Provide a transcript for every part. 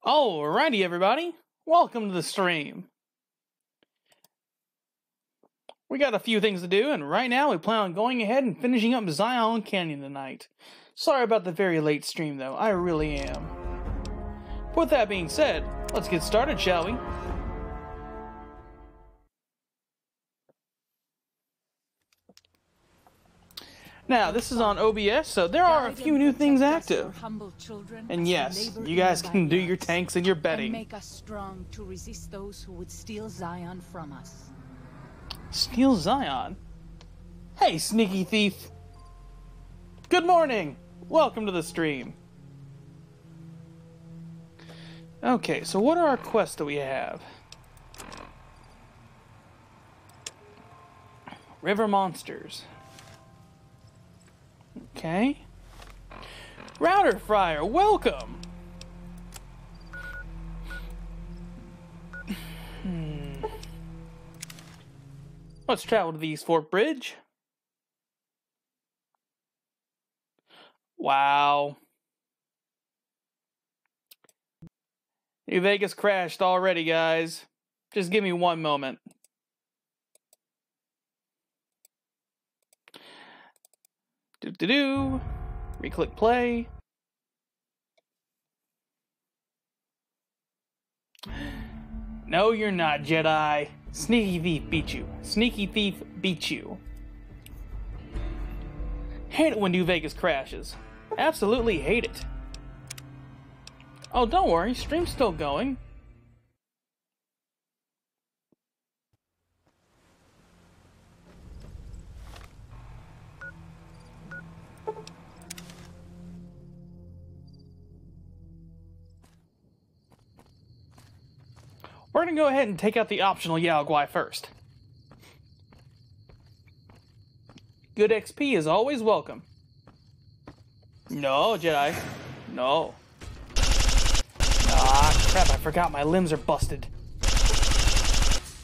Alrighty, everybody. Welcome to the stream. We got a few things to do, and right now we plan on going ahead and finishing up Zion Canyon tonight. Sorry about the very late stream, though. I really am. With that being said, let's get started, shall we? Now, this is on OBS, so there are a few new things active. And yes, you guys can do your tanks and your betting. Make us strong to resist those who would steal Zion from us. Steal Zion? Hey, sneaky thief. Good morning. Welcome to the stream. Okay, so what are our quests that we have? River monsters. Okay. Router Fryer, welcome! Let's travel to the East Fork Bridge. Wow. New Vegas crashed already, guys. Just give me one moment. Re-click play. No, you're not, Jedi. Sneaky thief beat you. Sneaky thief beat you. Hate it when New Vegas crashes. Absolutely hate it. Oh, don't worry. Stream's still going. We're going to go ahead and take out the optional Yao Guai first. Good XP is always welcome. No, Jedi. No. Ah, crap, I forgot my limbs are busted.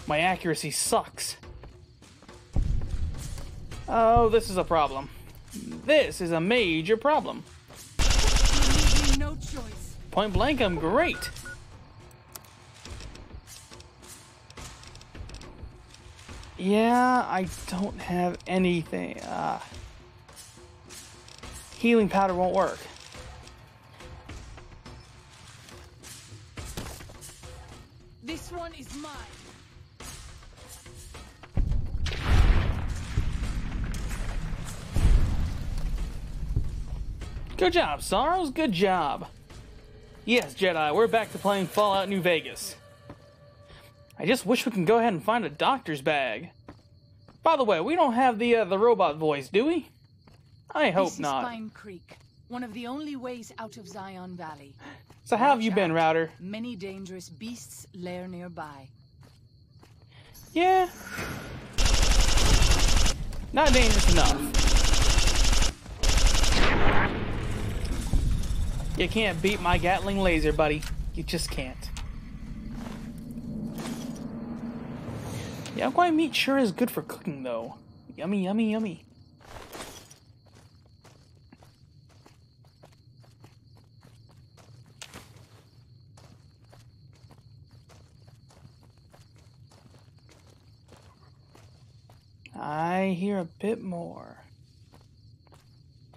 My accuracy sucks. Oh, this is a problem. This is a major problem. No choice. Point blank, I'm great. Yeah, I don't have anything. Healing powder won't work. This one is mine. Good job, Sorrows. Good job. Yes, Jedi, we're back to playing Fallout New Vegas. I just wish we can go ahead and find a doctor's bag. By the way, we don't have the robot voice, do we? I hope not. This is Pine Creek, one of the only ways out of Zion Valley. So how have you been, Router? Many dangerous beasts lair nearby. Yeah. Not dangerous enough. You can't beat my Gatling laser, buddy. You just can't. Yao Guai meat sure is good for cooking, though. Yummy, yummy, yummy. I hear a bit more.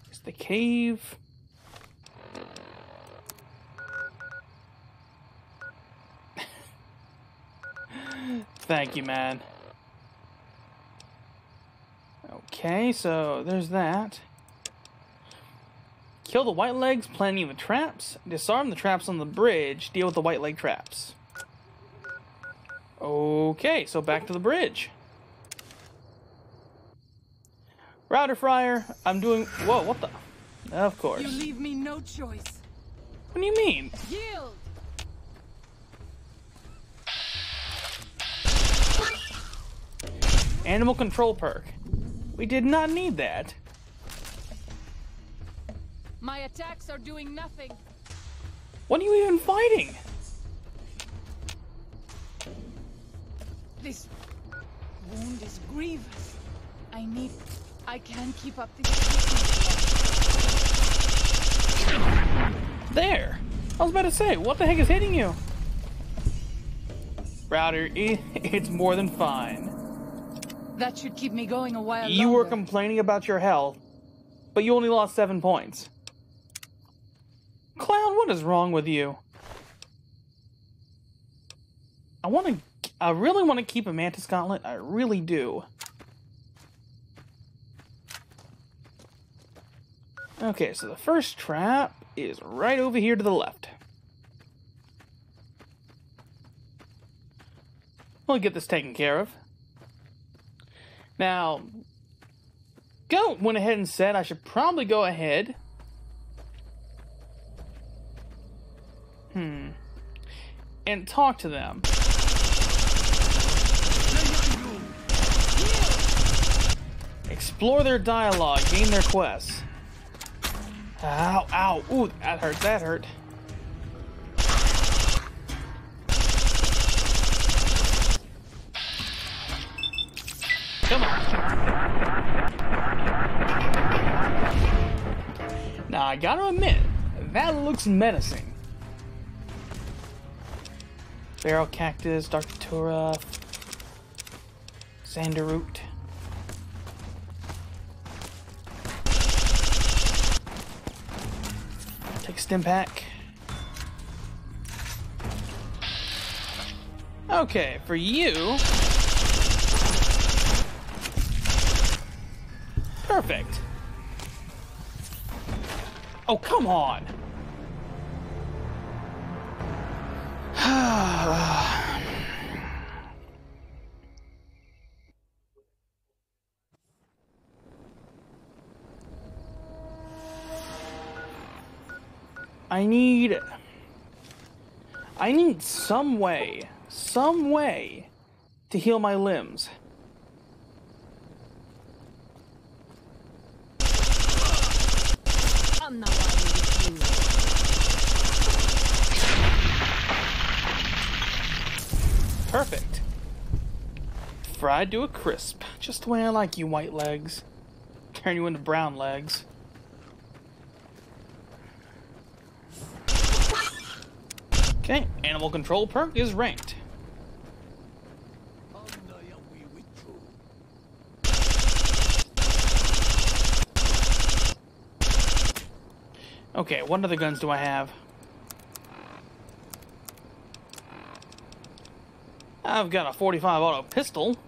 It's the cave. Thank you, man. Okay, so there's that. Kill the white legs, planting the traps. Disarm the traps on the bridge. Deal with the white leg traps. Okay, so back to the bridge. Router Fryer, I'm doing... Whoa, what the... Of course. You leave me no choice. What do you mean? Yield! Animal control perk. We did not need that. My attacks are doing nothing. What are you even fighting? This wound is grievous. I can't keep up this. There. I was about to say, what the heck is hitting you? Router, it's more than fine. That should keep me going a while You were longer. complaining about your health, but you only lost 7 points. Clown, what is wrong with you? I really want to keep a Mantis Gauntlet. I really do. Okay, so the first trap is right over here to the left. We'll get this taken care of. Now, Goat went ahead and said I should probably go ahead. And talk to them. Explore their dialogue, gain their quests. Ow, ow, ooh, that hurt, that hurt. Come on. Now, I gotta admit, that looks menacing. Barrel Cactus, Dark Datura, Sanderroot. Take Stim Pack. Okay, for you... Perfect. Oh, come on. I need some way to heal my limbs. I'm not lying with you. Perfect. Fried to a crisp. Just the way I like you, white legs. Turn you into brown legs. Okay, animal control perk is ranked. Okay, what other guns do I have? I've got a 45 auto pistol.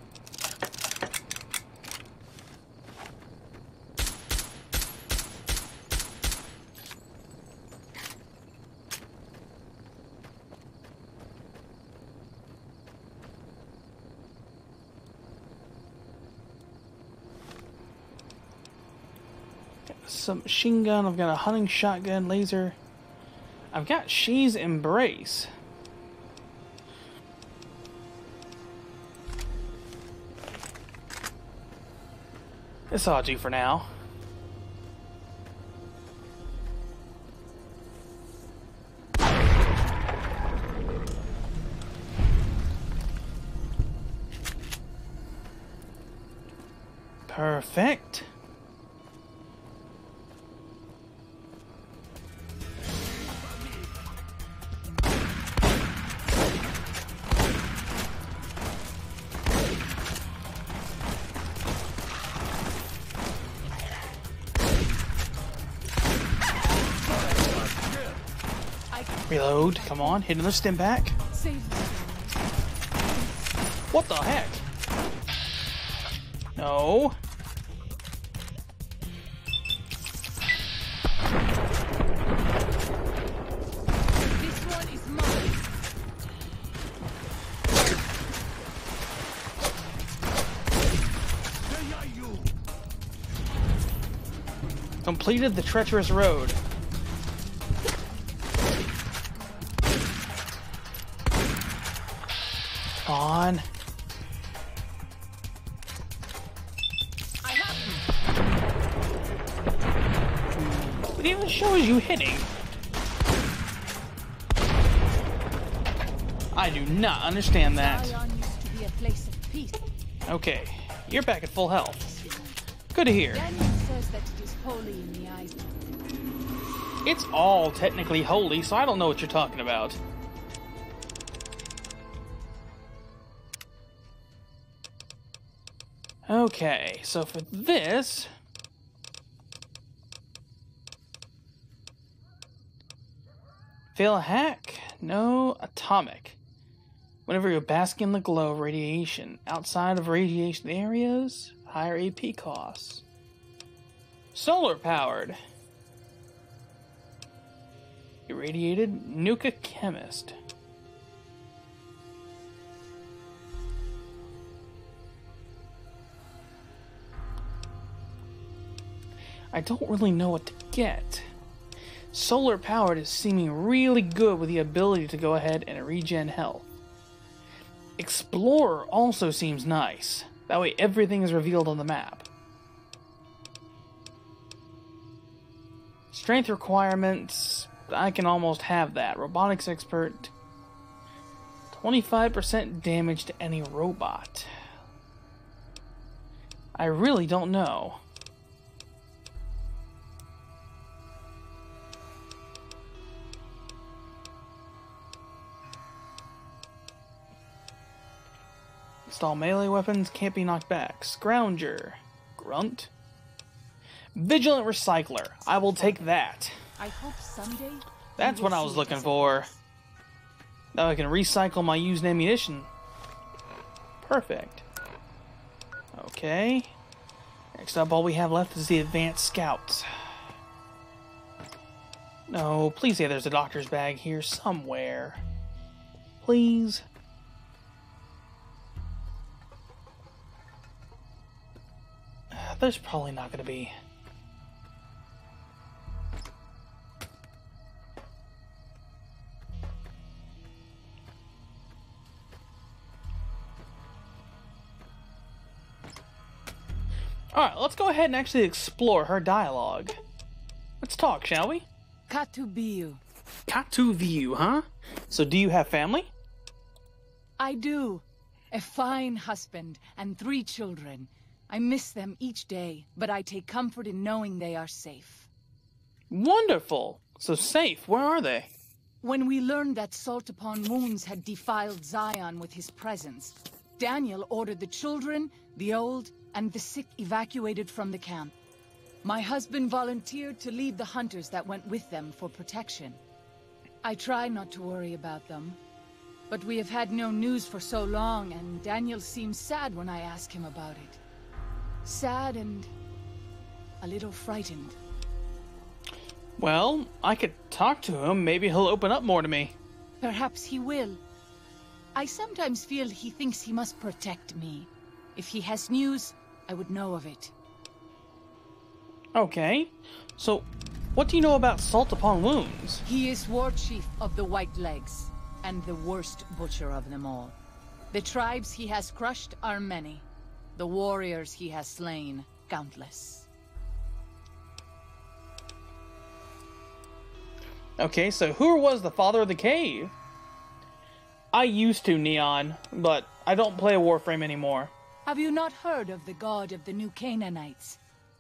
Some machine gun, I've got a hunting shotgun, laser. I've got She's Embrace. This ought to do for now. Perfect. Reload, come on, hit another stim pack. Save me. What the heck? No. This one is mine. Completed the treacherous road. On. I have It even shows you hitting. I do not understand that. Zion used to be a place of peace. Okay, you're back at full health. Good to hear. Daniel says that it is holy in the eyes. It's all technically holy, so I don't know what you're talking about. Okay, so for this... Fail a hack? No. Atomic. Whenever you're basking in the glow of radiation, outside of radiation areas, higher AP costs. Solar powered. Irradiated Nuka Chemist. I don't really know what to get. Solar powered is seeming really good with the ability to go ahead and regen health. Explorer also seems nice. That way everything is revealed on the map. Strength requirements, I can almost have that. Robotics expert, 25% damage to any robot. I really don't know. Install melee weapons, can't be knocked back. Scrounger. Grunt. Vigilant Recycler. I will take that. I hope someday. That's what I was looking for. Now I can recycle my used ammunition. Perfect. Okay. Next up, all we have left is the Advanced Scouts. No, please say there's a doctor's bag here somewhere. Please. There's probably not going to be. Alright, let's go ahead and actually explore her dialogue. Let's talk, shall we? Katubiu. Katuviu, huh? So do you have family? I do. A fine husband and 3 children. I miss them each day, but I take comfort in knowing they are safe. Wonderful! So safe, where are they? When we learned that Salt Upon Moons had defiled Zion with his presence, Daniel ordered the children, the old, and the sick evacuated from the camp. My husband volunteered to lead the hunters that went with them for protection. I try not to worry about them, but we have had no news for so long, and Daniel seems sad when I ask him about it. Sad and a little frightened. Well, I could talk to him. Maybe he'll open up more to me. Perhaps he will. I sometimes feel he thinks he must protect me. If he has news, I would know of it. Okay. So, what do you know about Salt Upon Wounds? He is war chief of the White Legs, and the worst butcher of them all. The tribes he has crushed are many. The warriors he has slain, countless. Okay, so who was the father of the cave? I used to, Neon, but I don't play Warframe anymore. Have you not heard of the god of the New Canaanites?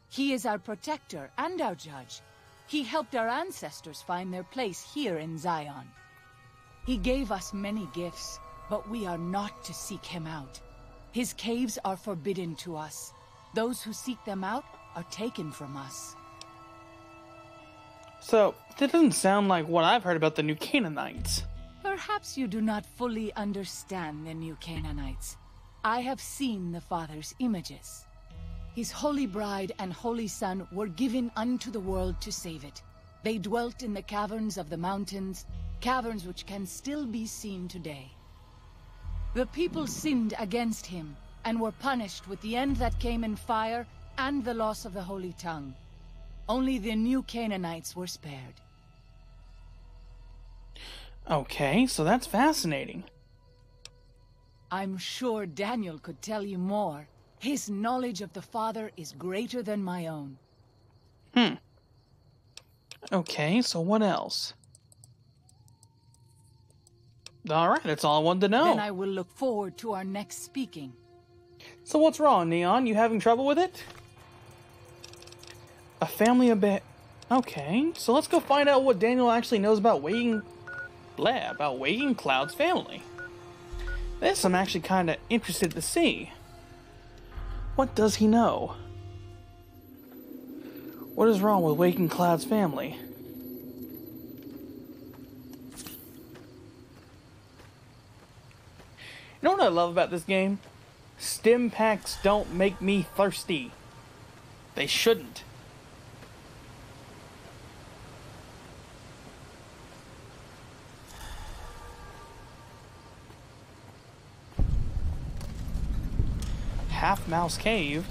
He is our protector and our judge. He helped our ancestors find their place here in Zion. He gave us many gifts, but we are not to seek him out. His caves are forbidden to us. Those who seek them out are taken from us. So, that doesn't sound like what I've heard about the New Canaanites. Perhaps you do not fully understand the New Canaanites. I have seen the Father's images. His holy bride and holy son were given unto the world to save it. They dwelt in the caverns of the mountains, caverns which can still be seen today. The people sinned against him, and were punished with the end that came in fire and the loss of the holy tongue. Only the New Canaanites were spared. Okay, so that's fascinating. I'm sure Daniel could tell you more. His knowledge of the Father is greater than my own. Okay, so what else? Alright, that's all I wanted to know. Then I will look forward to our next speaking. So what's wrong, Neon? You having trouble with it? A family Okay, so let's go find out what Daniel actually knows about Waking Cloud's family. This I'm actually kind of interested to see. What does he know? What is wrong with Waking Cloud's family? You know what I love about this game? Stim packs don't make me thirsty. They shouldn't. Half Mouse Cave.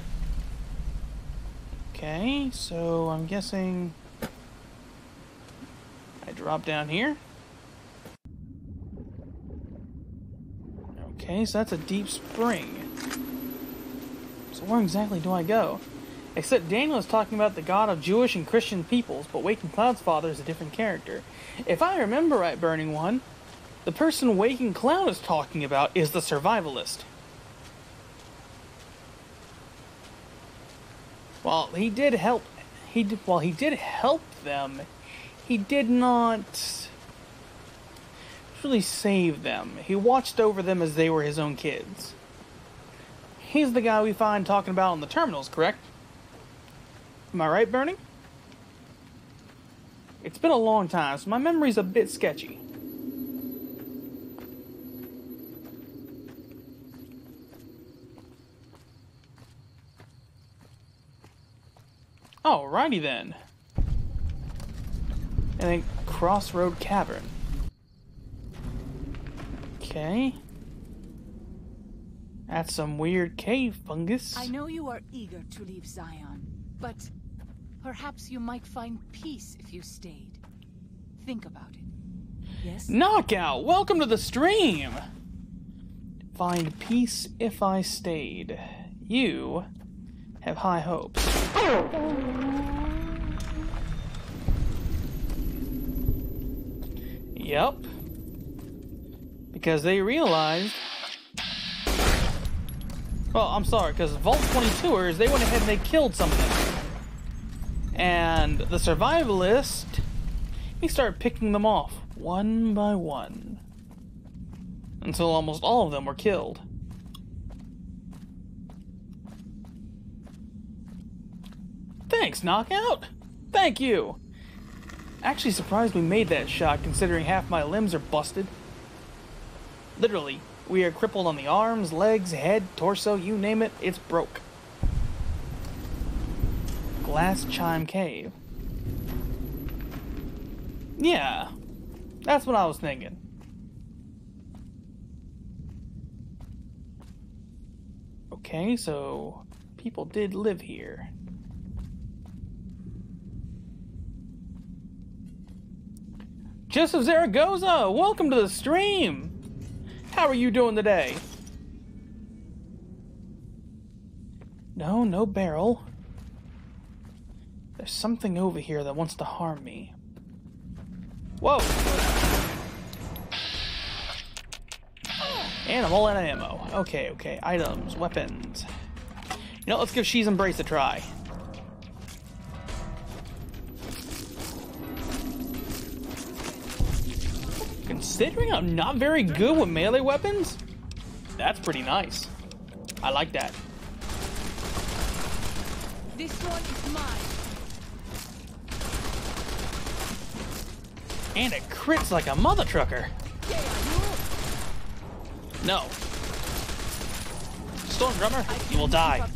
Okay, so I'm guessing I drop down here. Okay, so that's a deep spring. So where exactly do I go? Except Daniel is talking about the God of Jewish and Christian peoples, but Waking Cloud's father is a different character. If I remember right, Burning One, the person Waking Cloud is talking about is the survivalist. While he did help them, he did not really save them. He watched over them as they were his own kids. He's the guy we find talking about on the terminals, correct? Am I right, Burning? It's been a long time, so my memory's a bit sketchy. Alrighty then. And then Crossroad Cavern. Okay. That's some weird cave fungus. I know you are eager to leave Zion, but perhaps you might find peace if you stayed. Think about it. Yes? Knockout! Welcome to the stream! Find peace if I stayed. You have high hopes. Yep. Because they realized... Well, I'm sorry, because Vault 22ers, they went ahead and they killed some of them. And the survivalist, he started picking them off, one by one. Until almost all of them were killed. Thanks, Knockout! Thank you! Actually surprised we made that shot, considering half my limbs are busted. Literally, we are crippled on the arms, legs, head, torso, you name it, it's broke. Glass Chime Cave. Yeah, that's what I was thinking. Okay, so people did live here. Joseph Zaragoza, welcome to the stream! How are you doing today? No barrel. There's something over here that wants to harm me. Whoa! And I'm all out of ammo. Okay. Items, weapons. You know, let's give She's Embrace a try. Considering I'm not very good with melee weapons, that's pretty nice. I like that. This one is mine. And it crits like a mother trucker. No. Storm Drummer, you will die.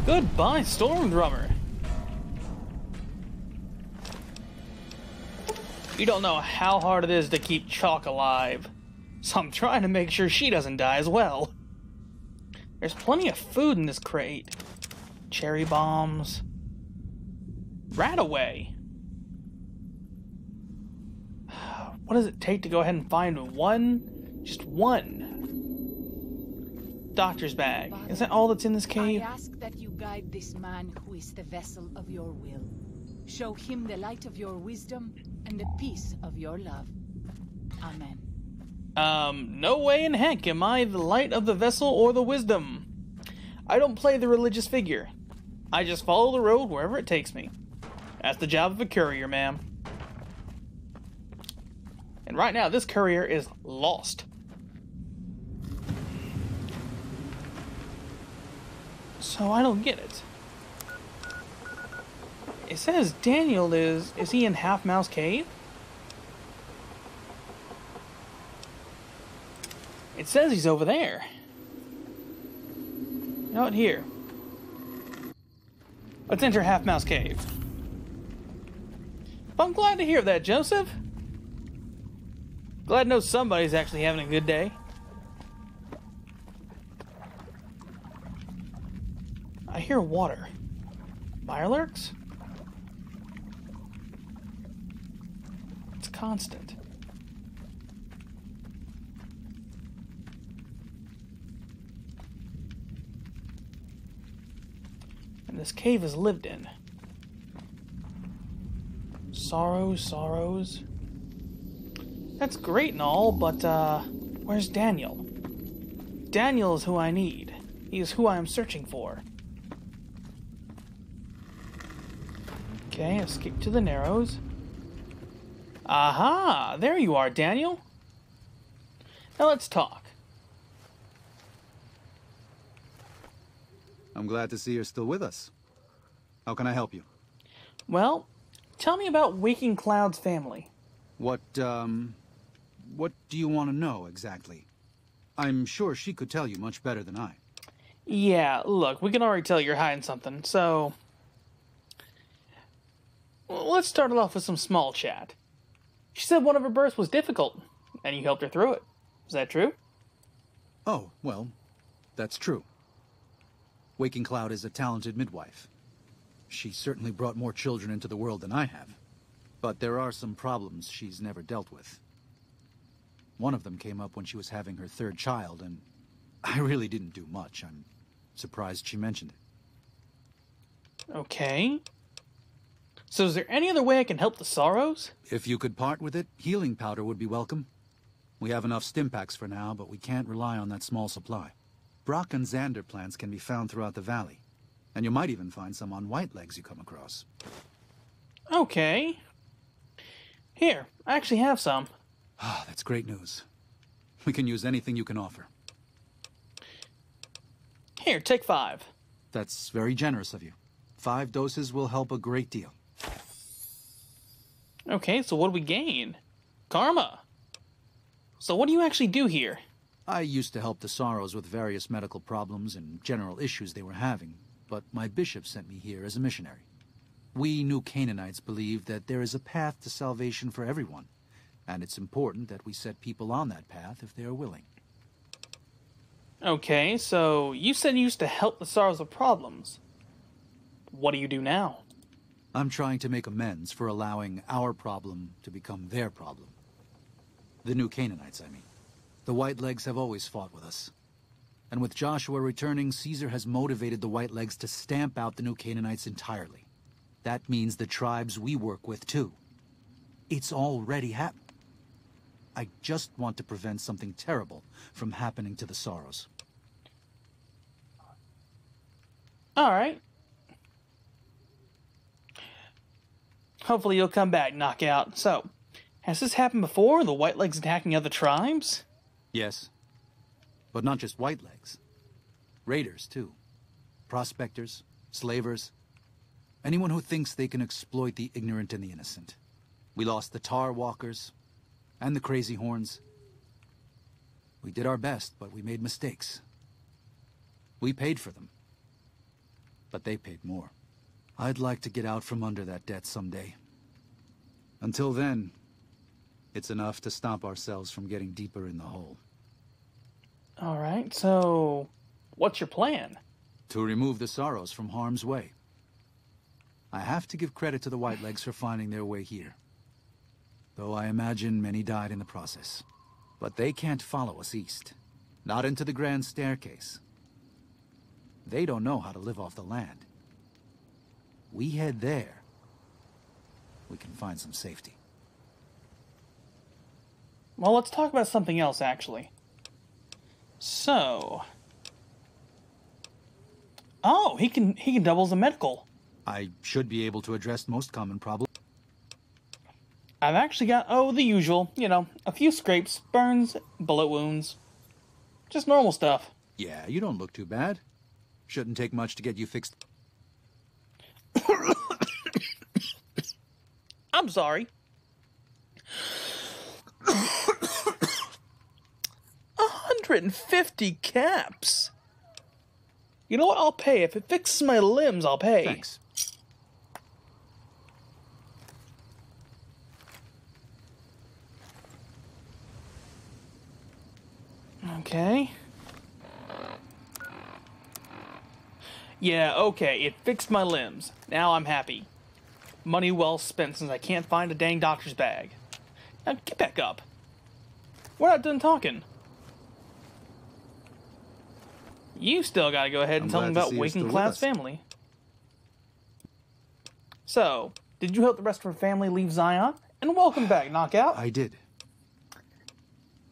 Goodbye, Storm Drummer. You don't know how hard it is to keep Chalk alive, so I'm trying to make sure she doesn't die as well. There's plenty of food in this crate. Cherry bombs. Rataway. What does it take to go ahead and find one? Just one. Doctor's bag. Father, is that all that's in this cave? I ask that you guide this man who is the vessel of your will. Show him the light of your wisdom and the peace of your love. Amen. No way in heck am I the light of the vessel or the wisdom. I don't play the religious figure. I just follow the road wherever it takes me. That's the job of a courier, ma'am. And right now, this courier is lost. So I don't get it. It says Daniel is he in Half Mouse Cave? It says he's over there. Out here. Let's enter Half Mouse Cave. But I'm glad to hear that, Joseph. Glad to know somebody's actually having a good day. I hear water. Mirelurks? It's constant. And this cave is lived in. Sorrows. That's great and all, but, where's Daniel? Daniel is who I need. He is who I am searching for. Okay, escape to the Narrows. Aha! There you are, Daniel. Now let's talk. I'm glad to see you're still with us. How can I help you? Well, tell me about Waking Cloud's family. What do you want to know exactly? I'm sure she could tell you much better than I. Yeah, look, we can already tell you're hiding something, so... Well, let's start it off with some small chat. She said one of her births was difficult, and you helped her through it. Is that true? Oh, well, that's true. Waking Cloud is a talented midwife. She certainly brought more children into the world than I have. But there are some problems she's never dealt with. One of them came up when she was having her third child, and I really didn't do much. I'm surprised she mentioned it. Okay. So is there any other way I can help the Sorrows? If you could part with it, healing powder would be welcome. We have enough Stimpaks for now, but we can't rely on that small supply. Brock and Xander plants can be found throughout the valley, and you might even find some on Whitelegs you come across. Okay. Here, I actually have some. Ah, that's great news. We can use anything you can offer. Here, take 5. That's very generous of you. 5 doses will help a great deal. Okay, so what do we gain? Karma. So what do you actually do here? I used to help the Sorrows with various medical problems and general issues they were having, but my bishop sent me here as a missionary. We New Canaanites believe that there is a path to salvation for everyone, and it's important that we set people on that path if they are willing. Okay, so you said you used to help the Sorrows with problems. What do you do now? I'm trying to make amends for allowing our problem to become their problem. The New Canaanites, I mean. The Whitelegs have always fought with us. And with Joshua returning, Caesar has motivated the Whitelegs to stamp out the New Canaanites entirely. That means the tribes we work with, too. It's already happened. I just want to prevent something terrible from happening to the Sorrows. Alright. Hopefully you'll come back, Knockout. So, has this happened before, the Whitelegs attacking other tribes? Yes. But not just Whitelegs. Raiders, too. Prospectors, slavers. Anyone who thinks they can exploit the ignorant and the innocent. We lost the Tar Walkers and the Crazy Horns. We did our best, but we made mistakes. We paid for them. But they paid more. I'd like to get out from under that debt someday. Until then, it's enough to stop ourselves from getting deeper in the hole. Alright, so what's your plan? To remove the Sorrows from harm's way. I have to give credit to the Whitelegs for finding their way here. Though I imagine many died in the process. But they can't follow us east. Not into the Grand Staircase. They don't know how to live off the land. We head there. We can find some safety. Well, let's talk about something else, actually. So... Oh, he can double as a medical. I should be able to address most common problems. I've actually got, the usual, a few scrapes, burns, bullet wounds. Just normal stuff. Yeah, you don't look too bad. Shouldn't take much to get you fixed. I'm sorry. 150 caps. You know what? I'll pay. If it fixes my limbs, I'll pay. Thanks. Okay. Yeah, okay, it fixed my limbs. Now I'm happy. Money well spent since I can't find a dang doctor's bag. Now get back up. We're not done talking. You still gotta go ahead and tell me about Waking Cloud's family. So, did you help the rest of her family leave Zion? And welcome back, Knockout. I did.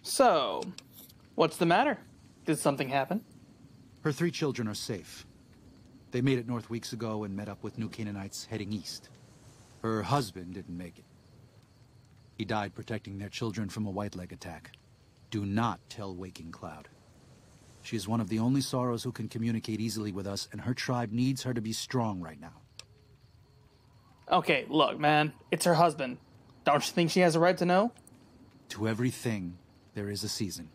So, what's the matter? Did something happen? Her 3 children are safe. They made it north weeks ago and met up with New Canaanites heading east. Her husband didn't make it. He died protecting their children from a Whiteleg attack. Do not tell Waking Cloud. She is one of the only Sorrows who can communicate easily with us, and her tribe needs her to be strong right now. Okay, look, man. It's her husband. Don't you think she has a right to know? To everything, there is a season.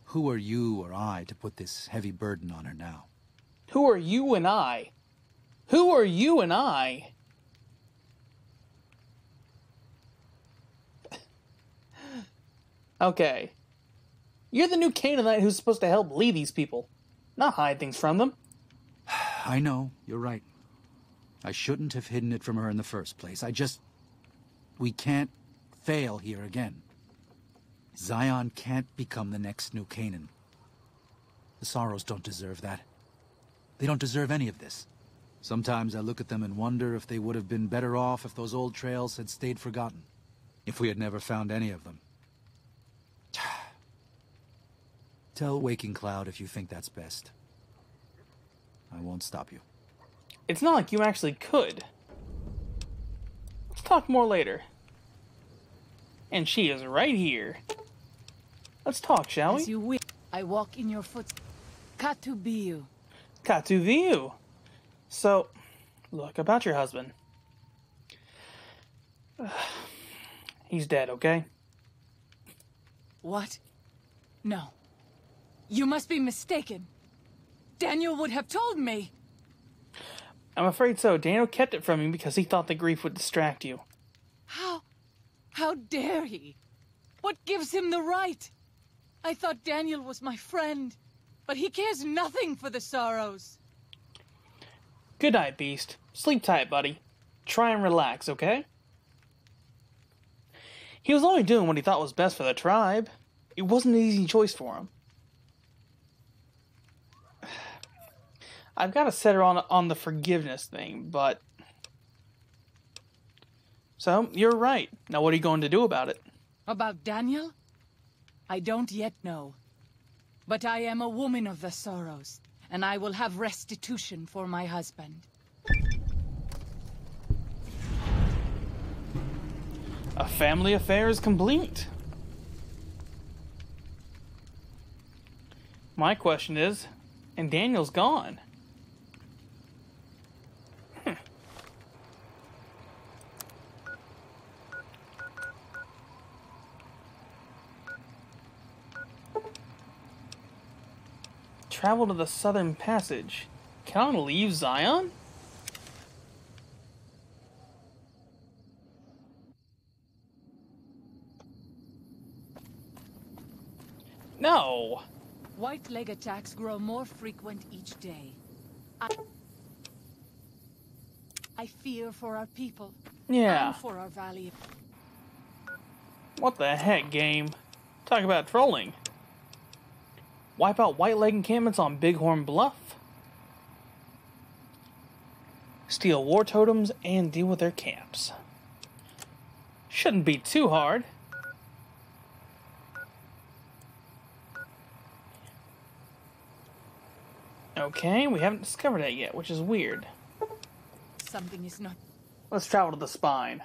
Who are you or I to put this heavy burden on her now? Who are you and I? Who are you and I? Okay. You're the new Canaanite who's supposed to help lead these people, not hide things from them. I know, you're right. I shouldn't have hidden it from her in the first place. We can't fail here again. Zion can't become the next New Canaan. The Sorrows don't deserve that. They don't deserve any of this. Sometimes I look at them and wonder if they would have been better off if those old trails had stayed forgotten. If we had never found any of them. Tell Waking Cloud if you think that's best. I won't stop you. It's not like you actually could. Let's talk more later. And she is right here. Let's talk, shall we? As you wish, I walk in your footsteps. Katubiu. Katuviu. So, look, about your husband. He's dead, okay? What? No. You must be mistaken. Daniel would have told me. I'm afraid so. Daniel kept it from you because he thought the grief would distract you. How dare he? What gives him the right? I thought Daniel was my friend, but he cares nothing for the Sorrows. Good night, Beast. Sleep tight, buddy. Try and relax, okay? He was only doing what he thought was best for the tribe. It wasn't an easy choice for him. I've got to set her on the forgiveness thing, but... So, you're right. Now what are you going to do about it? About Daniel? I don't yet know. But I am a woman of the Sorrows, and I will have restitution for my husband. A family affair is complete. My question is, and Daniel's gone. Travel to the Southern Passage. Can I leave Zion? No. White leg attacks grow more frequent each day. I fear for our people. Yeah. And for our valley. What the heck, game? Talk about trolling. Wipe out White Leg encampments on Bighorn Bluff. Steal war totems and deal with their camps. Shouldn't be too hard. Okay, we haven't discovered that yet, which is weird. Something is not... Let's travel to the spine.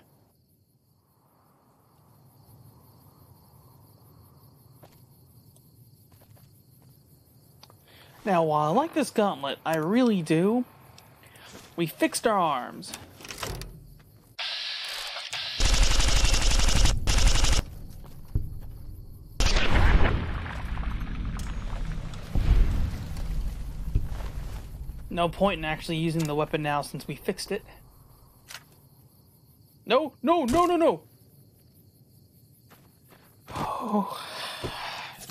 Now, while I like this gauntlet, I really do, we fixed our arms. No point in actually using the weapon now since we fixed it. No, no, no, no, no! Oh,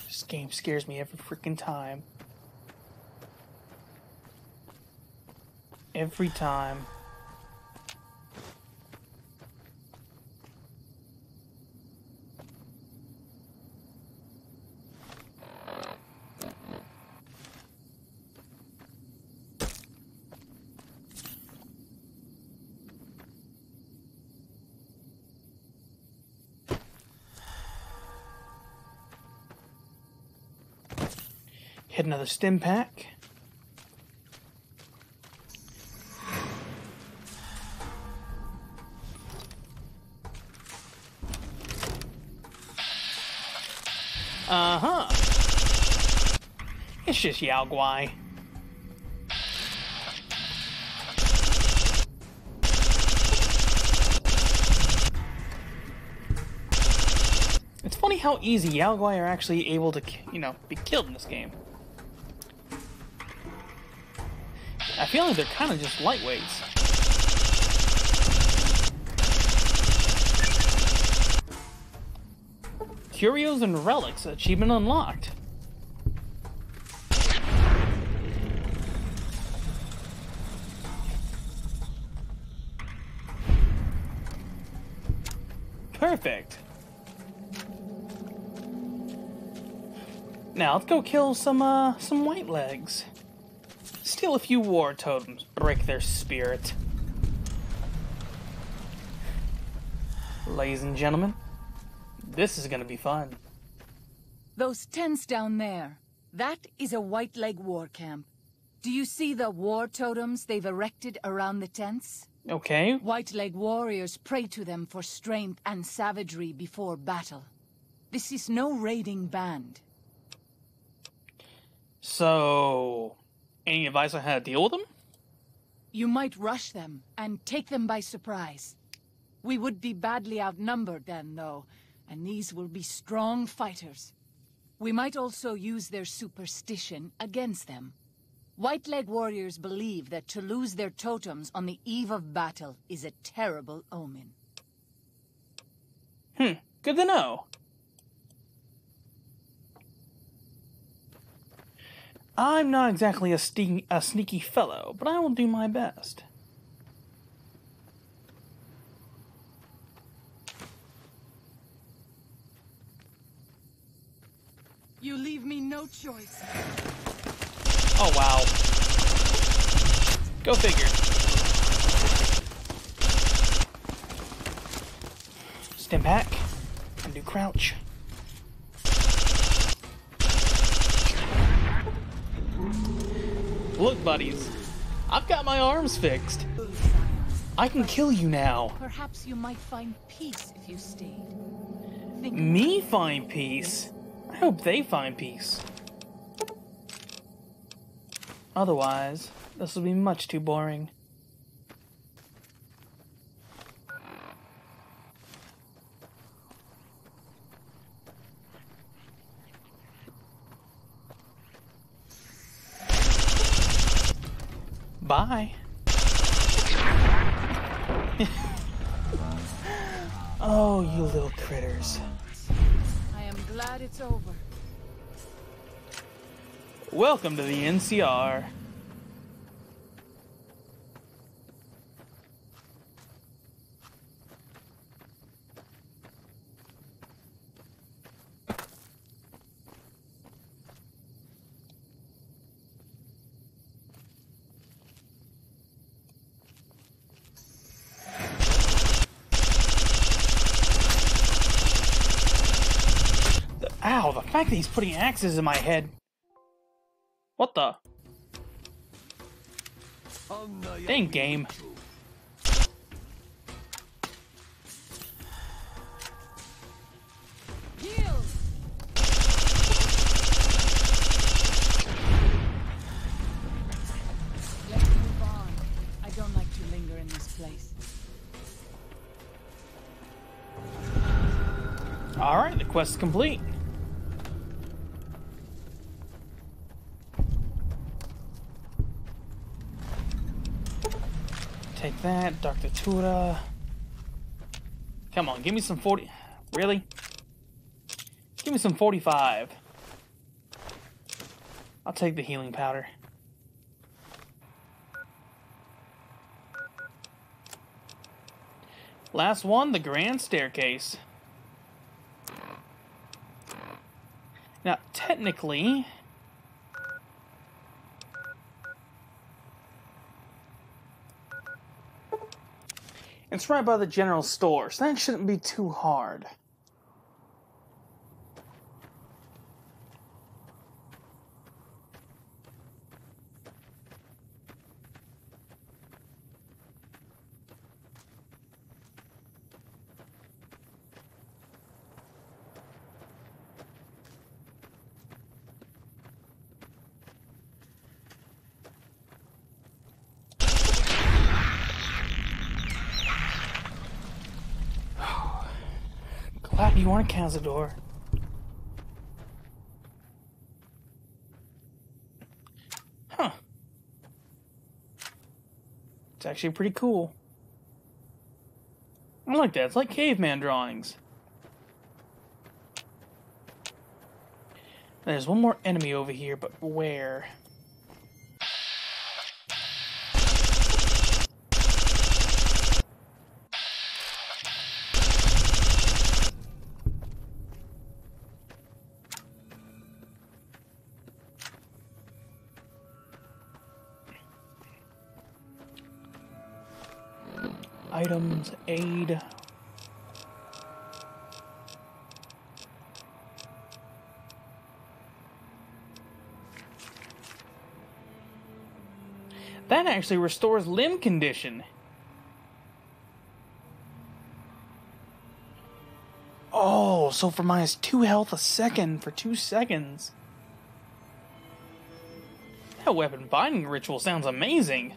this game scares me every freaking time. Every time. Hit another stim pack. Uh-huh. It's just Yao Guai. It's funny how easy Yao Guai are actually able to, be killed in this game. I feel like they're kind of just lightweights. Curios and Relics, achievement unlocked. Perfect. Now let's go kill some white legs. Steal a few war totems, break their spirit. Ladies and gentlemen, this is gonna be fun. Those tents down there, that is a White Leg war camp. Do you see the war totems they've erected around the tents? Okay. White Leg warriors pray to them for strength and savagery before battle. This is no raiding band. So, any advice on how to deal with them? You might rush them and take them by surprise. We would be badly outnumbered then, though, and these will be strong fighters. We might also use their superstition against them. White Leg warriors believe that to lose their totems on the eve of battle is a terrible omen. Good to know. I'm not exactly a sneaky fellow, but I will do my best. You leave me no choice. Oh, wow. Go figure. Stim pack. And do crouch. Look, buddies. I've got my arms fixed. I can kill you now. Perhaps you might find peace if you stayed. Me find peace? I hope they find peace. Otherwise, this will be much too boring. Bye. Oh, you little critters. I am glad it's over. Welcome to the NCR. Ow, the fact that he's putting axes in my head. What the? Dang game. Let's move on. I don't like to linger in this place. Alright, the quest is complete. Take that, Dr. Tura. Come on, give me some 40. Really? Give me some 45. I'll take the healing powder. Last one, the Grand Staircase. Now, technically, it's right by the general store, so that shouldn't be too hard. Glad you weren't Cazador. Huh. It's actually pretty cool. I like that. It's like caveman drawings. There's one more enemy over here, but where? Items, aid. That actually restores limb condition. Oh, so for -2 health a second for 2 seconds. That weapon binding ritual sounds amazing.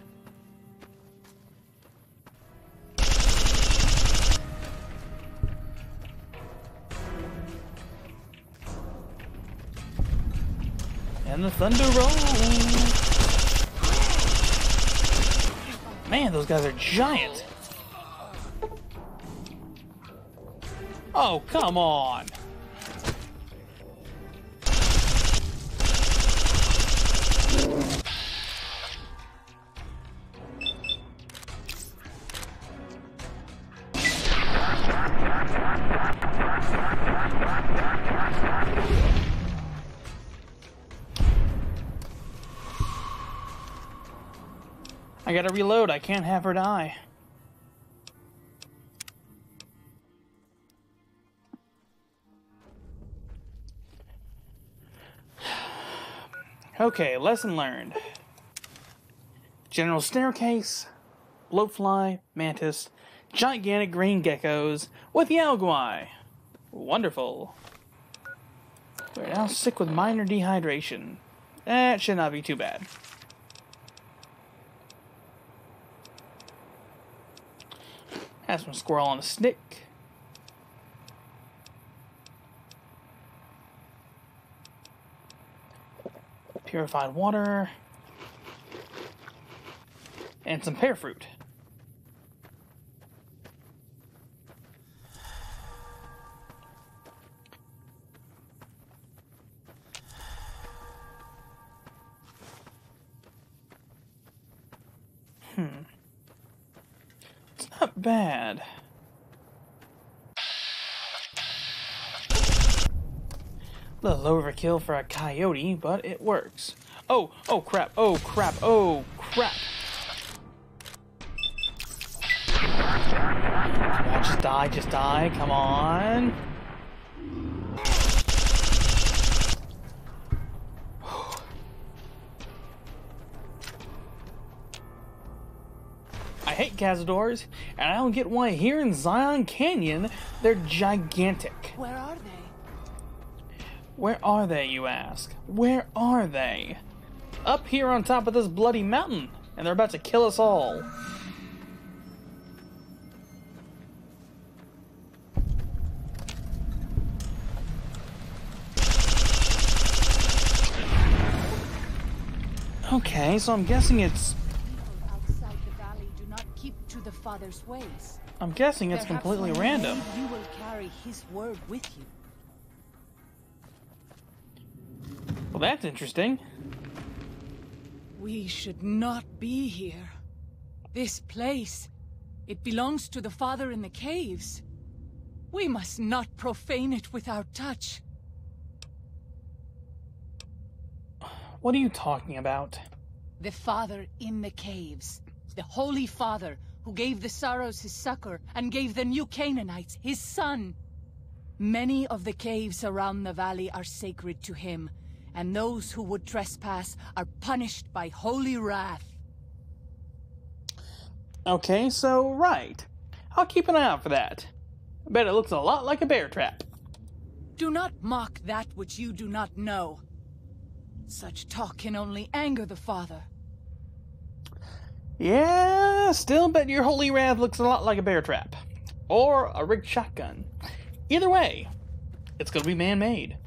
And the thunder rolls. Man, those guys are giant. Oh, come on. I gotta reload. I can't have her die. Okay, lesson learned. General Staircase, Bloatfly, Mantis, gigantic green geckos with Yaoguai. Wonderful. We're now sick with minor dehydration. That should not be too bad. Have some squirrel on a stick. Purified water. And some pear fruit. It's not bad. A little overkill for a coyote, but it works. Oh crap, oh crap, oh crap. Come on, just die, come on. hate Cazadors, and I don't get why here in Zion Canyon they're gigantic. Where are they? Where are they, you ask? Where are they? Up here on top of this bloody mountain, and they're about to kill us all. Okay, so I'm guessing it's... People outside the valley do not keep to the Father's ways. I'm guessing it's Perhaps completely when you random. leave, you will carry his word with you. Well, that's interesting. We should not be here. This place, it belongs to the Father in the caves. We must not profane it with our touch. What are you talking about? The Father in the caves. The Holy Father who gave the Sorrows his succor and gave the new Canaanites his son. Many of the caves around the valley are sacred to him, and those who would trespass are punished by holy wrath. Okay, so, right. I'll keep an eye out for that. I bet it looks a lot like a bear trap. Do not mock that which you do not know. Such talk can only anger the Father. Yeah, still bet your holy wrath looks a lot like a bear trap. Or a rigged shotgun. Either way, it's gonna be man-made.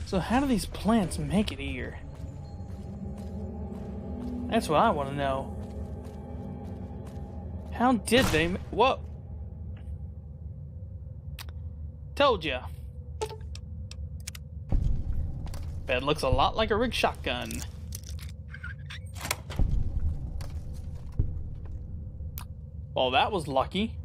So how do these plants make it here? That's what I want to know. How did they... Whoa! Told ya. Bed looks a lot like a rigged shotgun. Well, that was lucky.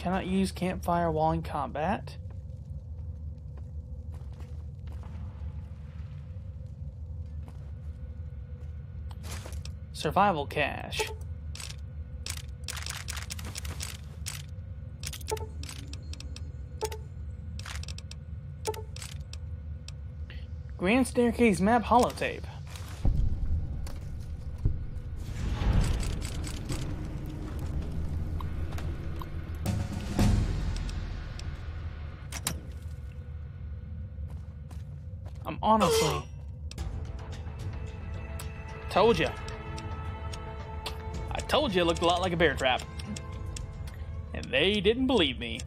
Cannot use campfire while in combat. Survival cache. Grand Staircase map holotape. I'm honestly... Told ya. I told you it looked a lot like a bear trap. And they didn't believe me.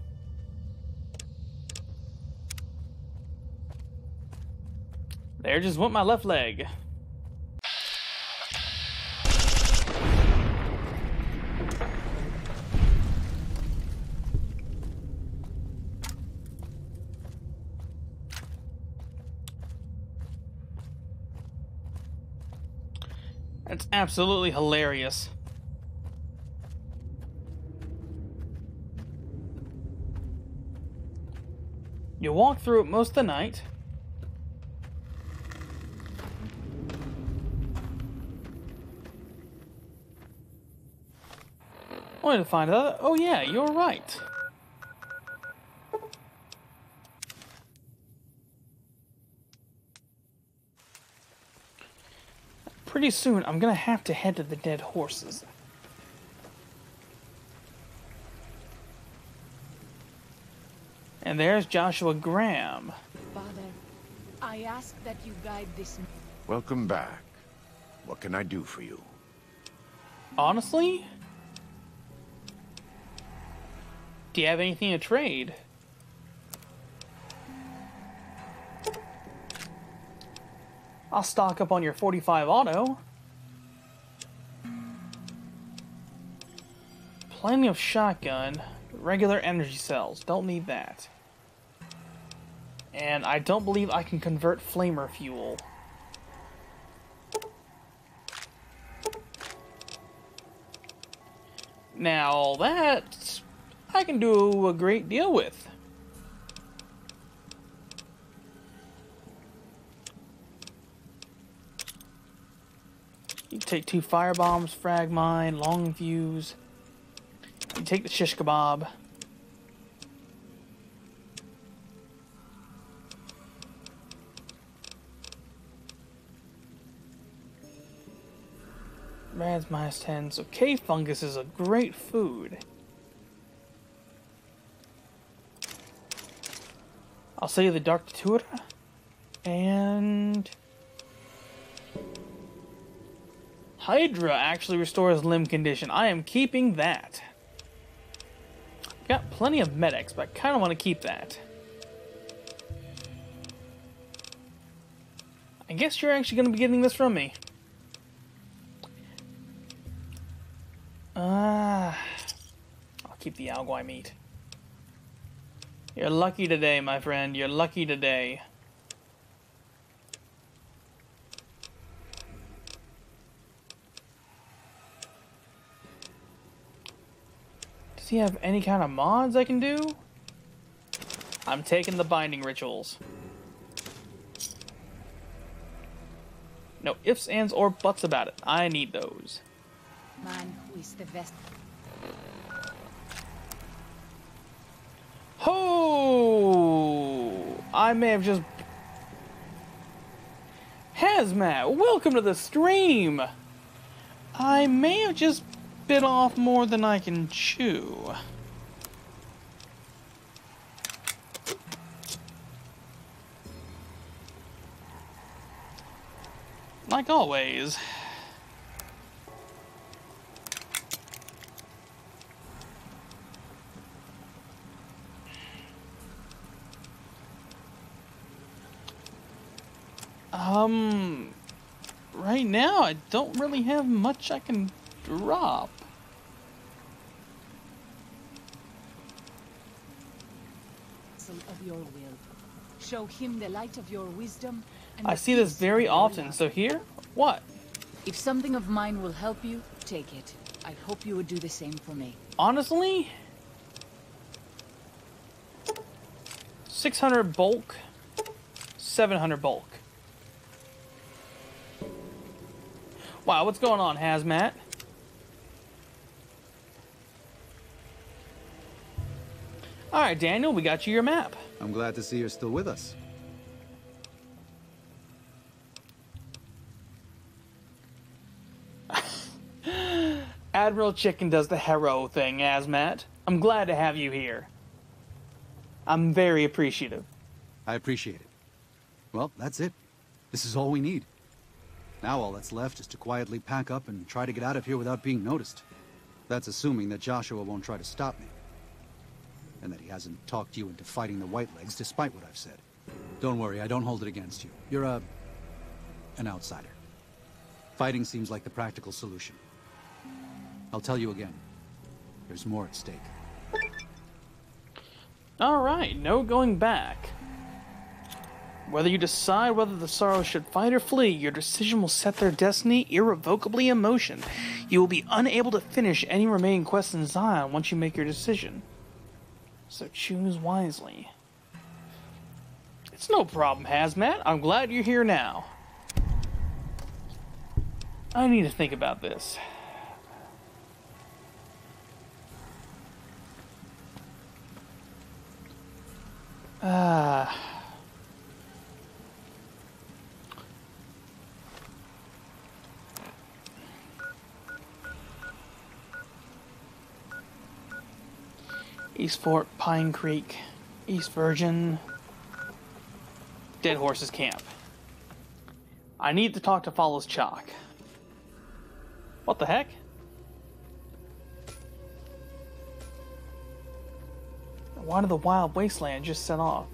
There just went my left leg. That's absolutely hilarious. You walk through it most of the night. Only to find out, oh yeah, you're right. Pretty soon, I'm gonna have to head to the dead horses. And there's Joshua Graham. Father, I ask that you guide this... Welcome back. What can I do for you? Honestly? Do you have anything to trade? I'll stock up on your 45 auto. Plenty of shotgun. Regular energy cells. Don't need that. And I don't believe I can convert flamer fuel. Now that I can do a great deal with. You take 2 firebombs, frag mine, long fuse. You take the shish kebab. Rad's -10, so cave fungus is a great food. I'll sell you the Dark Datura, and Hydra actually restores limb condition. I am keeping that. Got plenty of medics, but I kind of want to keep that. I guess you're actually going to be getting this from me. I'll keep the Alguai meat. You're lucky today, my friend. You're lucky today. Does he have any kind of mods I can do? I'm taking the binding rituals. No ifs, ands, or buts about it. I need those. Man who is the best. Oh! I may have just... Hazmat, welcome to the stream! I may have just bit off more than I can chew. Like always. Right now I don't really have much I can drop. Of your will. Show him the light of your wisdom. And I the see this peace very of your often, love. so here? What? If something of mine will help you, take it. I hope you would do the same for me. Honestly? 600 bulk, 700 bulk. Wow, what's going on, Hazmat? Alright, Daniel, we got you your map. I'm glad to see you're still with us. Admiral Chicken does the hero thing, Hazmat. I'm glad to have you here. I'm very appreciative. I appreciate it. Well, that's it. This is all we need. Now all that's left is to quietly pack up and try to get out of here without being noticed. That's assuming that Joshua won't try to stop me. And that he hasn't talked you into fighting the Whitelegs despite what I've said. Don't worry, I don't hold it against you. You're an outsider. Fighting seems like the practical solution. I'll tell you again. There's more at stake. Alright, no going back. Whether you decide whether the Sorrows should fight or flee, your decision will set their destiny irrevocably in motion. You will be unable to finish any remaining quests in Zion once you make your decision. So choose wisely. It's no problem, Hazmat. I'm glad you're here now. I need to think about this. East Fort, Pine Creek, East Virgin, Dead Horses Camp. I need to talk to Follows Chalk. What the heck? Why did the Wild Wasteland just set off?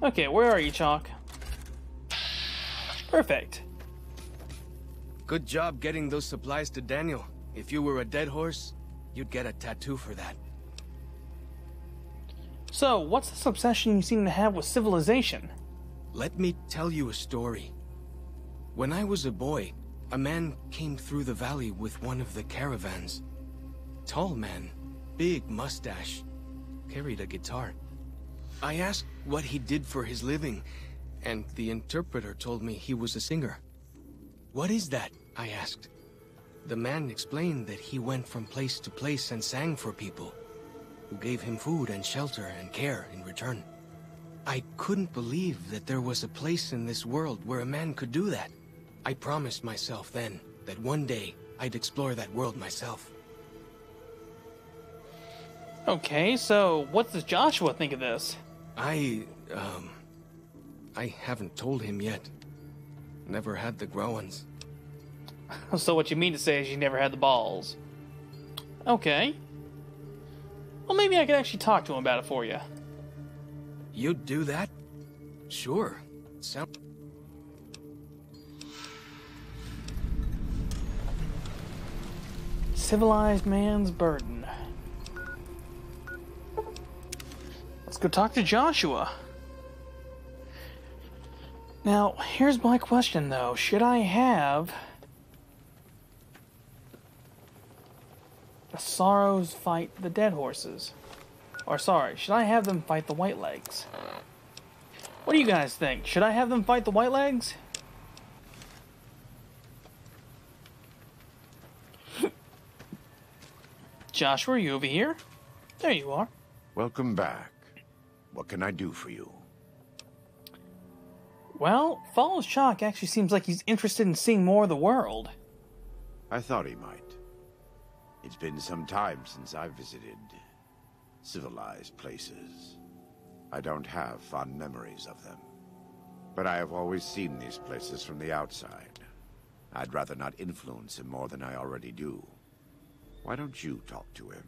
Okay, where are you, Chalk? Perfect. Good job getting those supplies to Daniel. If you were a dead horse, you'd get a tattoo for that. So, what's this obsession you seem to have with civilization? Let me tell you a story. When I was a boy, A man came through the valley with one of the caravans. Tall man, big mustache, carried a guitar. I asked what he did for his living, and the interpreter told me he was a singer. What is that? I asked. The man explained that he went from place to place and sang for people, who gave him food and shelter and care in return. I couldn't believe that there was a place in this world where a man could do that. I promised myself then that one day I'd explore that world myself. Okay, so what does Joshua think of this? I haven't told him yet. Never had the Growans. So what you mean to say is you never had the balls. Okay. Well, maybe I could actually talk to him about it for you. You'd do that? Sure. Sound... Civilized man's burden. Let's go talk to Joshua. Now, here's my question though. Should I have the Sorrows fight the Dead Horses? Or sorry, should I have them fight the Whitelegs? What do you guys think? Should I have them fight the Whitelegs? Joshua, are you over here? There you are. Welcome back. What can I do for you? Well, Follows Chalk actually seems like he's interested in seeing more of the world. I thought he might. It's been some time since I've visited civilized places. I don't have fond memories of them. But I have always seen these places from the outside. I'd rather not influence him more than I already do. Why don't you talk to him?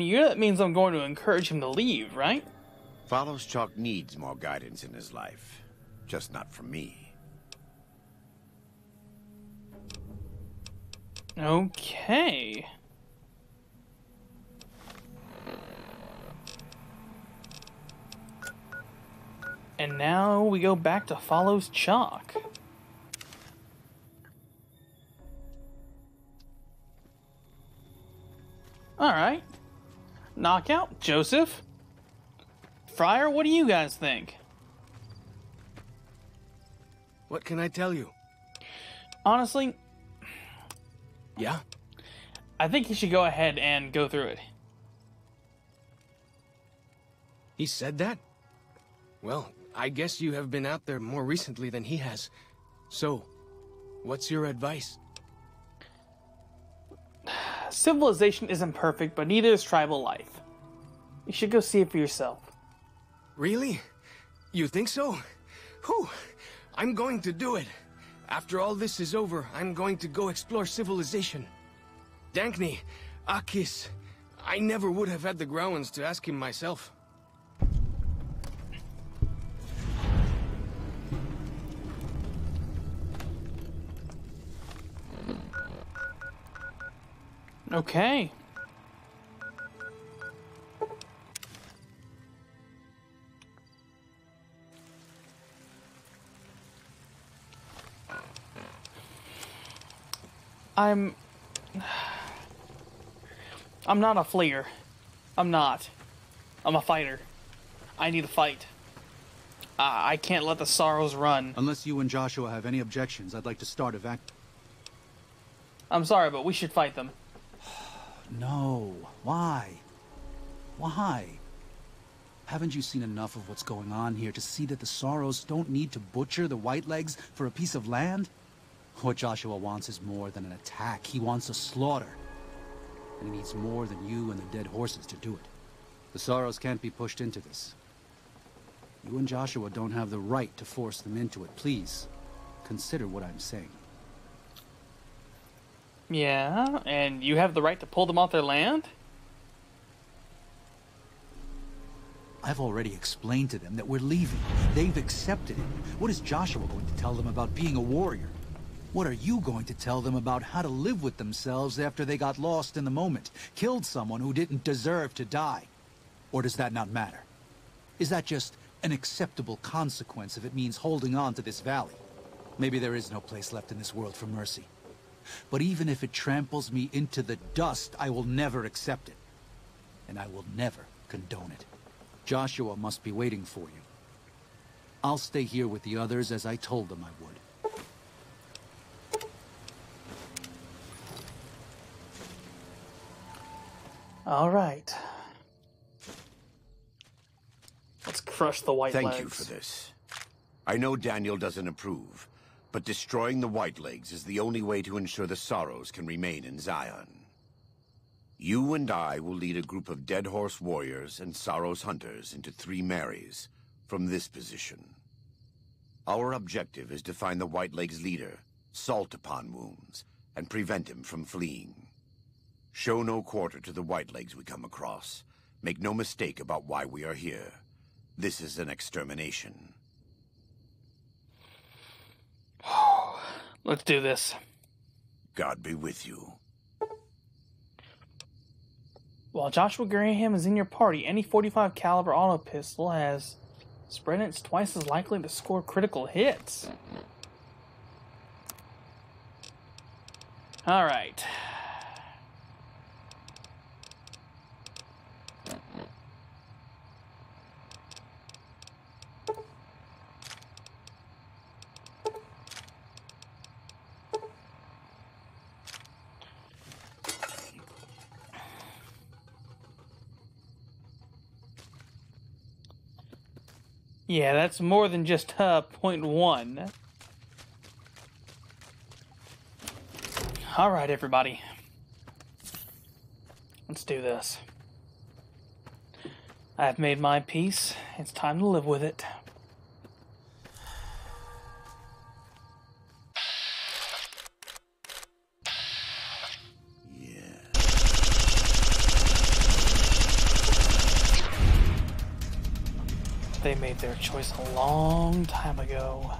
You know that means I'm going to encourage him to leave, right? Follows Chalk needs more guidance in his life. Just not from me. Okay. And now we go back to Follows Chalk. Alright. Knockout, Joseph. Friar, what do you guys think? What can I tell you? Honestly, Yeah? I think you should go ahead and go through it. He said that? Well, I guess you have been out there more recently than he has. So, what's your advice? Civilization isn't perfect, but neither is tribal life. You should go see it for yourself. Really? You think so? Whew! I'm going to do it. After all this is over, I'm going to go explore civilization. Dankni, Akis, I never would have had the Growans to ask him myself. Okay. I'm not a fleer. I'm not. I'm a fighter. I need to fight. I can't let the Sorrows run. Unless you and Joshua have any objections, I'd like to start evac... I'm sorry, but we should fight them. No. Why? Why? Haven't you seen enough of what's going on here to see that the Sorrows don't need to butcher the Whitelegs for a piece of land? What Joshua wants is more than an attack. He wants a slaughter. And he needs more than you and the Dead Horses to do it. The Sorrows can't be pushed into this. You and Joshua don't have the right to force them into it. Please, consider what I'm saying. Yeah, and you have the right to pull them off their land? I've already explained to them that we're leaving. They've accepted it. What is Joshua going to tell them about being a warrior? What are you going to tell them about how to live with themselves after they got lost in the moment, killed someone who didn't deserve to die? Or does that not matter? Is that just an acceptable consequence if it means holding on to this valley? Maybe there is no place left in this world for mercy. But even if it tramples me into the dust, I will never accept it. And I will never condone it. Joshua must be waiting for you. I'll stay here with the others as I told them I would. All right. Let's crush the White Legs. Thank you for this. I know Daniel doesn't approve, but destroying the White Legs is the only way to ensure the Sorrows can remain in Zion. You and I will lead a group of Dead Horse warriors and Sorrows hunters into Three Marys from this position. Our objective is to find the White Legs leader, Salt Upon Wounds, and prevent him from fleeing. Show no quarter to the White Legs we come across. Make no mistake about why we are here. This is an extermination. Let's do this. God be with you. While Joshua Graham is in your party, any .45 caliber auto pistol has spread it's twice as likely to score critical hits. Alright. Yeah, that's more than just .1. Alright, everybody. Let's do this. I've made my peace. It's time to live with it. They made their choice a long time ago.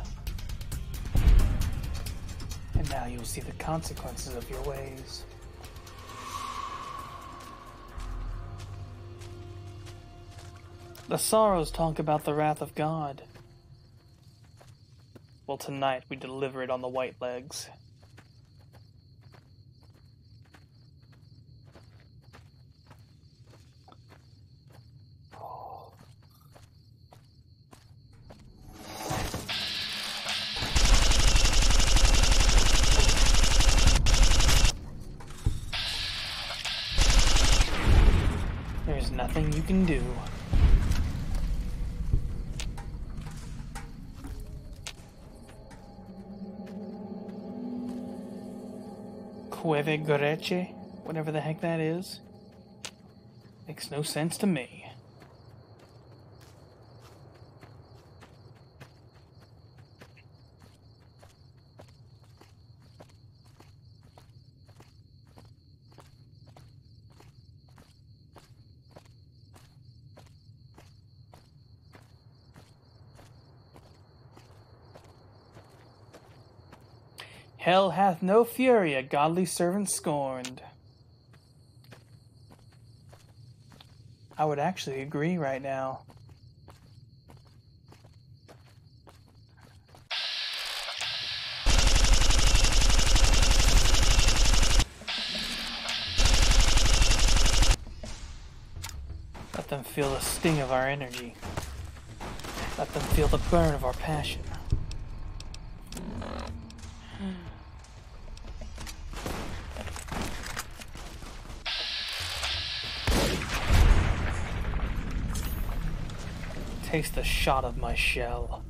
And now you'll see the consequences of your ways. The Sorrows talk about the wrath of God. Well, tonight we deliver it on the White Legs. There's nothing you can do. Cueve Goreche, whatever the heck that is, makes no sense to me. Hell hath no fury a godly servant scorned. I would actually agree right now. Let them feel the sting of our energy. Let them feel the burn of our passion. Taste the shot of my shell.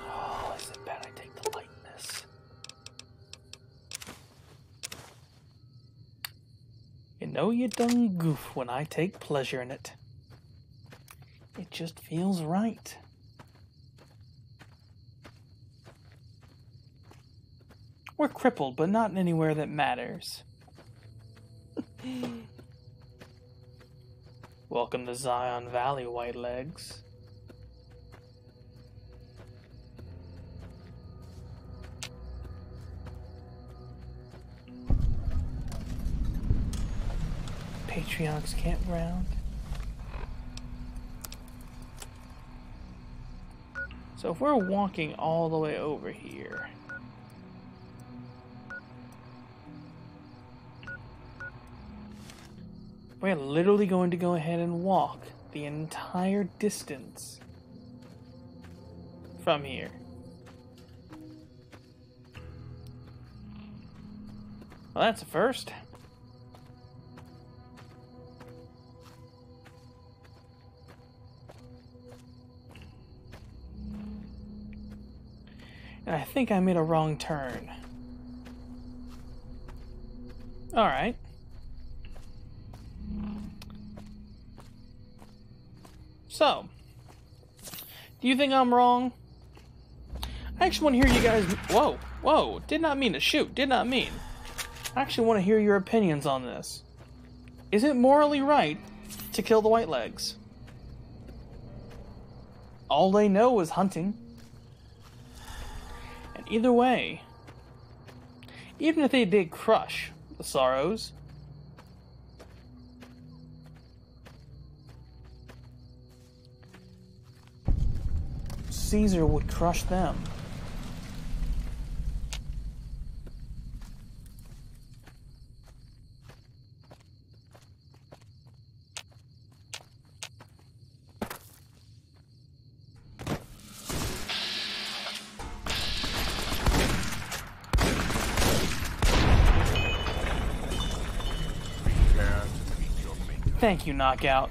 Oh, is it bad I take the lightness? You know you done goof when I take pleasure in it. It just feels right. We're crippled, but not anywhere that matters. Welcome to Zion Valley, White Legs. Patriarch's Campground. So if we're walking all the way over here... we're literally going to go ahead and walk the entire distance from here. Well, that's a first. And I think I made a wrong turn. Alright. So, do you think I'm wrong? I actually want to hear you guys... Whoa, did not mean to shoot, did not mean. I actually want to hear your opinions on this. Is it morally right to kill the Whitelegs? All they know is hunting. And either way, even if they did crush the Sorrows, Caesar would crush them. Thank you, Knockout.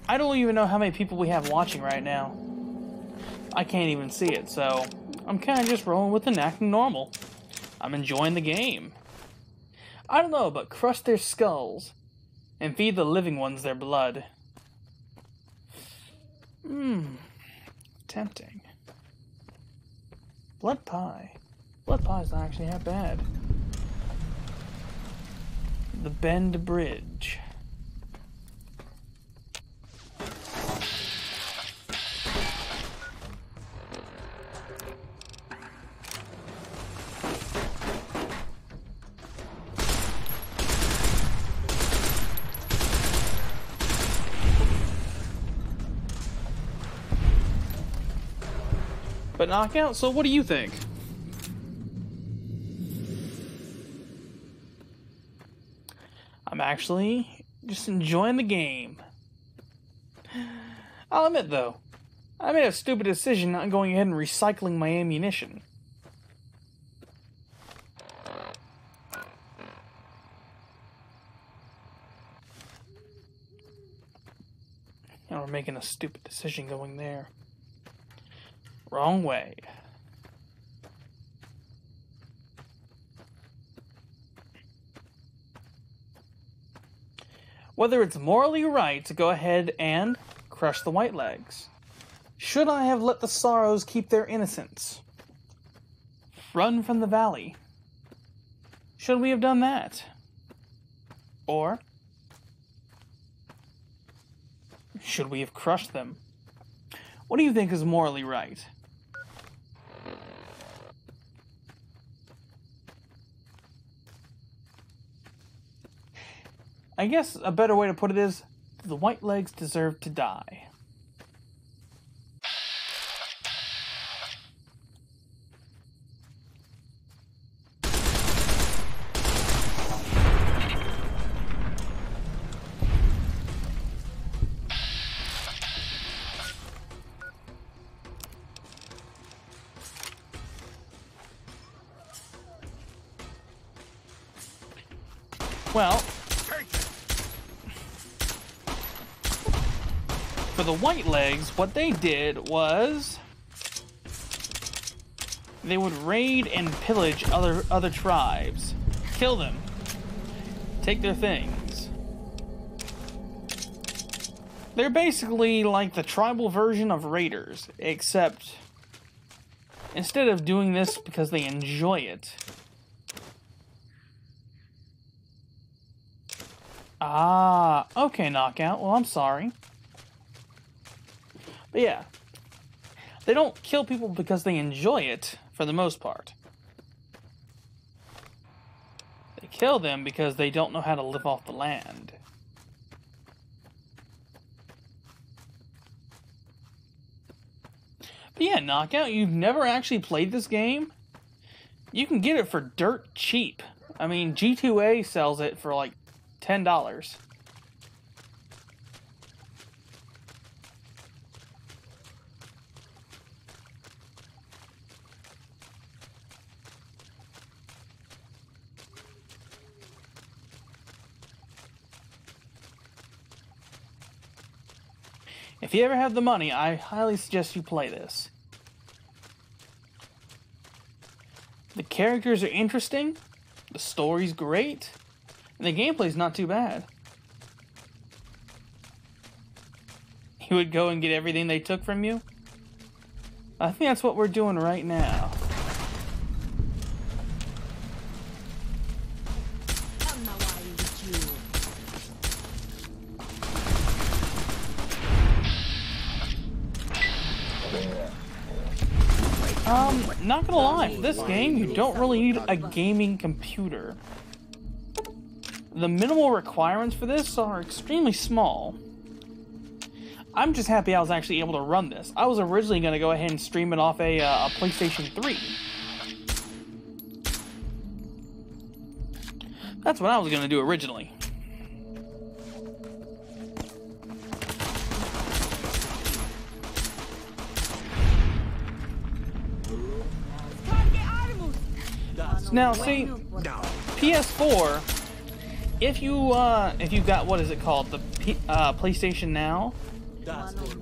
I don't even know how many people we have watching right now. I can't even see it, so I'm kind of just rolling with and acting normal. I'm enjoying the game. I don't know, but crush their skulls and feed the living ones their blood. Tempting. Blood pie. Blood pie's not actually that bad. The Bend Bridge. But Knockout, so what do you think? I'm actually just enjoying the game. I'll admit though, I made a stupid decision not going ahead and recycling my ammunition. And we're making a stupid decision going there. Wrong way. Whether it's morally right to go ahead and crush the Whitelegs. Should I have let the Sorrows keep their innocence? Run from the valley. Should we have done that? Or should we have crushed them? What do you think is morally right? I guess a better way to put it is, the Whitelegs deserve to die. Well, for the Whitelegs, what they did was they would raid and pillage other tribes, kill them, take their things. They're basically like the tribal version of raiders, except instead of doing this because they enjoy it. Ah, okay, Knockout. Well, I'm sorry. But yeah, they don't kill people because they enjoy it, for the most part. They kill them because they don't know how to live off the land. Yeah, Knockout, you've never actually played this game? You can get it for dirt cheap. I mean, G2A sells it for like $10. If you ever have the money, I highly suggest you play this. The characters are interesting, the story's great, and the gameplay's not too bad. You would go and get everything they took from you? I think that's what we're doing right now. Not gonna lie, for this game, you don't really need a gaming computer. The minimal requirements for this are extremely small. I'm just happy I was actually able to run this. I was originally gonna go ahead and stream it off a PlayStation 3. That's what I was gonna do originally. Now, see, PS4, if you got, what is it called, the PlayStation Now,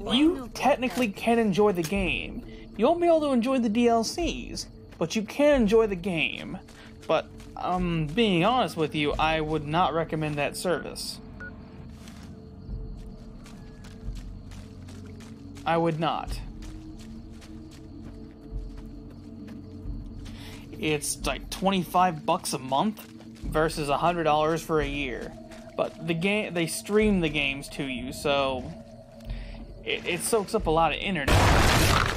you technically can enjoy the game. You won't be able to enjoy the DLCs, but you can enjoy the game. But, being honest with you, I would not recommend that service. I would not. It's like $25 a month versus $100 for a year. But the game, they stream the games to you, so it soaks up a lot of internet.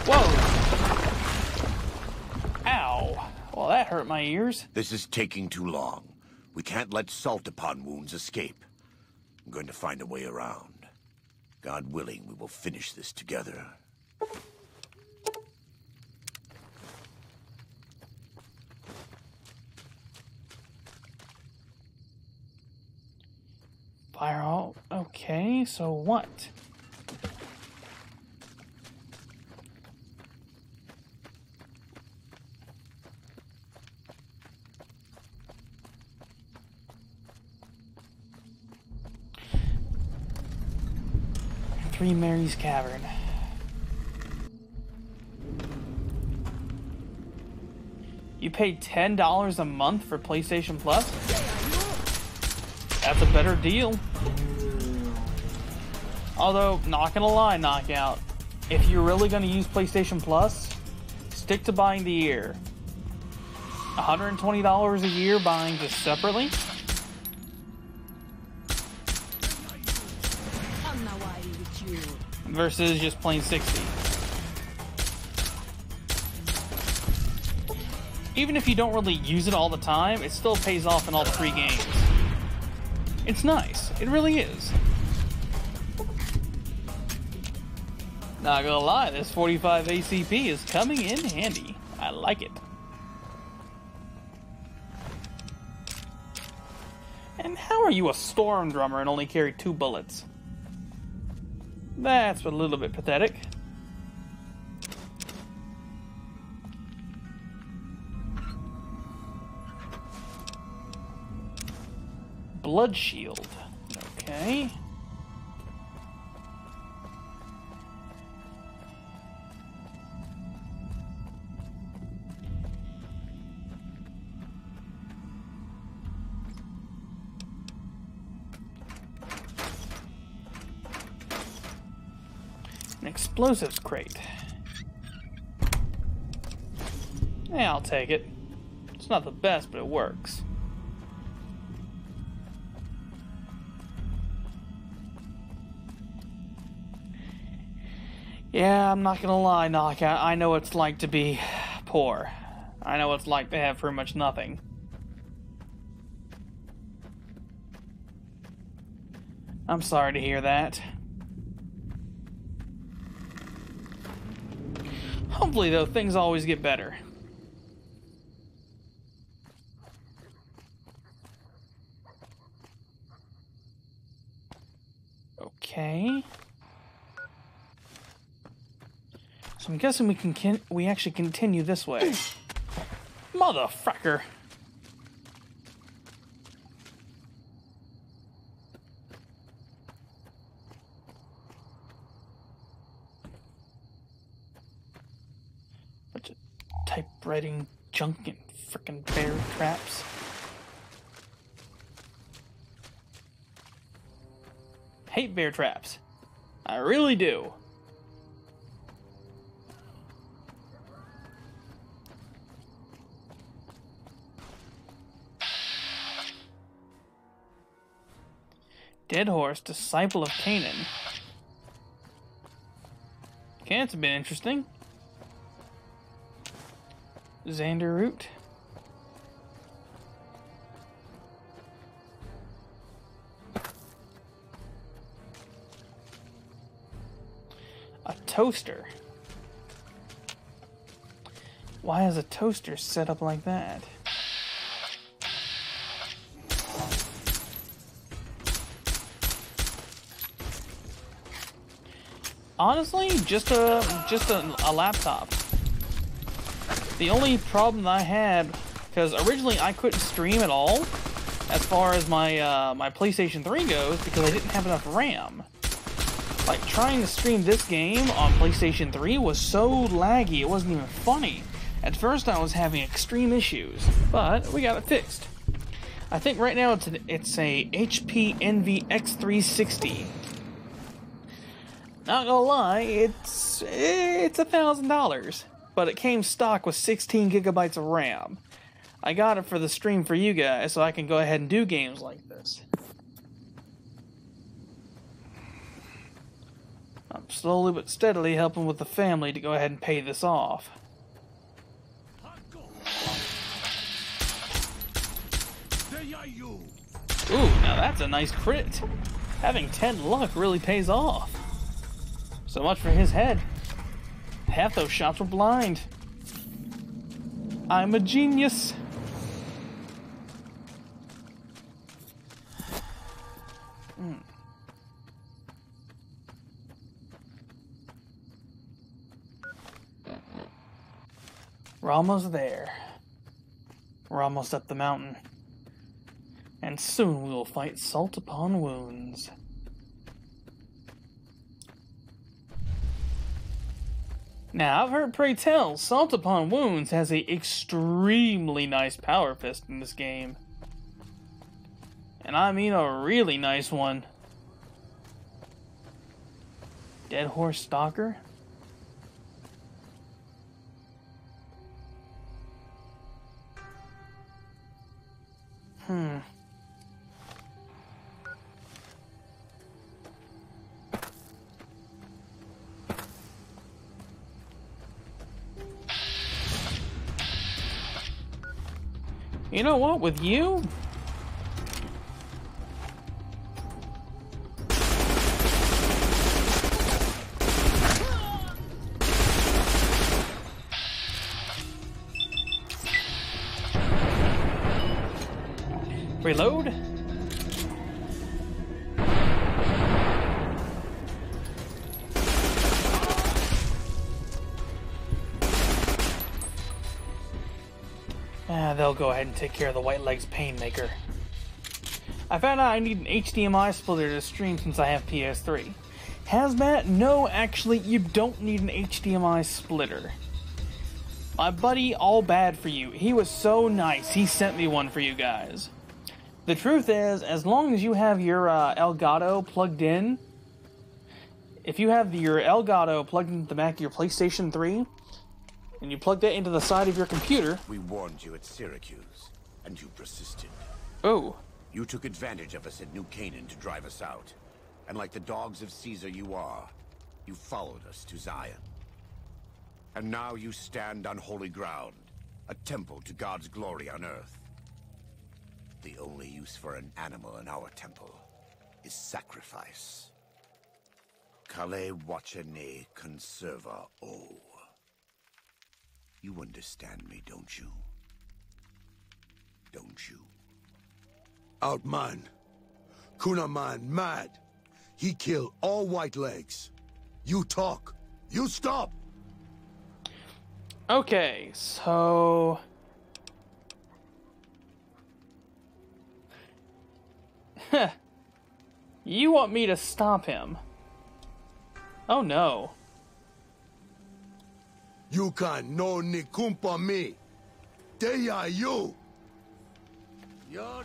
Whoa! Ow! Well, that hurt my ears. This is taking too long. We can't let salt upon wounds escape. I'm going to find a way around. God willing, we will finish this together. Fire all. Okay, so what? Three Mary's Cavern. You paid $10 a month for PlayStation Plus? That's a better deal. Although, not gonna lie, Knockout, if you're really gonna use PlayStation Plus, stick to buying the year. $120 a year buying just separately? Versus just plain 60. Even if you don't really use it all the time, it still pays off in all the free games. It's nice. It really is. Not gonna lie, this 45 ACP is coming in handy. I like it. And how are you a storm drummer and only carry 2 bullets? That's a little bit pathetic. Blood shield. Okay. An explosives crate. Yeah, I'll take it. It's not the best, but it works. Yeah, I'm not gonna lie, Knockout. I know what it's like to be poor. I know what it's like to have pretty much nothing. I'm sorry to hear that. Hopefully, though, things always get better. Okay. So I'm guessing we actually continue this way. Motherfucker. Bunch of typewriting junk and frickin' bear traps. Hate bear traps. I really do. Dead Horse, Disciple of Canaan. Okay, that's been interesting. Xander Root. A toaster. Why is a toaster set up like that? Honestly, just a laptop. The only problem I had, because originally I couldn't stream at all, as far as my my PlayStation 3 goes, because I didn't have enough RAM. Like, trying to stream this game on PlayStation 3 was so laggy, it wasn't even funny. At first I was having extreme issues, but we got it fixed. I think right now it's a HP Envy X360. Not gonna lie, it's $1,000, but it came stock with 16 gigabytes of RAM. I got it for the stream for you guys, so I can go ahead and do games like this. I'm slowly but steadily helping with the family to go ahead and pay this off. Ooh, now that's a nice crit. Having 10 luck really pays off. So much for his head. Half those shots were blind. I'm a genius. We're almost there. We're almost up the mountain. And soon we will fight Salt Upon Wounds. Now, I've heard pray tell, Salt Upon Wounds has a extremely nice power fist in this game. And I mean a really nice one. Dead Horse Stalker? You know what, with you? Reload? They'll go ahead and take care of the White Legs Painmaker. I found out I need an HDMI splitter to stream since I have PS3. Hazmat? No, actually, you don't need an HDMI splitter. My buddy, All Bad For You, he was so nice, he sent me one for you guys. The truth is, as long as you have your Elgato plugged in, if you have your Elgato plugged into the back of your PlayStation 3, and you plug that into the side of your computer... We warned you at Syracuse, and you persisted. Oh. You took advantage of us at New Canaan to drive us out. And like the dogs of Caesar you are, you followed us to Zion. And now you stand on holy ground, a temple to God's glory on earth. The only use for an animal in our temple is sacrifice. Kale wachene conserva o. You understand me, don't you? Don't you? Outman. Kunaman mad. He killed all Whitelegs. You talk. You stop. Okay, so... You want me to stop him? Oh no. You can no ni kumpa me. Deya you. Yo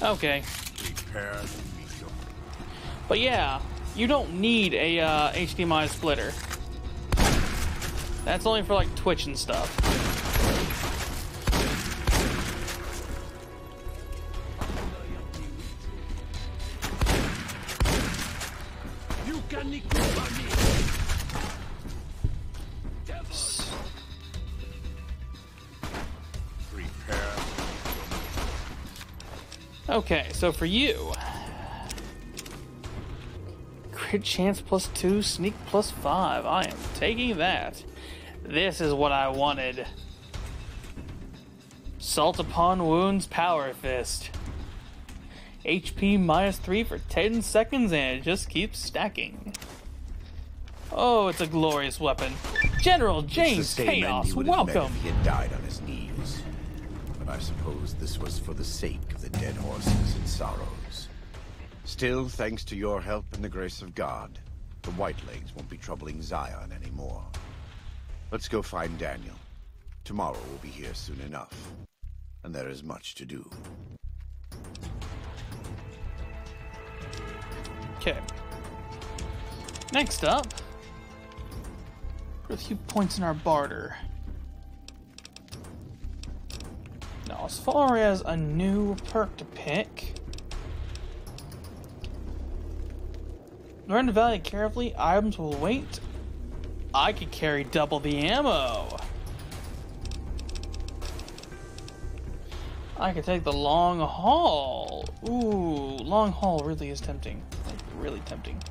Okay. But yeah, you don't need a HDMI splitter. That's only for like Twitch and stuff. You can Okay, so for you, crit chance +2, sneak +5. I am taking that. This is what I wanted. Salt upon wounds, power fist. HP -3 for 10 seconds, and it just keeps stacking. Oh, it's a glorious weapon. General James Chaos, welcome. He had died on his knees. But I suppose this was for the sake of the dead horses and sorrows. Still, thanks to your help and the grace of God, the Whitelegs won't be troubling Zion anymore. Let's go find Daniel. Tomorrow we'll be here soon enough. And there is much to do. Okay. Next up, put a few points in our barter. Now, as far as a new perk to pick, learn to value carefully. Items will wait. I could carry double the ammo. I could take the long haul. Ooh, long haul really is tempting. Like, really tempting.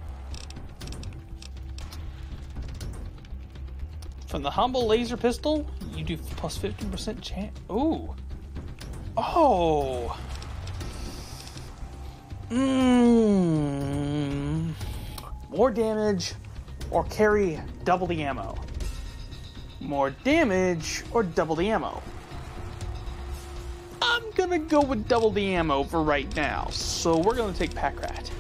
From the humble laser pistol, you do plus 50% chance. Ooh. Oh. More damage or carry double the ammo. More damage or double the ammo. I'm gonna go with double the ammo for right now, so we're gonna take Pack Rat.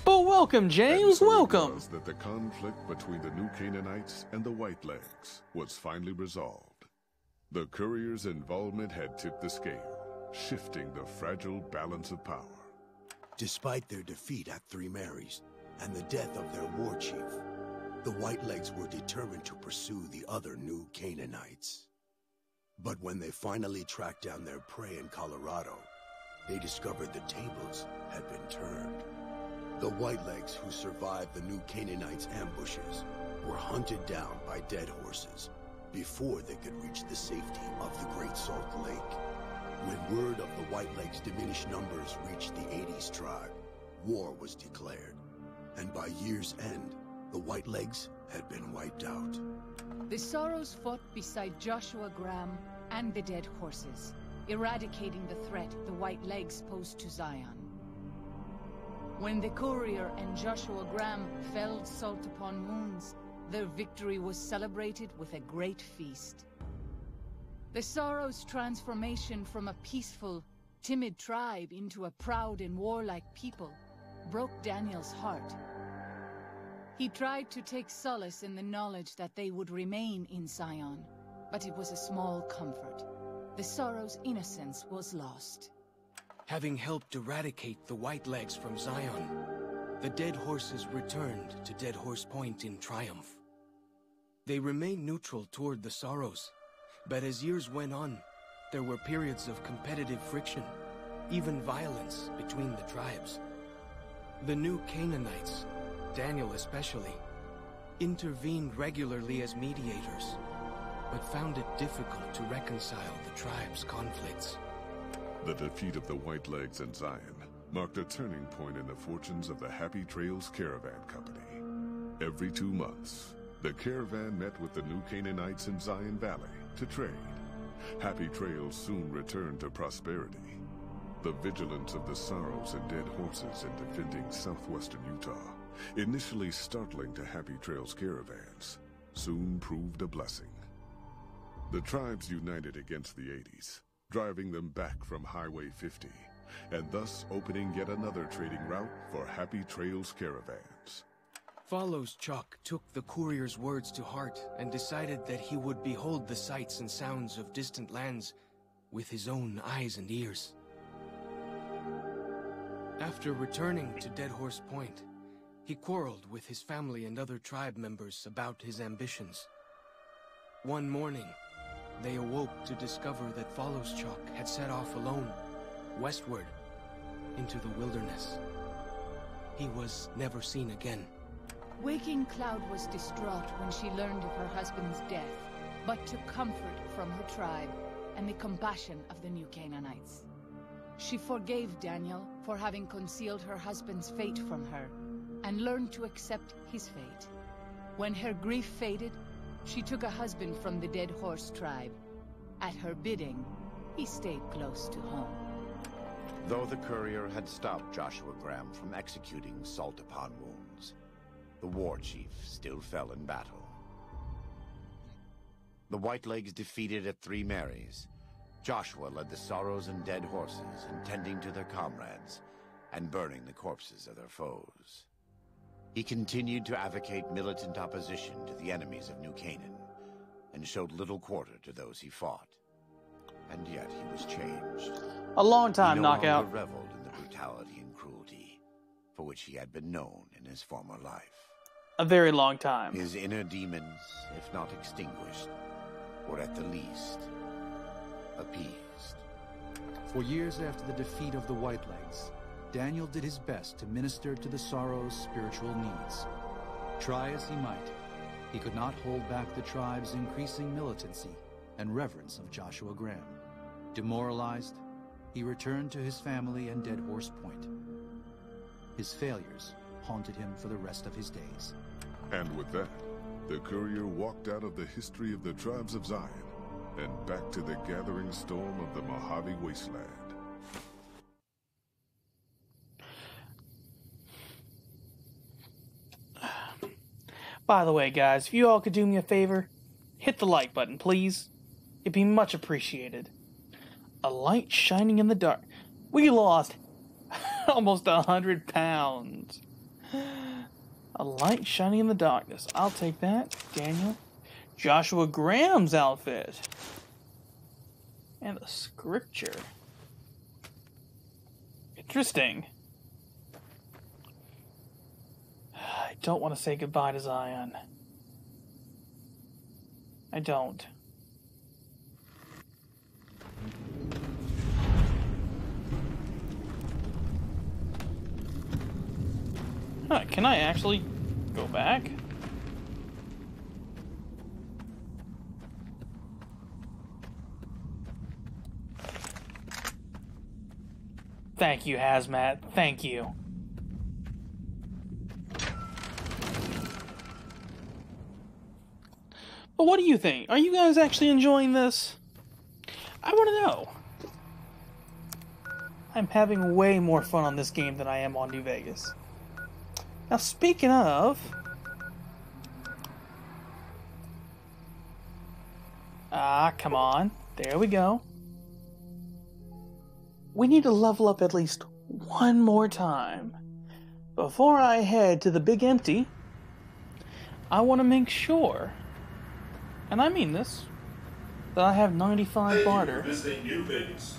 But welcome, James, welcome! It was that the conflict between the New Canaanites and the Whitelegs was finally resolved. The courier's involvement had tipped the scale, shifting the fragile balance of power. Despite their defeat at Three Marys and the death of their war chief, the Whitelegs were determined to pursue the other New Canaanites. But when they finally tracked down their prey in Colorado, they discovered the tables had been turned. The Whitelegs who survived the New Canaanites' ambushes were hunted down by dead horses before they could reach the safety of the Great Salt Lake. When word of the Whitelegs' diminished numbers reached the 80s tribe, war was declared, and by year's end, the Whitelegs had been wiped out. The Sorrows fought beside Joshua Graham and the dead horses, eradicating the threat the Whitelegs posed to Zion. When the courier and Joshua Graham felled Salt upon Wounds, their victory was celebrated with a great feast. The Sorrows' transformation from a peaceful, timid tribe into a proud and warlike people broke Daniel's heart. He tried to take solace in the knowledge that they would remain in Zion, but it was a small comfort. The Sorrows' innocence was lost. Having helped eradicate the Whitelegs from Zion, the dead horses returned to Dead Horse Point in triumph. They remained neutral toward the Sorrows, but as years went on, there were periods of competitive friction. even violence between the tribes. The new Canaanites, Daniel especially, intervened regularly as mediators, but found it difficult to reconcile the tribes' conflicts. The defeat of the Whitelegs and Zion marked a turning point in the fortunes of the Happy Trails Caravan Company. Every 2 months, the caravan met with the new Canaanites in Zion Valley to trade. Happy Trails soon returned to prosperity. The vigilance of the Sorrows and Dead Horses in defending southwestern Utah, initially startling to Happy Trails caravans, soon proved a blessing. The tribes united against the 80s, driving them back from Highway 50, and thus opening yet another trading route for Happy Trails caravans. Follows Chuck took the courier's words to heart and decided that he would behold the sights and sounds of distant lands with his own eyes and ears. After returning to Dead Horse Point, he quarreled with his family and other tribe members about his ambitions. One morning, they awoke to discover that Follows Chuck had set off alone, westward, into the wilderness. He was never seen again. Waking Cloud was distraught when she learned of her husband's death, but took comfort from her tribe and the compassion of the new Canaanites. She forgave Daniel for having concealed her husband's fate from her, and learned to accept his fate. When her grief faded, she took a husband from the Dead Horse tribe. At her bidding, he stayed close to home. Though the courier had stopped Joshua Graham from executing Salt upon Wounds, the war chief still fell in battle. The Whitelegs defeated at Three Marys. Joshua led the Sorrows and Dead Horses in tending to their comrades and burning the corpses of their foes. He continued to advocate militant opposition to the enemies of New Canaan, and showed little quarter to those he fought. And yet he was changed. A long time, he no Knockout. longer reveled in the brutality and cruelty for which he had been known in his former life. A very long time. His inner demons, if not extinguished, were at the least appeased. For years after the defeat of the Whitelegs, Daniel did his best to minister to the Sorrows' spiritual needs. Try as he might, he could not hold back the tribe's increasing militancy and reverence of Joshua Graham. Demoralized, he returned to his family and Dead Horse Point. His failures haunted him for the rest of his days. And with that, the courier walked out of the history of the tribes of Zion and back to the gathering storm of the Mojave Wasteland. By the way, guys, if you all could do me a favor, hit the like button, please. It'd be much appreciated. A light shining in the dark. We lost almost 100 pounds. A light shining in the darkness. I'll take that. Daniel. Joshua Graham's outfit. And a scripture. Interesting. I don't want to say goodbye to Zion. I don't. Huh, can I actually go back? Thank you, Hazmat. Thank you. But what do you think? Are you guys actually enjoying this? I want to know. I'm having way more fun on this game than I am on New Vegas. Now, speaking of... come on. There we go. We need to level up at least one more time. Before I head to the Big Empty, I want to make sure, and I mean this, that I have 95 barter. Visiting New Vegas.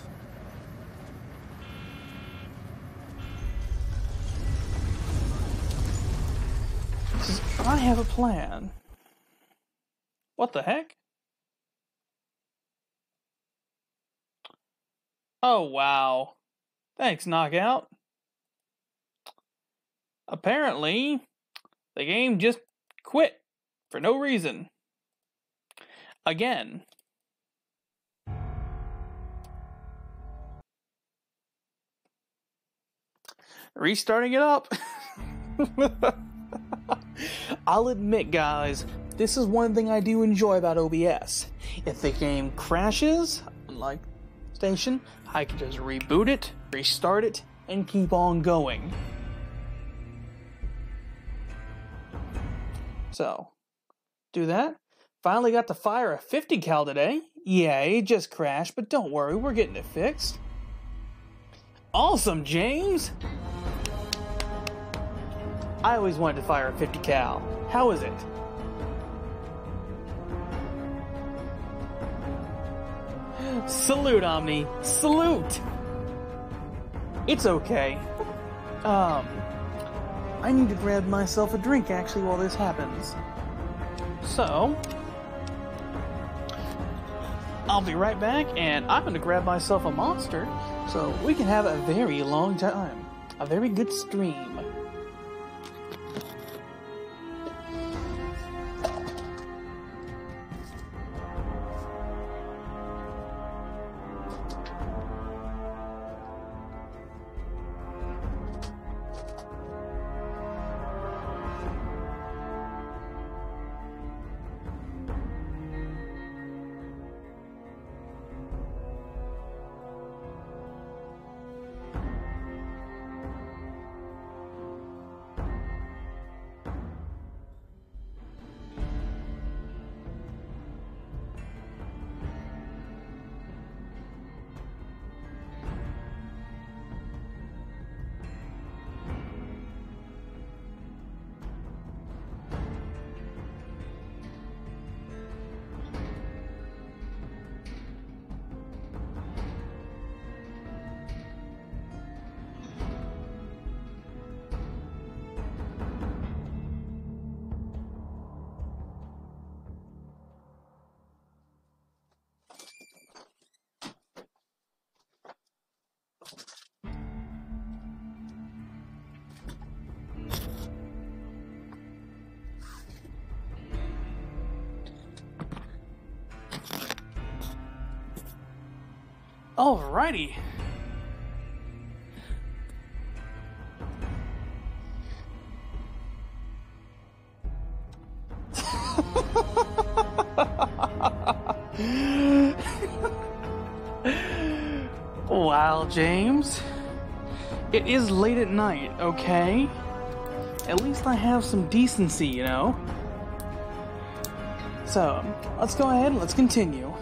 I have a plan. What the heck? Oh, wow. Thanks, Knockout. Apparently, the game just quit for no reason. Again. Restarting it up. I'll admit, guys, this is one thing I do enjoy about OBS. If the game crashes, like Station, I can just reboot it, restart it, and keep on going. So, do that. Finally got to fire a 50 cal today. Yeah, it just crashed, but don't worry, we're getting it fixed. Awesome, James! I always wanted to fire a 50 cal. How is it? Salute, Omni. Salute! It's okay. I need to grab myself a drink, actually, while this happens. So, I'll be right back, and I'm going to grab myself a monster so we can have a very long time. A very good stream. Alrighty. Wow, James. It is late at night, okay? At least I have some decency, you know? So, let's go ahead and let's continue.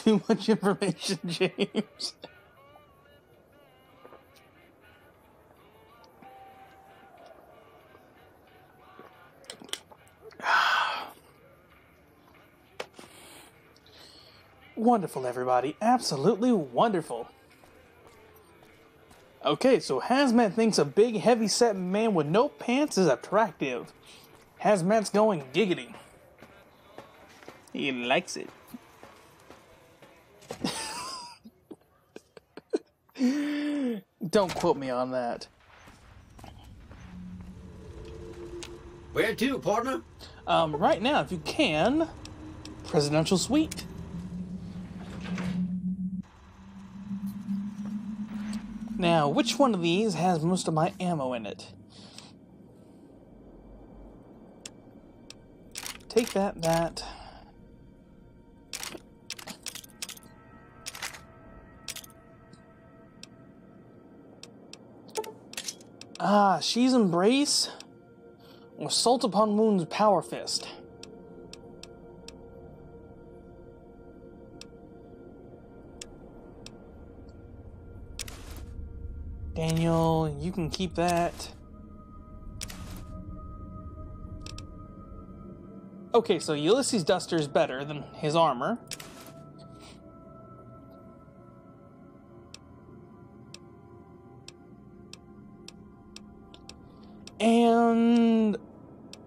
Too much information, James. Wonderful, everybody. Absolutely wonderful. Okay, so Hazmat thinks a big, heavy-set man with no pants is attractive. Hazmat's going giggity. He likes it. Don't quote me on that. Where to, partner? Right now, if you can, Presidential Suite. Now, which one of these has most of my ammo in it? Take that. She's Embrace or Salt Upon Wounds Power Fist. Daniel, you can keep that. Okay, so Ulysses Duster is better than his armor.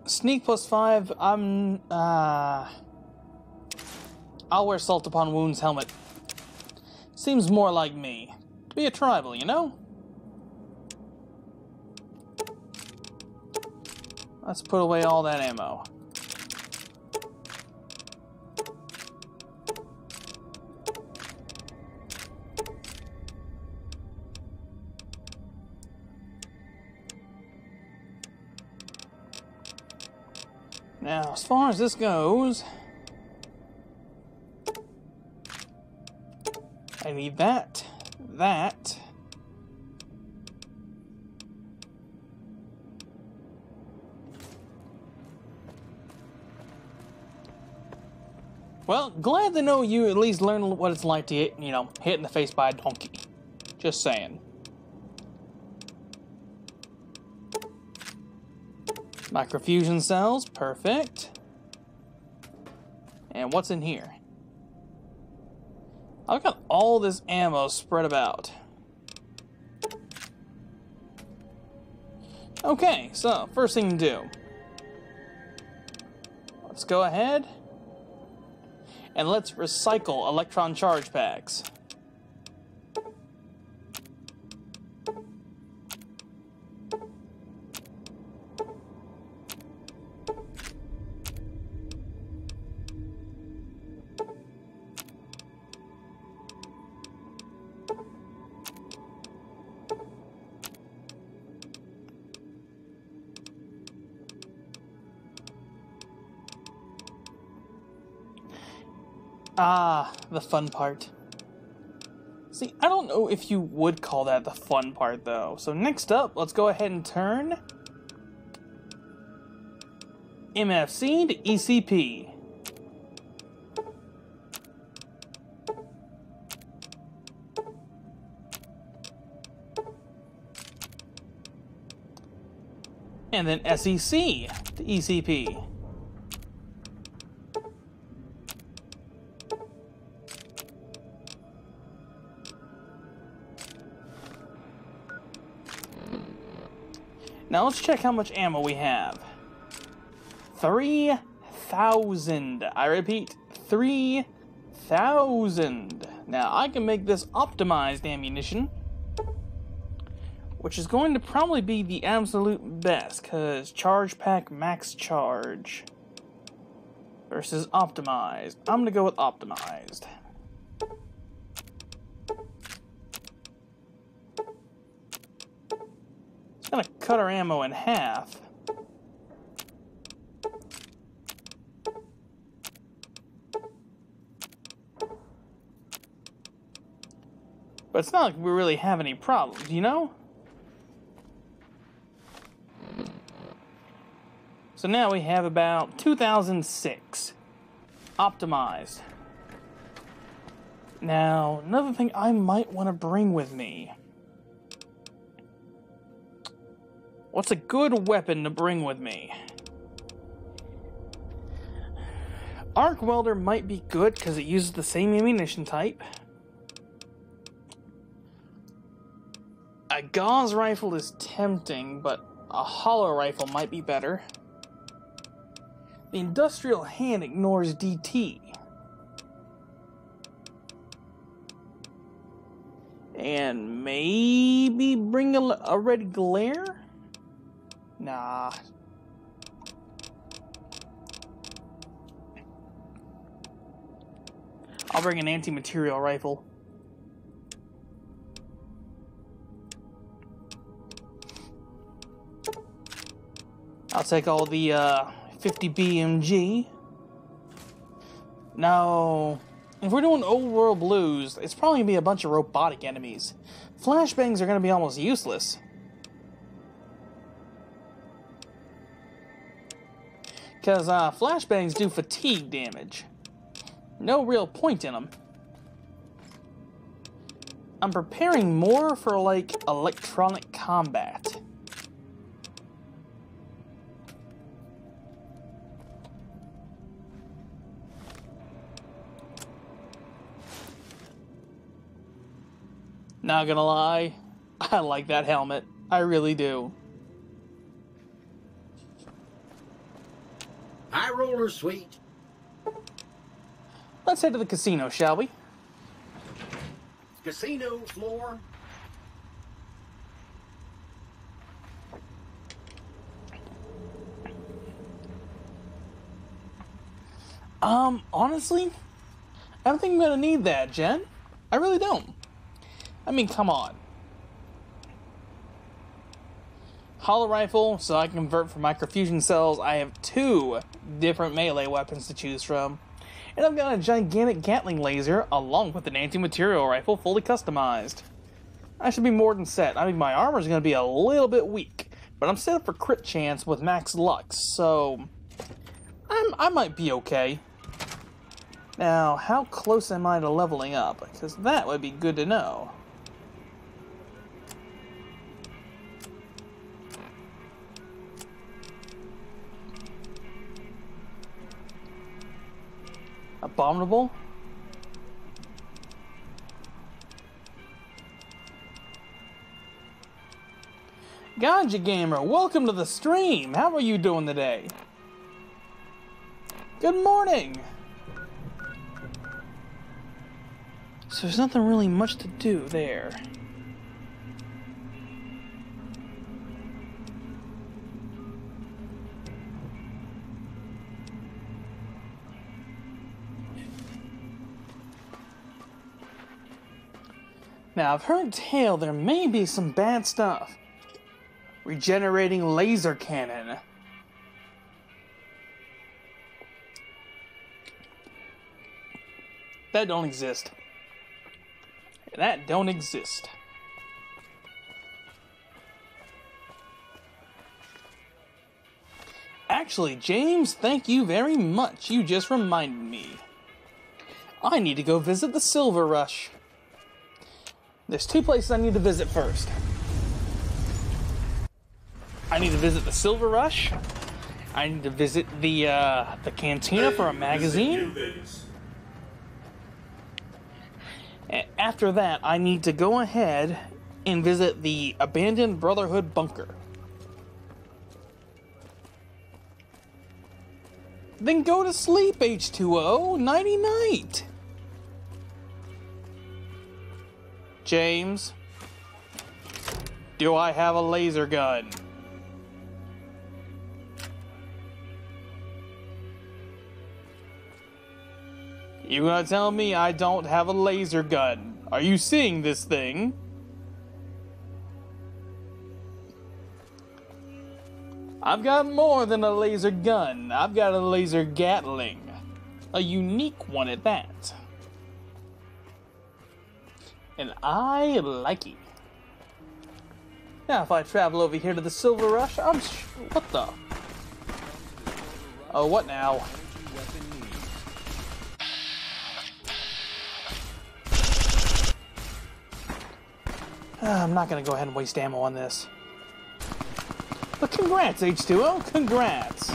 Sneak +5, I'll wear Salt Upon Wounds helmet. Seems more like me. To be a tribal, you know? Let's put away all that ammo. Now, as far as this goes, I need that. Well, glad to know you at least learned what it's like to get, hit in the face by a donkey. Just saying. Microfusion cells, perfect. And what's in here? I've got all this ammo spread about. Okay, so first thing to do. Let's go ahead and let's recycle electron charge packs. Ah, the fun part. See, I don't know if you would call that the fun part, though. So next up, let's go ahead and turn MFC to ECP. And then SEC to ECP. Now let's check how much ammo we have. 3,000. I repeat, 3,000. Now I can make this optimized ammunition, which is going to probably be the absolute best, because charge pack max charge versus optimized. I'm gonna go with optimized. Gonna cut our ammo in half. But it's not like we really have any problems, you know? So now we have about 2006. Optimized. Now, another thing I might want to bring with me. What's a good weapon to bring with me? Arc welder might be good because it uses the same ammunition type. A gauze rifle is tempting, but a hollow rifle might be better. The industrial hand ignores DT. And maybe bring a red glare? Nah. I'll bring an anti-material rifle. I'll take all the 50 BMG. Now, if we're doing old world blues, it's probably gonna be a bunch of robotic enemies. Flashbangs are gonna be almost useless. Because flashbangs do fatigue damage. No real point in them. I'm preparing more for, like, electronic combat. Not gonna lie, I like that helmet. I really do. High roller, sweet. Let's head to the casino, shall we? Casino floor. Honestly, I don't think I'm gonna need that, Jen. I really don't. I mean, come on. Hollow rifle, so I can convert for microfusion cells. I have 2 different melee weapons to choose from. And I've got a gigantic Gatling laser, along with an anti-material rifle fully customized. I should be more than set. I mean, my armor's gonna be a little bit weak, but I'm set up for crit chance with max lux, so I might be okay. Now, how close am I to leveling up? Because that would be good to know. Abominable? Ganja Gamer, welcome to the stream. How are you doing today? Good morning. So there's nothing really much to do there. Now, I've heard tell there may be some bad stuff. Regenerating laser cannon. That don't exist. That don't exist. Actually, James, thank you very much. You just reminded me. I need to go visit the Silver Rush. There's 2 places I need to visit first. I need to visit the Silver Rush. I need to visit the cantina for a magazine. After that, I need to go ahead and visit the abandoned Brotherhood bunker. Then go to sleep, H2O. Nighty night. James, do I have a laser gun? You gonna tell me I don't have a laser gun? Are you seeing this thing? I've got more than a laser gun. I've got a laser Gatling. A unique one at that. And I like it. Now if I travel over here to the Silver Rush, what the? Oh, what now? I'm not gonna go ahead and waste ammo on this. But congrats, H2O, congrats!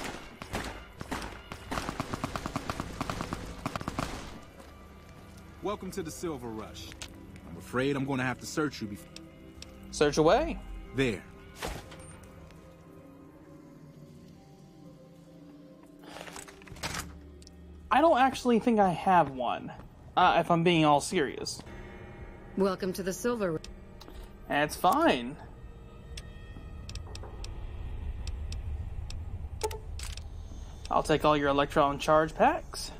Welcome to the Silver Rush. I'm afraid I'm gonna have to search you before... Search away. There. I don't actually think I have one, if I'm being all serious. Welcome to the Silver Rush. That's fine. I'll take all your electron charge packs.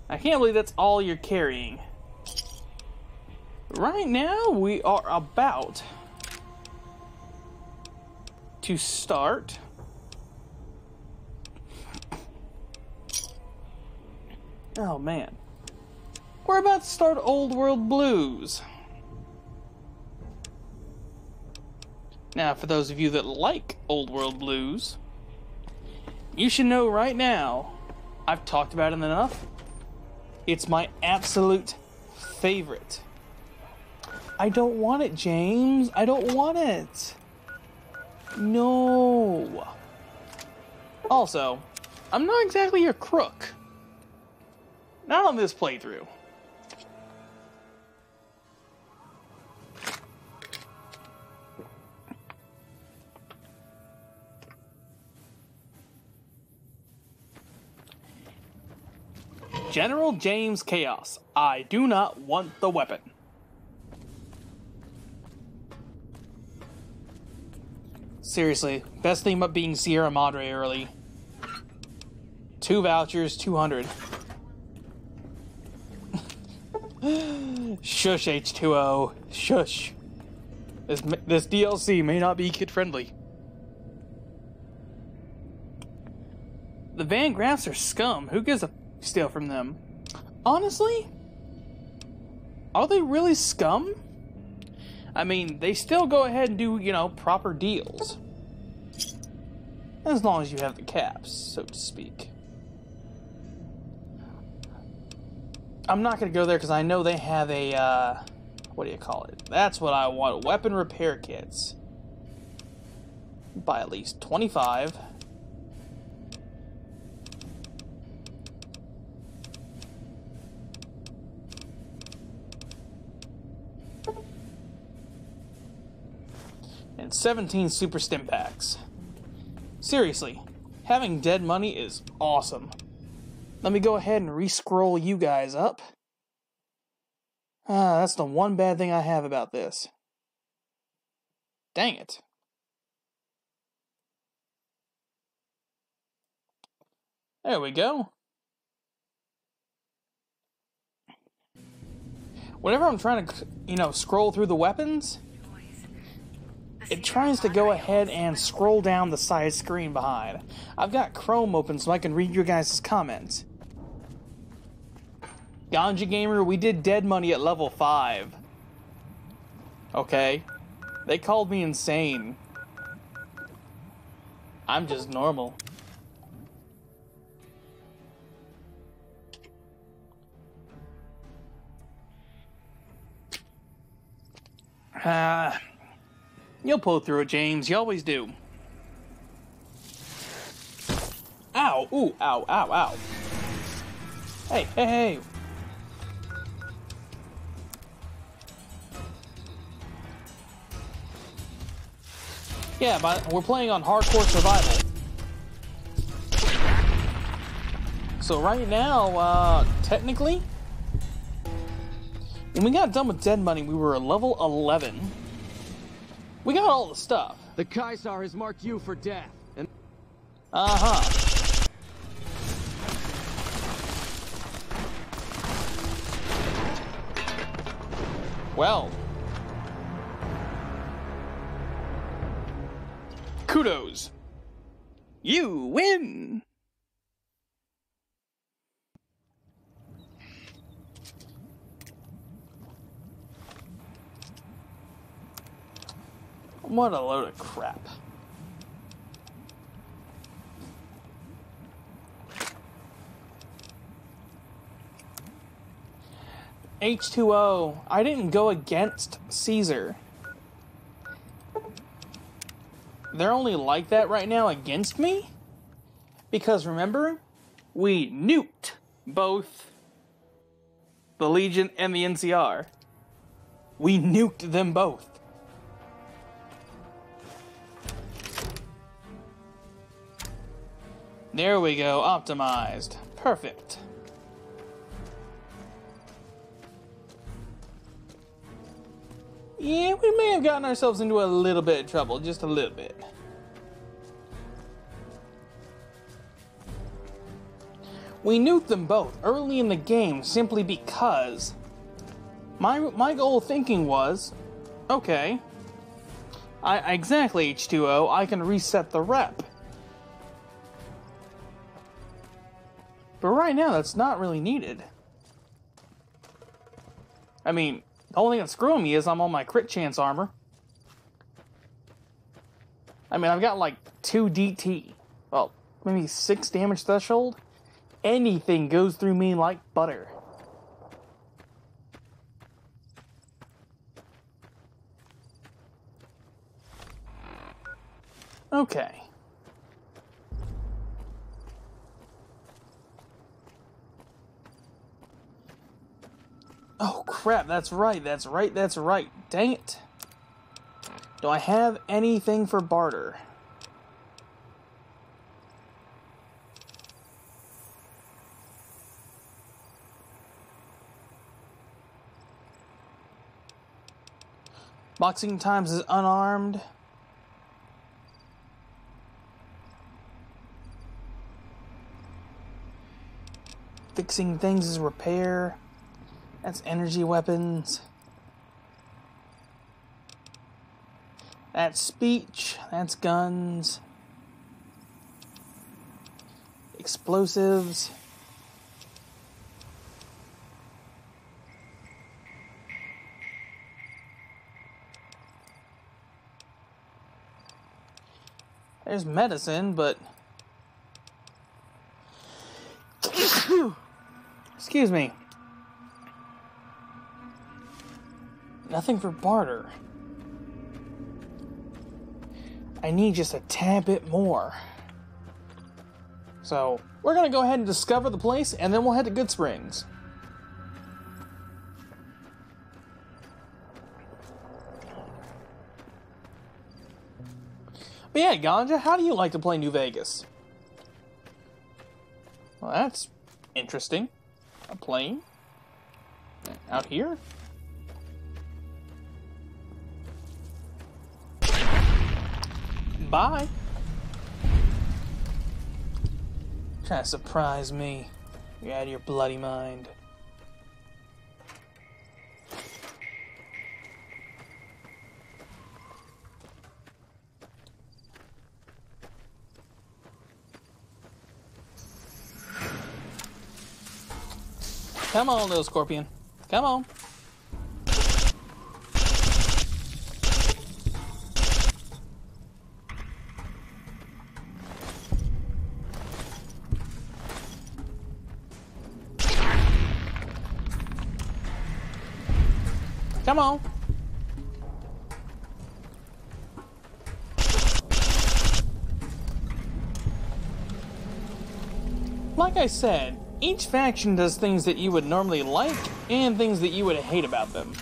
I can't believe that's all you're carrying. Right now, we are about to start oh man. We're about to start Old World Blues. Now, for those of you that like Old World Blues, you should know right now, I've talked about it enough, it's my absolute favorite. I don't want it, James. I don't want it. No. Also, I'm not exactly a crook. Not on this playthrough. General James Chaos. I do not want the weapon. Seriously, best thing about being Sierra Madre early. 2 vouchers, 200. Shush, H2O. Shush. This DLC may not be kid-friendly. The Van Graffs are scum. Who gives a steal from them? Honestly? Are they really scum? I mean, they still go ahead and do, you know, proper deals. As long as you have the caps, so to speak. I'm not going to go there because I know they have a, what do you call it? That's what I want. Weapon repair kits. Buy at least 25. And 17 super stim packs. Seriously, having dead money is awesome. Let me go ahead and re-scroll you guys up. That's the one bad thing I have about this. Dang it. There we go. Whenever I'm trying to, you know, scroll through the weapons, it tries to go ahead and scroll down the side screen behind. I've got Chrome open so I can read your guys' comments. Ganja Gamer, we did dead money at level 5. Okay? They called me insane. I'm just normal. You'll pull through it, James. You always do. Ow! Ooh! Ow! Ow! Ow! Hey! Hey! Hey! Yeah, but we're playing on hardcore survival. So right now, technically, when we got done with dead money, we were at level 11. We got all the stuff. The Caesar has marked you for death. And well. Kudos. You win. What a load of crap. H2O, I didn't go against Caesar. They're only like that right now against me? Because remember, we nuked both the Legion and the NCR. We nuked them both. There we go, optimized. Perfect. Yeah, we may have gotten ourselves into a little bit of trouble, just a little bit. We nuked them both early in the game simply because my goal thinking was, okay, exactly H2O, I can reset the rep. But right now, that's not really needed. I mean, the only thing that's screwing me is I'm on my crit chance armor. I mean, I've got like 2 DT. Well, maybe 6 damage threshold. Anything goes through me like butter. Okay. Oh crap, that's right. Dang it. Do I have anything for barter? Boxing Times is unarmed. Fixing things is repair. That's energy weapons. That's speech. That's guns. Explosives. There's medicine, but... Excuse me. Nothing for barter. I need just a tad bit more. So, we're gonna go ahead and discover the place, and then we'll head to Goodsprings. But yeah, Ganja, how do you like to play New Vegas? Well, that's interesting. A plane? Out here? Bye. Trying to surprise me. You're out of your bloody mind. Come on, little scorpion. Come on. Come on. Like I said, each faction does things that you would normally like and things that you would hate about them.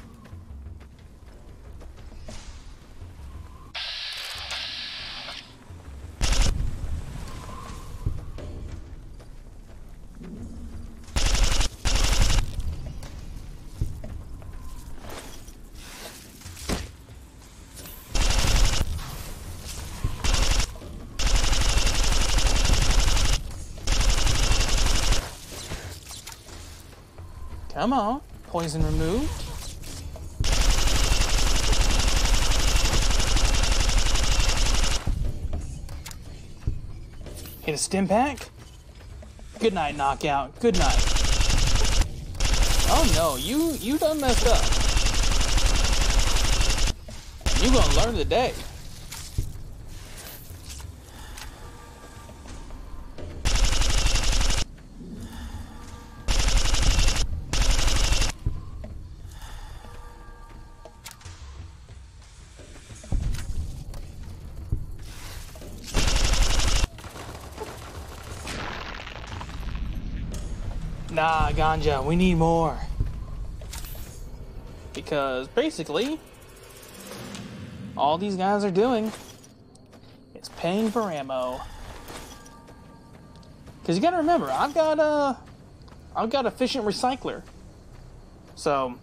Come on, poison removed. Hit a stim pack. Good night, knockout. Good night. Oh no, you done messed up. You gonna learn today. Nah, Ganja, we need more. Because basically, all these guys are doing is paying for ammo. Because you gotta remember, I've got efficient recycler. So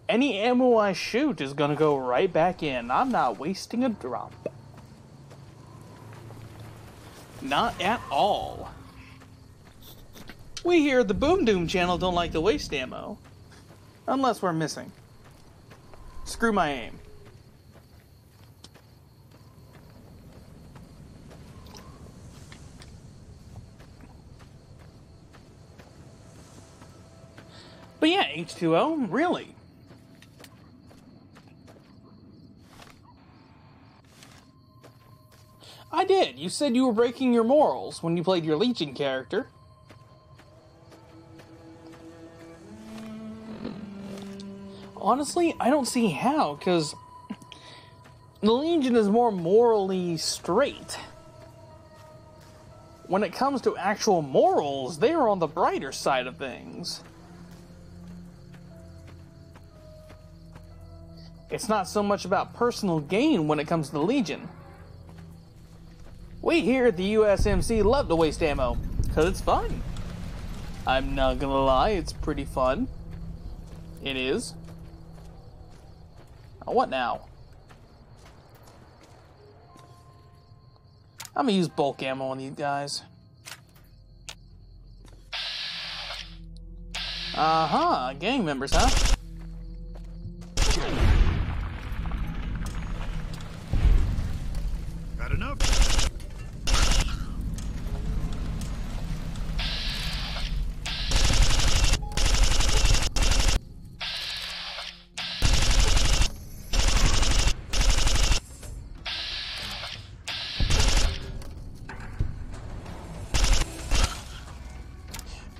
any ammo I shoot is gonna go right back in. I'm not wasting a drop. Not at all. We here at the Boom Doom channel don't like to waste ammo. Unless we're missing. Screw my aim. But yeah, H2O, really. I did. You said you were breaking your morals when you played your Legion character. Honestly, I don't see how, because the Legion is more morally straight. When it comes to actual morals, they are on the brighter side of things. It's not so much about personal gain when it comes to the Legion. We here at the USMC love to waste ammo, because it's fun. I'm not gonna lie, it's pretty fun. It is. What now? I'm gonna use bulk ammo on these guys. Uh-huh, gang members, huh? Got enough?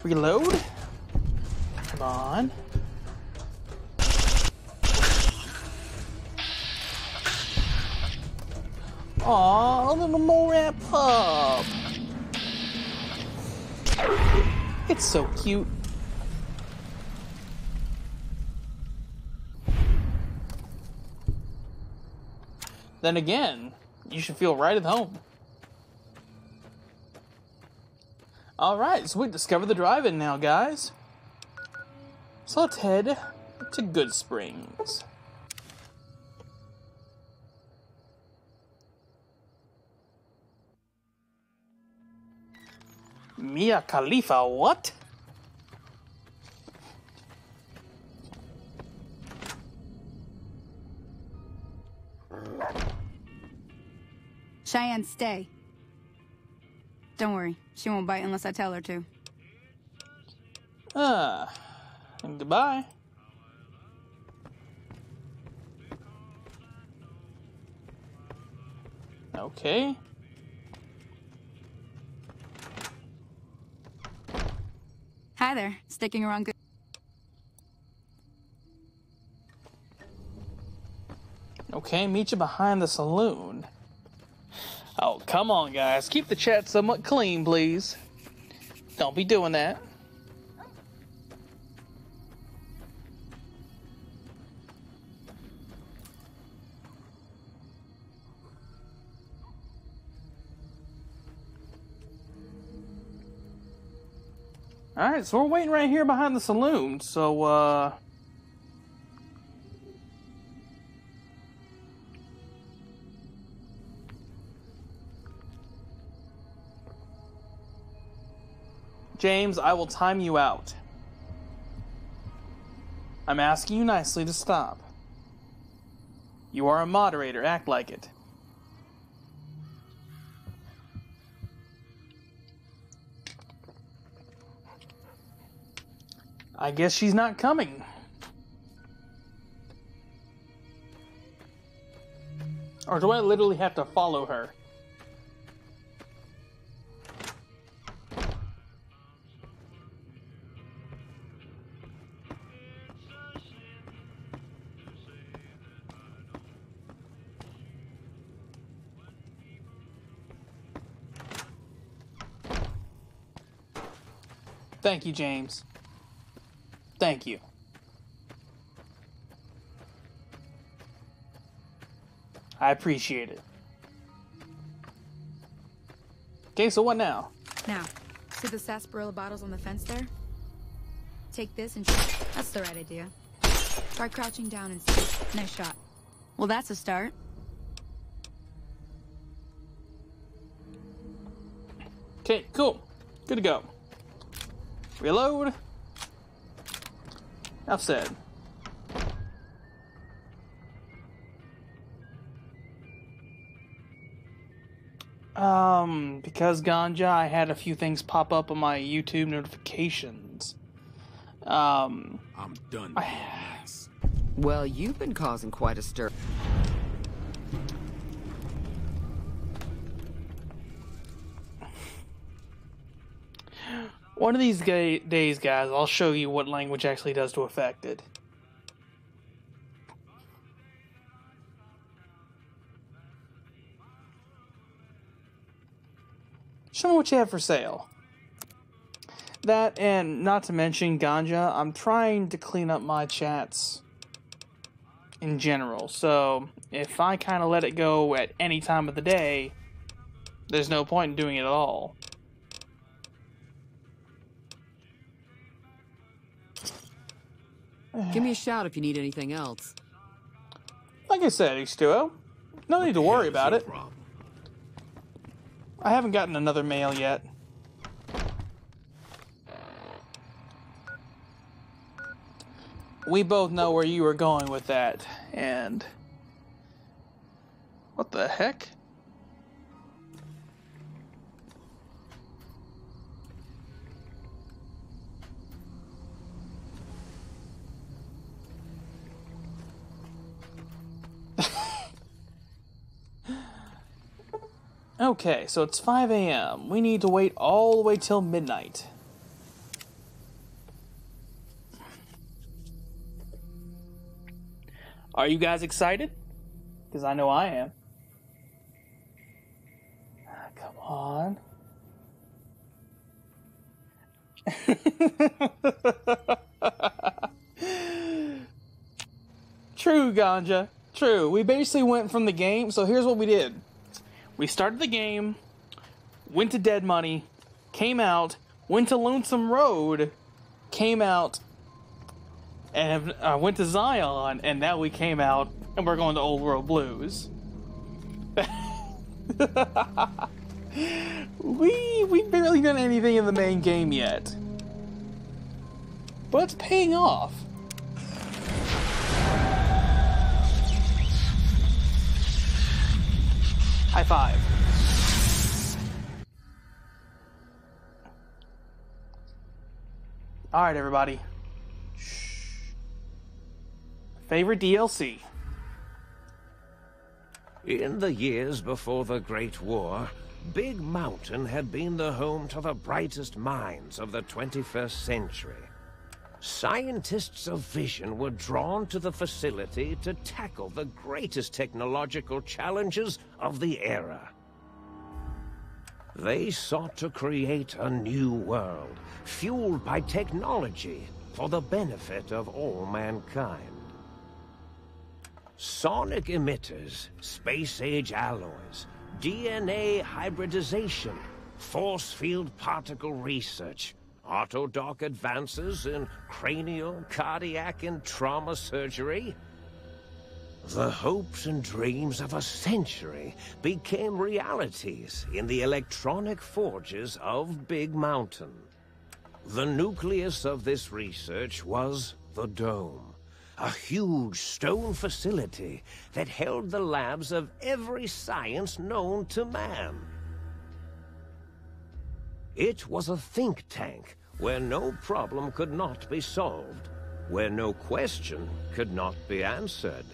Reload. Come on. Aw, a little Morat pup. It's so cute. Then again, you should feel right at home. Alright, so we discovered the drive-in now, guys. So let's head to Goodsprings. Mia Khalifa, what? Cheyenne, stay. Don't worry, she won't bite unless I tell her to. And goodbye. Okay. Hi there, sticking around good. Okay, meet you behind the saloon. Oh, come on, guys. Keep the chat somewhat clean, please. Don't be doing that. Alright, so we're waiting right here behind the saloon, so, James, I will time you out. I'm asking you nicely to stop. You are a moderator, act like it. I guess she's not coming. Or do I literally have to follow her? Thank you, James. Thank you. I appreciate it. Okay, so what now? Now, see the sarsaparilla bottles on the fence there? Take this and shoot. That's the right idea. Try crouching down and see. Nice shot. Well, that's a start. Okay, cool. Good to go. Reload. Enough said. Because Ganja, I had a few things pop up on my YouTube notifications. I'm done. Well, you've been causing quite a stir. One of these days, guys, I'll show you what language actually does to affect it. Show me what you have for sale. That, and not to mention Ganja, I'm trying to clean up my chats in general. So, if I kind of let it go at any time of the day, there's no point in doing it at all. Give me a shout if you need anything else. Like I said, H2O, no need to worry about it. I haven't gotten another mail yet. We both know where you were going with that, and... What the heck? Okay, so it's 5 a.m. We need to wait all the way till midnight. Are you guys excited? Because I know I am. Come on. True, Ganja. True. We basically went from the game, so here's what we did. We started the game, went to Dead Money, came out, went to Lonesome Road, came out, and went to Zion, and now we came out, and we're going to Old World Blues. we barely done anything in the main game yet. But it's paying off. High five. Alright, everybody. Shh. Favorite DLC? In the years before the Great War, Big Mountain had been the home to the brightest minds of the 21st century. Scientists of vision were drawn to the facility to tackle the greatest technological challenges of the era. They sought to create a new world, fueled by technology for the benefit of all mankind. Sonic emitters, space-age alloys, DNA hybridization, force field particle research, Autodoc advances in cranial, cardiac, and trauma surgery. The hopes and dreams of a century became realities in the electronic forges of Big Mountain. The nucleus of this research was the Dome, a huge stone facility that held the labs of every science known to man. It was a think tank where no problem could not be solved, where no question could not be answered.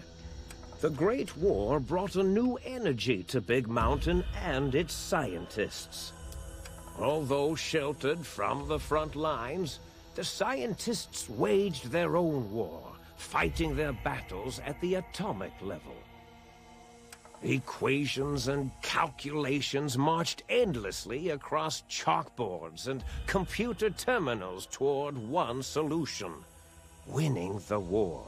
The Great War brought a new energy to Big Mountain and its scientists. Although sheltered from the front lines, the scientists waged their own war, fighting their battles at the atomic level. Equations and calculations marched endlessly across chalkboards and computer terminals toward one solution: winning the war.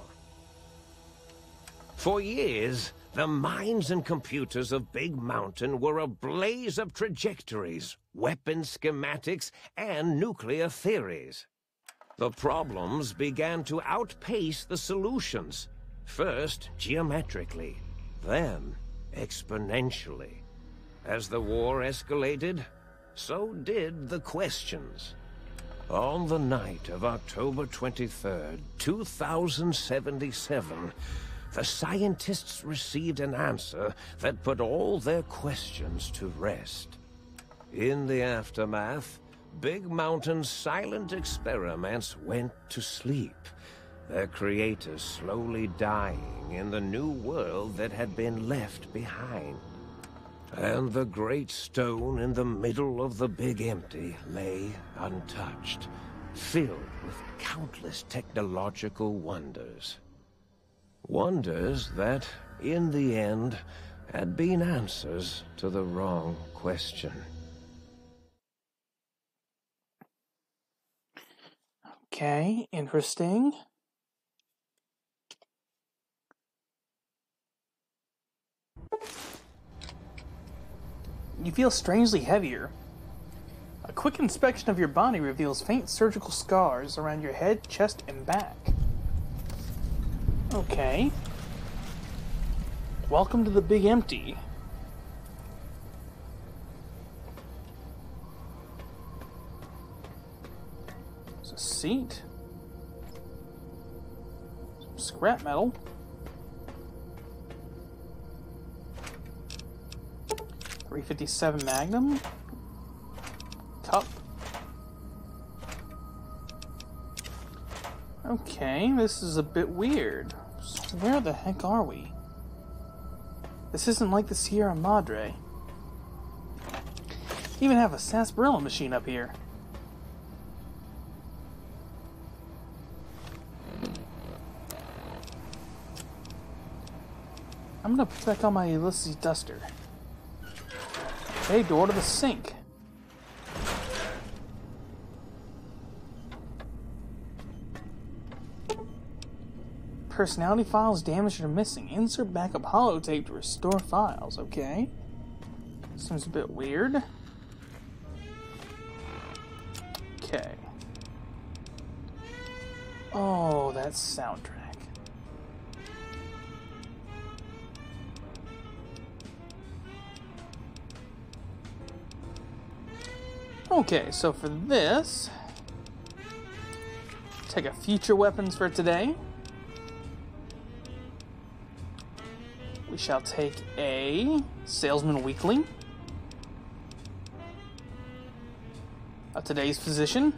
For years, the minds and computers of Big Mountain were a blaze of trajectories, weapon schematics, and nuclear theories. The problems began to outpace the solutions, first geometrically, then exponentially. As the war escalated, so did the questions. On the night of October 23rd, 2077, the scientists received an answer that put all their questions to rest. In the aftermath, Big Mountain's silent experiments went to sleep, their creators slowly dying in the new world that had been left behind. And the great stone in the middle of the Big Empty lay untouched, filled with countless technological wonders. Wonders that, in the end, had been answers to the wrong question. Okay, interesting. You feel strangely heavier. A quick inspection of your body reveals faint surgical scars around your head, chest, and back. Okay. Welcome to the Big Empty. There's a seat. Some scrap metal. .357 Magnum. Cup. Okay, this is a bit weird. So where the heck are we? This isn't like the Sierra Madre. Even have a sarsaparilla machine up here. I'm gonna put back on my Ulysses duster. Okay, door to the sink. Personality files damaged or missing. Insert backup holotape to restore files. Okay. Seems a bit weird. Okay. Oh, that soundtrack. Okay, so for this, take a future weapons for today. We shall take a Salesman Weekly of today's physician.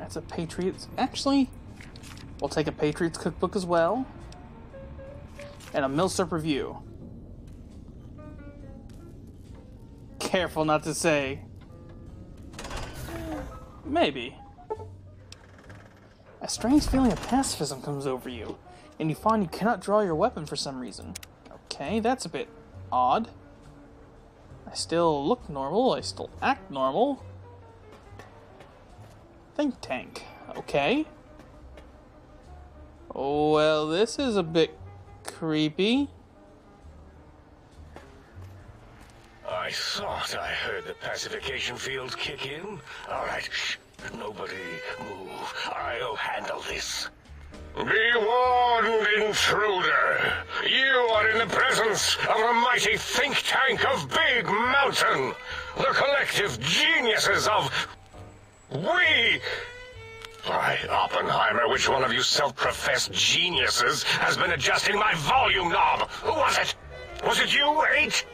That's a Patriots. Actually, we'll take a Patriots cookbook as well. And a Milsurp review. Careful not to say. Maybe. A strange feeling of pacifism comes over you, and you find you cannot draw your weapon for some reason. Okay, that's a bit odd. I still look normal, I still act normal. Think tank. Okay. Oh, well, this is a bit creepy. I thought I heard the pacification field kick in. All right, shh. Nobody move. I'll handle this. Be warned, intruder. You are in the presence of a mighty think tank of Big Mountain. The collective geniuses of... We... By Oppenheimer, which one of you self-professed geniuses has been adjusting my volume knob? Who was it? Was it you, 8?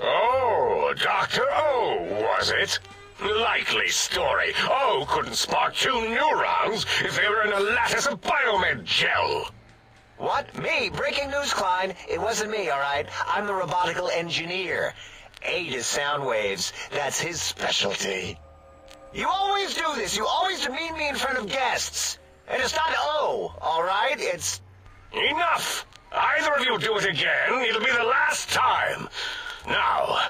Oh, Dr. O, was it? Likely story. O couldn't spark 2 neurons if they were in a lattice of biomed gel. What? Me? Breaking news, Klein. It wasn't me, all right? I'm the robotical engineer. 8 is sound waves. That's his specialty. You always do this. You always demean me in front of guests. And it's not O, all right? It's... Enough! Either of you do it again, it'll be the last time. Now,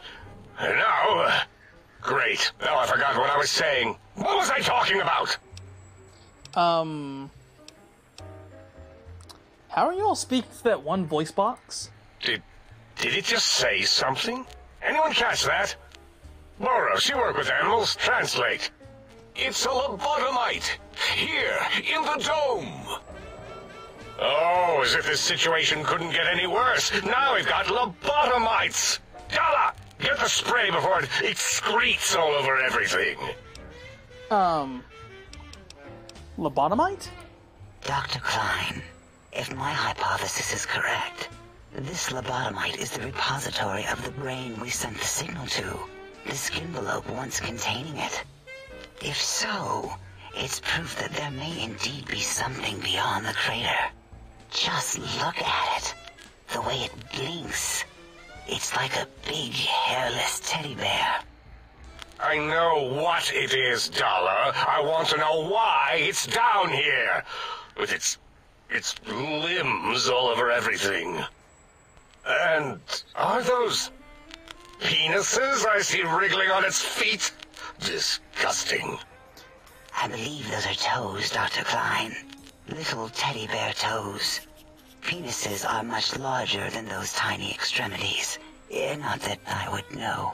great. Now I forgot what I was saying. What was I talking about? How are you all speaking to that one voice box? Did it just say something? Anyone catch that? Boros, you work with animals. Translate. It's a lobotomite. Here, in the dome. Oh, as if this situation couldn't get any worse. Now we've got lobotomites. Dala, get the spray before it excretes all over everything. Lobotomite? Dr. Klein, if my hypothesis is correct, this lobotomite is the repository of the brain we sent the signal to, the skinvelope once containing it. If so, it's proof that there may indeed be something beyond the crater. Just look at it. The way it blinks. It's like a big, hairless teddy bear. I know what it is, Dala. I want to know why it's down here. With its limbs all over everything. And are those penises I see wriggling on its feet? Disgusting. I believe those are toes, Dr. Klein. Little teddy bear toes. Penises are much larger than those tiny extremities. Not that I would know.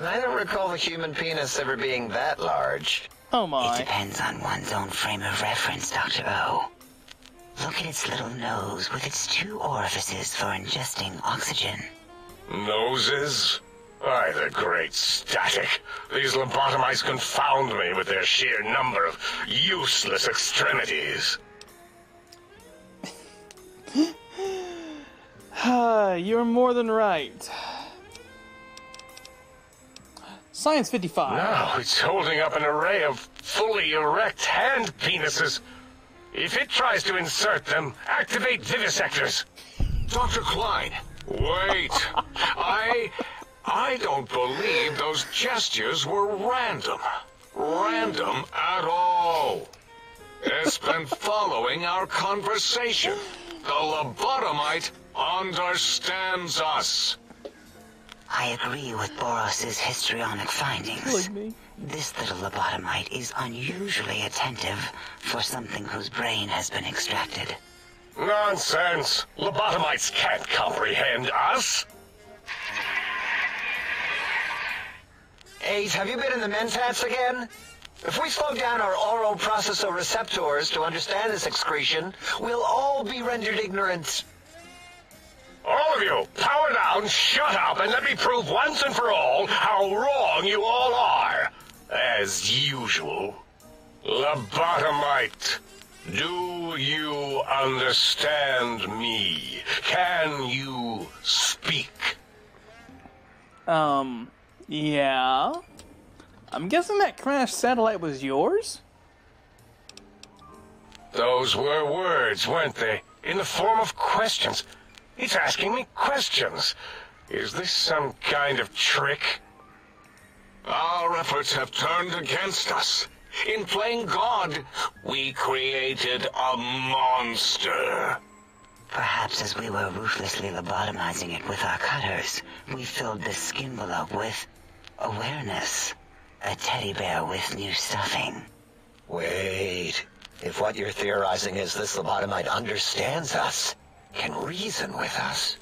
I don't recall the human penis ever being that large. Oh my. It depends on one's own frame of reference, Dr. O. Look at its little nose with its 2 orifices for ingesting oxygen. Noses? Aye, the great static. These lobotomites confound me with their sheer number of useless extremities. You're more than right. Science 55. Now it's holding up an array of fully erect hand penises. If it tries to insert them, activate vivisectors. Dr. Klein. Wait. I don't believe those gestures were random. Random at all. It's been following our conversation. The lobotomite understands us. I agree with Boros's histrionic findings. Like me. This little lobotomite is unusually attentive for something whose brain has been extracted. Nonsense! Lobotomites can't comprehend us! 8, have you been in the mentats again? If we slow down our oroprocessoreceptors to understand this excretion, we'll all be rendered ignorant. All of you, power down, shut up, and let me prove once and for all how wrong you all are. As usual. Lobotomite, do you understand me? Can you speak? Yeah. I'm guessing that crashed satellite was yours? Those were words, weren't they? In the form of questions. It's asking me questions. Is this some kind of trick? Our efforts have turned against us. In playing God, we created a monster. Perhaps as we were ruthlessly lobotomizing it with our cutters, we filled the skin envelope with awareness. A teddy bear with new stuffing. Wait. If what you're theorizing is this lobotomite understands us, can reason with us,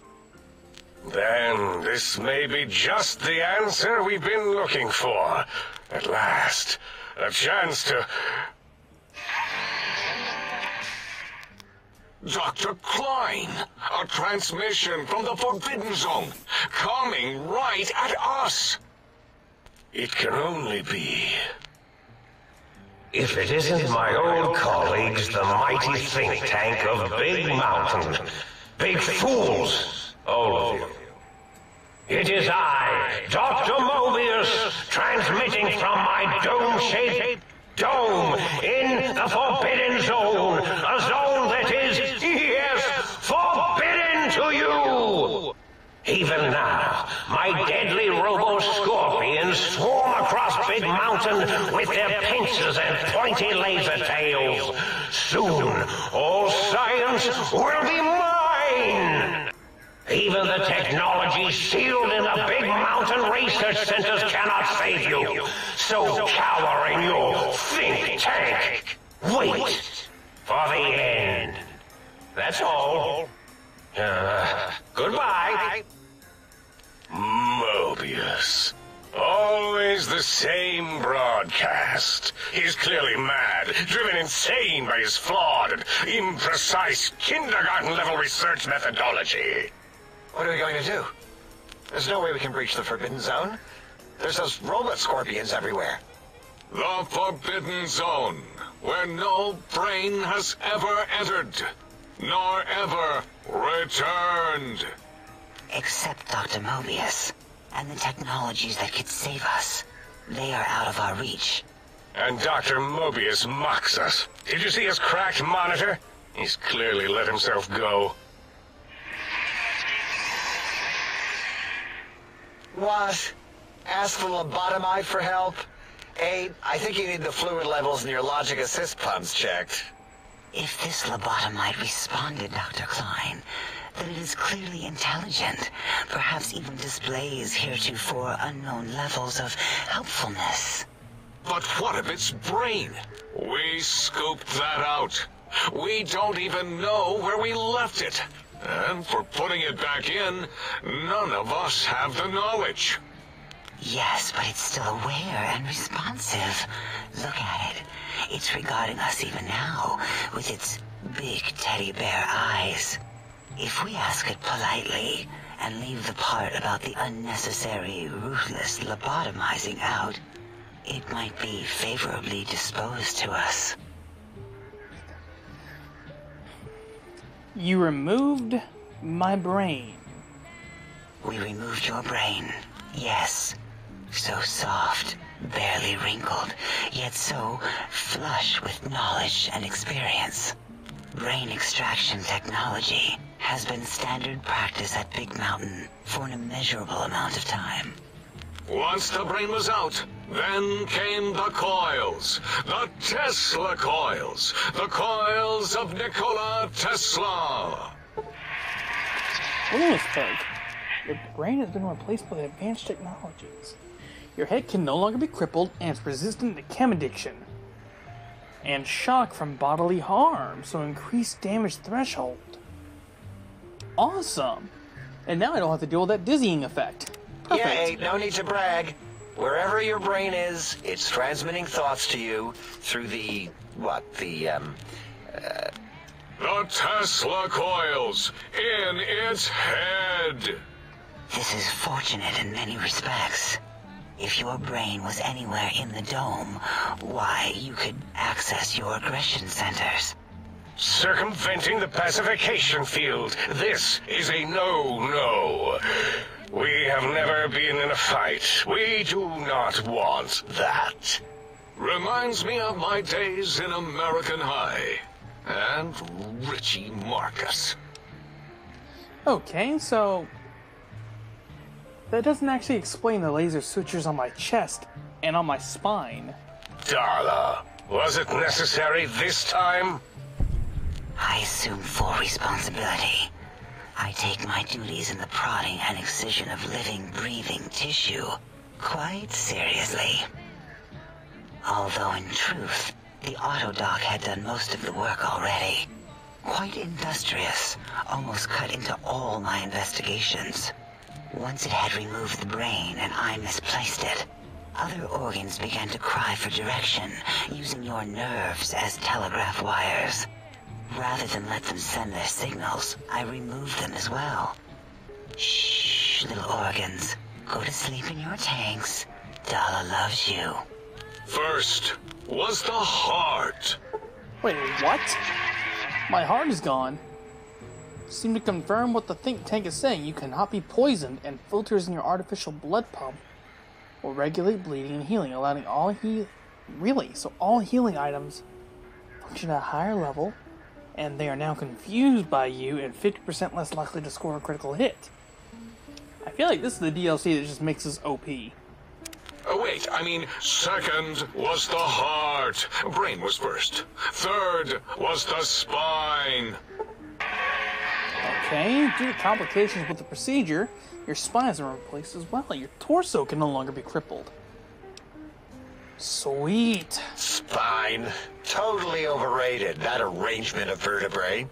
then this may be just the answer we've been looking for. At last, a chance to... Dr. Klein, a transmission from the Forbidden Zone, coming right at us. It can only be... If it isn't my old colleagues, the mighty think tank of Big Mountain. Big fools, all of you. It is I, Dr. Mobius, transmitting from my dome-shaped dome in the Forbidden Zone. A zone that is, yes, forbidden to you. Even now, my deadly robo-scorpions swarm across Big Mountain with their pincers and pointy laser tails. Soon, all science will be mine! Even the technology sealed in the Big Mountain research centers cannot save you. So cower in your think tank. Wait for the end. That's all. Goodbye. Mobius. Always the same broadcast. He's clearly mad, driven insane by his flawed and imprecise kindergarten-level research methodology. What are we going to do? There's no way we can breach the Forbidden Zone. There's those robot scorpions everywhere. The Forbidden Zone, where no brain has ever entered, nor ever returned. Except Dr. Mobius, and the technologies that could save us. They are out of our reach. And Dr. Mobius mocks us. Did you see his cracked monitor? He's clearly let himself go. What? Ask the lobotomite for help? 8, I think you need the fluid levels in your logic assist pumps checked. If this lobotomite responded, Dr. Klein, then it is clearly intelligent, perhaps even displays heretofore unknown levels of helpfulness. But what of its brain? We scooped that out. We don't even know where we left it. And for putting it back in, none of us have the knowledge. Yes, but it's still aware and responsive. Look at it. It's regarding us even now, with its big teddy bear eyes. If we ask it politely, and leave the part about the unnecessary, ruthless lobotomizing out, it might be favorably disposed to us. You removed my brain. We removed your brain, yes. So soft, barely wrinkled, yet so flush with knowledge and experience. Brain extraction technology has been standard practice at Big Mountain for an immeasurable amount of time. Once the brain was out, then came the coils. The Tesla coils. The coils of Nikola Tesla. Willisburg, your brain has been replaced by advanced technologies. Your head can no longer be crippled and is resistant to chem addiction and shock from bodily harm, so increased damage threshold. Awesome! And now I don't have to deal with that dizzying effect. Perfect. Yay, no need to brag. Wherever your brain is, it's transmitting thoughts to you through the Tesla coils in its head. This is fortunate in many respects. If your brain was anywhere in the dome, why, you could access your aggression centers. Circumventing the pacification field. This is a no-no. We have never been in a fight. We do not want that. Reminds me of my days in American High. And Richie Marcus. Okay, so that doesn't actually explain the laser sutures on my chest and on my spine. Darla, was it necessary this time? I assume full responsibility. I take my duties in the prodding and excision of living, breathing tissue quite seriously. Although in truth, the Autodoc had done most of the work already. Quite industrious, almost cut into all my investigations. Once it had removed the brain and I misplaced it, other organs began to cry for direction, using your nerves as telegraph wires. Rather than let them send their signals, I removed them as well. Shh, little organs. Go to sleep in your tanks. Dala loves you. First was the heart. Wait, what? My heart is gone. Seem to confirm what the think tank is saying. You cannot be poisoned, and filters in your artificial blood pump will regulate bleeding and healing, allowing all healing items function at a higher level, and they are now confused by you and 50% less likely to score a critical hit. I feel like this is the DLC that just makes us OP. Oh, wait, I mean, second was the heart. Brain was first. Third was the spine. Okay, due to complications with the procedure, your spine has been replaced as well. Your torso can no longer be crippled. Sweet. Spine. Totally overrated, that arrangement of vertebrae.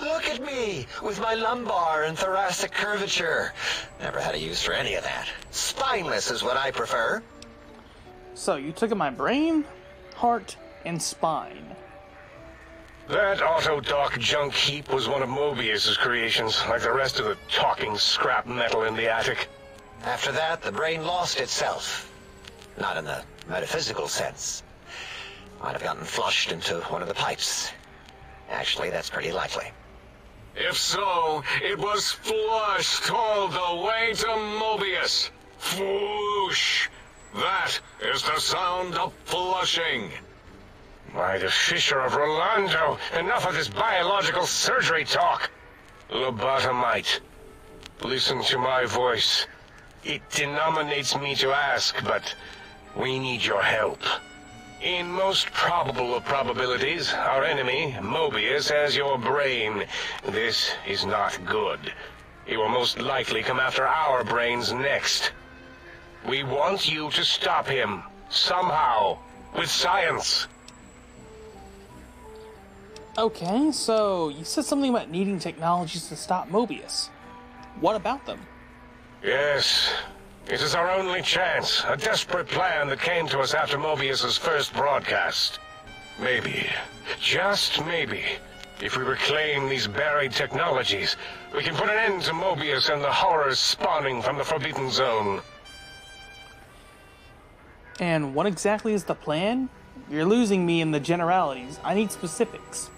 Look at me, with my lumbar and thoracic curvature. Never had a use for any of that. Spineless is what I prefer. So, you took my brain, heart, and spine. That Autodoc junk heap was one of Mobius's creations, like the rest of the talking scrap metal in the attic. After that, the brain lost itself. Not in the metaphysical sense. Might have gotten flushed into one of the pipes. Actually, that's pretty likely. If so, it was flushed all the way to Mobius. Flush. That is the sound of flushing. By the Fisher of Rolando, enough of this biological surgery talk. Lobotomite, listen to my voice. It denominates me to ask, but we need your help. In most probable of probabilities, our enemy, Mobius, has your brain. This is not good. He will most likely come after our brains next. We want you to stop him, somehow, with science. Okay, so you said something about needing technologies to stop Mobius. What about them? Yes. It is our only chance. A desperate plan that came to us after Mobius's first broadcast. Maybe, just maybe, if we reclaim these buried technologies, we can put an end to Mobius and the horrors spawning from the Forbidden Zone. And what exactly is the plan? You're losing me in the generalities. I need specifics.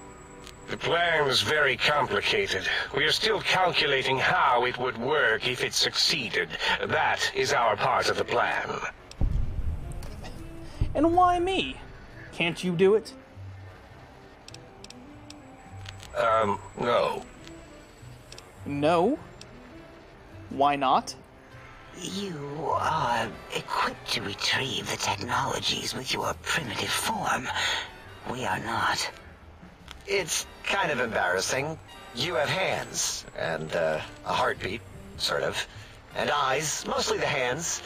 The plan is very complicated. We are still calculating how it would work if it succeeded. That is our part of the plan. And why me? Can't you do it? No. No? Why not? You are equipped to retrieve the technologies with your primitive form. We are not. It's kind of embarrassing. You have hands, and a heartbeat, sort of, and eyes, mostly the hands.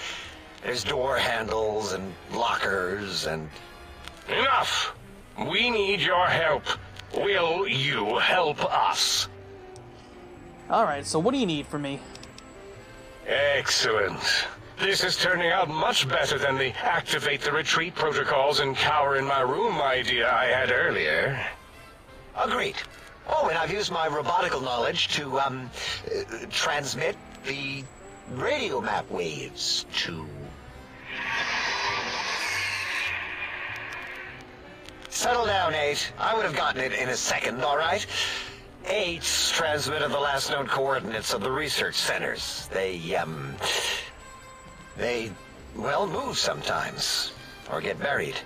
There's door handles and lockers and... Enough! We need your help. Will you help us? Alright, so what do you need from me? Excellent. This is turning out much better than the activate the retreat protocols and cower in my room idea I had earlier. Agreed. Oh, and I've used my robotical knowledge to, transmit the radio map waves to... Settle down, 8. I would have gotten it in a second, all right? 8's transmitted the last known coordinates of the research centers. They, well, move sometimes. Or get buried.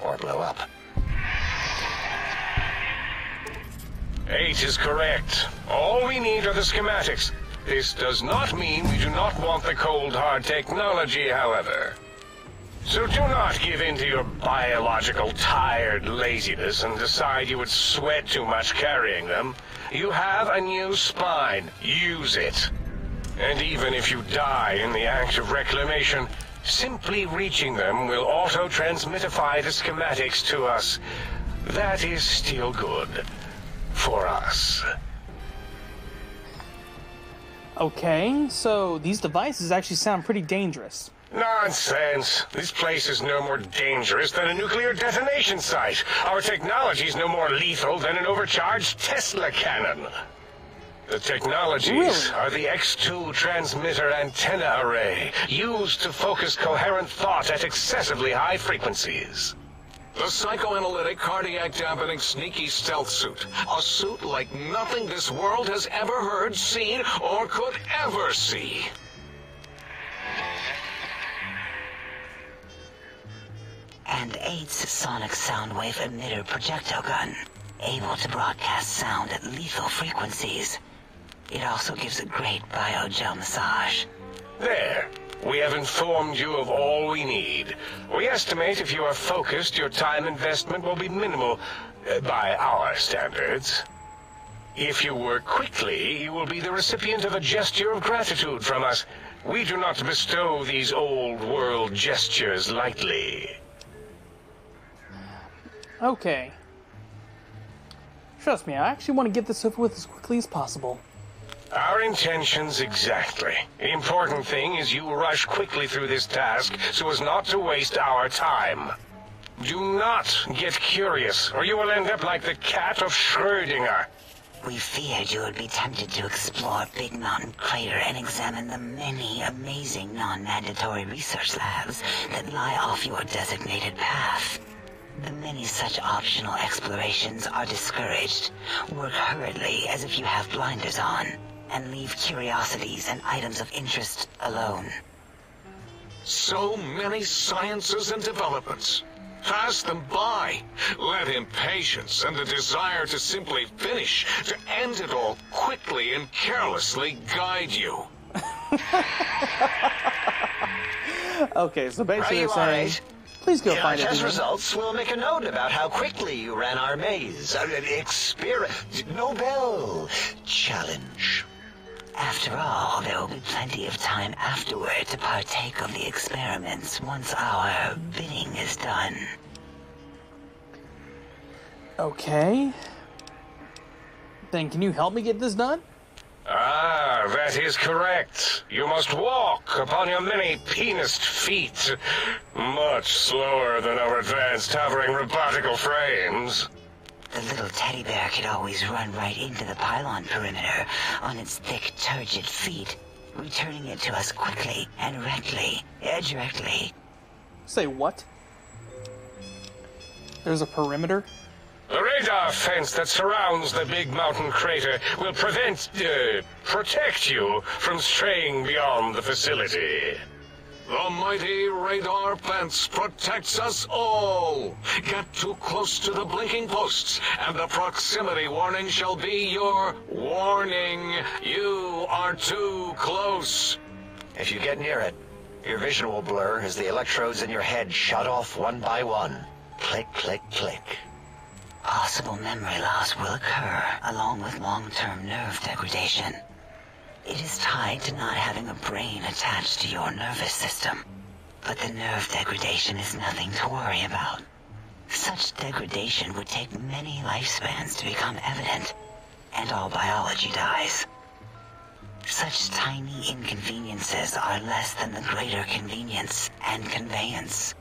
Or blow up. 8 is correct. All we need are the schematics. This does not mean we do not want the cold hard technology, however. So do not give in to your biological tired laziness and decide you would sweat too much carrying them. You have a new spine. Use it. And even if you die in the act of reclamation, simply reaching them will auto-transmitify the schematics to us. That is still good. For us. Okay, so these devices actually sound pretty dangerous. Nonsense. This place is no more dangerous than a nuclear detonation site. Our technology is no more lethal than an overcharged Tesla cannon. The technologies are the X2 transmitter antenna array, used to focus coherent thought at excessively high frequencies. The psychoanalytic, cardiac-dampening, sneaky stealth suit. A suit like nothing this world has ever heard, seen, or could ever see. And 8's sonic sound wave emitter projectile gun, able to broadcast sound at lethal frequencies. It also gives a great biogel massage. There. We have informed you of all we need. We estimate if you are focused, your time investment will be minimal, by our standards. If you work quickly, you will be the recipient of a gesture of gratitude from us. We do not bestow these old-world gestures lightly. Okay. Trust me, I actually want to get this over with as quickly as possible. Our intentions exactly. The important thing is you rush quickly through this task so as not to waste our time. Do not get curious, or you will end up like the cat of Schrödinger. We feared you would be tempted to explore Big Mountain Crater and examine the many amazing non-mandatory research labs that lie off your designated path. The many such optional explorations are discouraged. Work hurriedly as if you have blinders on, and leave curiosities and items of interest alone. So many sciences and developments. Pass them by. Let impatience and the desire to simply finish, to end it all quickly and carelessly guide you. Okay, so basically you're saying, please go find it. Test results will make a note about how quickly you ran our maze. Nobel challenge. After all, there will be plenty of time afterward to partake of the experiments once our bidding is done. Okay, Then can you help me get this done? Ah, that is correct. You must walk upon your many penised feet, much slower than our advanced hovering robotical frames. The little teddy bear could always run right into the pylon perimeter on its thick, turgid feet, returning it to us quickly and directly. Say what? There's a perimeter? The radar fence that surrounds the big mountain crater will protect you from straying beyond the facility. The mighty radar fence protects us all. Get too close to the blinking posts, and the proximity warning shall be your warning. You are too close. If you get near it, your vision will blur as the electrodes in your head shut off one by one. Click, click, click. Possible memory loss will occur, along with long-term nerve degradation. It is tied to not having a brain attached to your nervous system. But the nerve degradation is nothing to worry about. Such degradation would take many lifespans to become evident, and all biology dies. Such tiny inconveniences are less than the greater convenience and conveyance.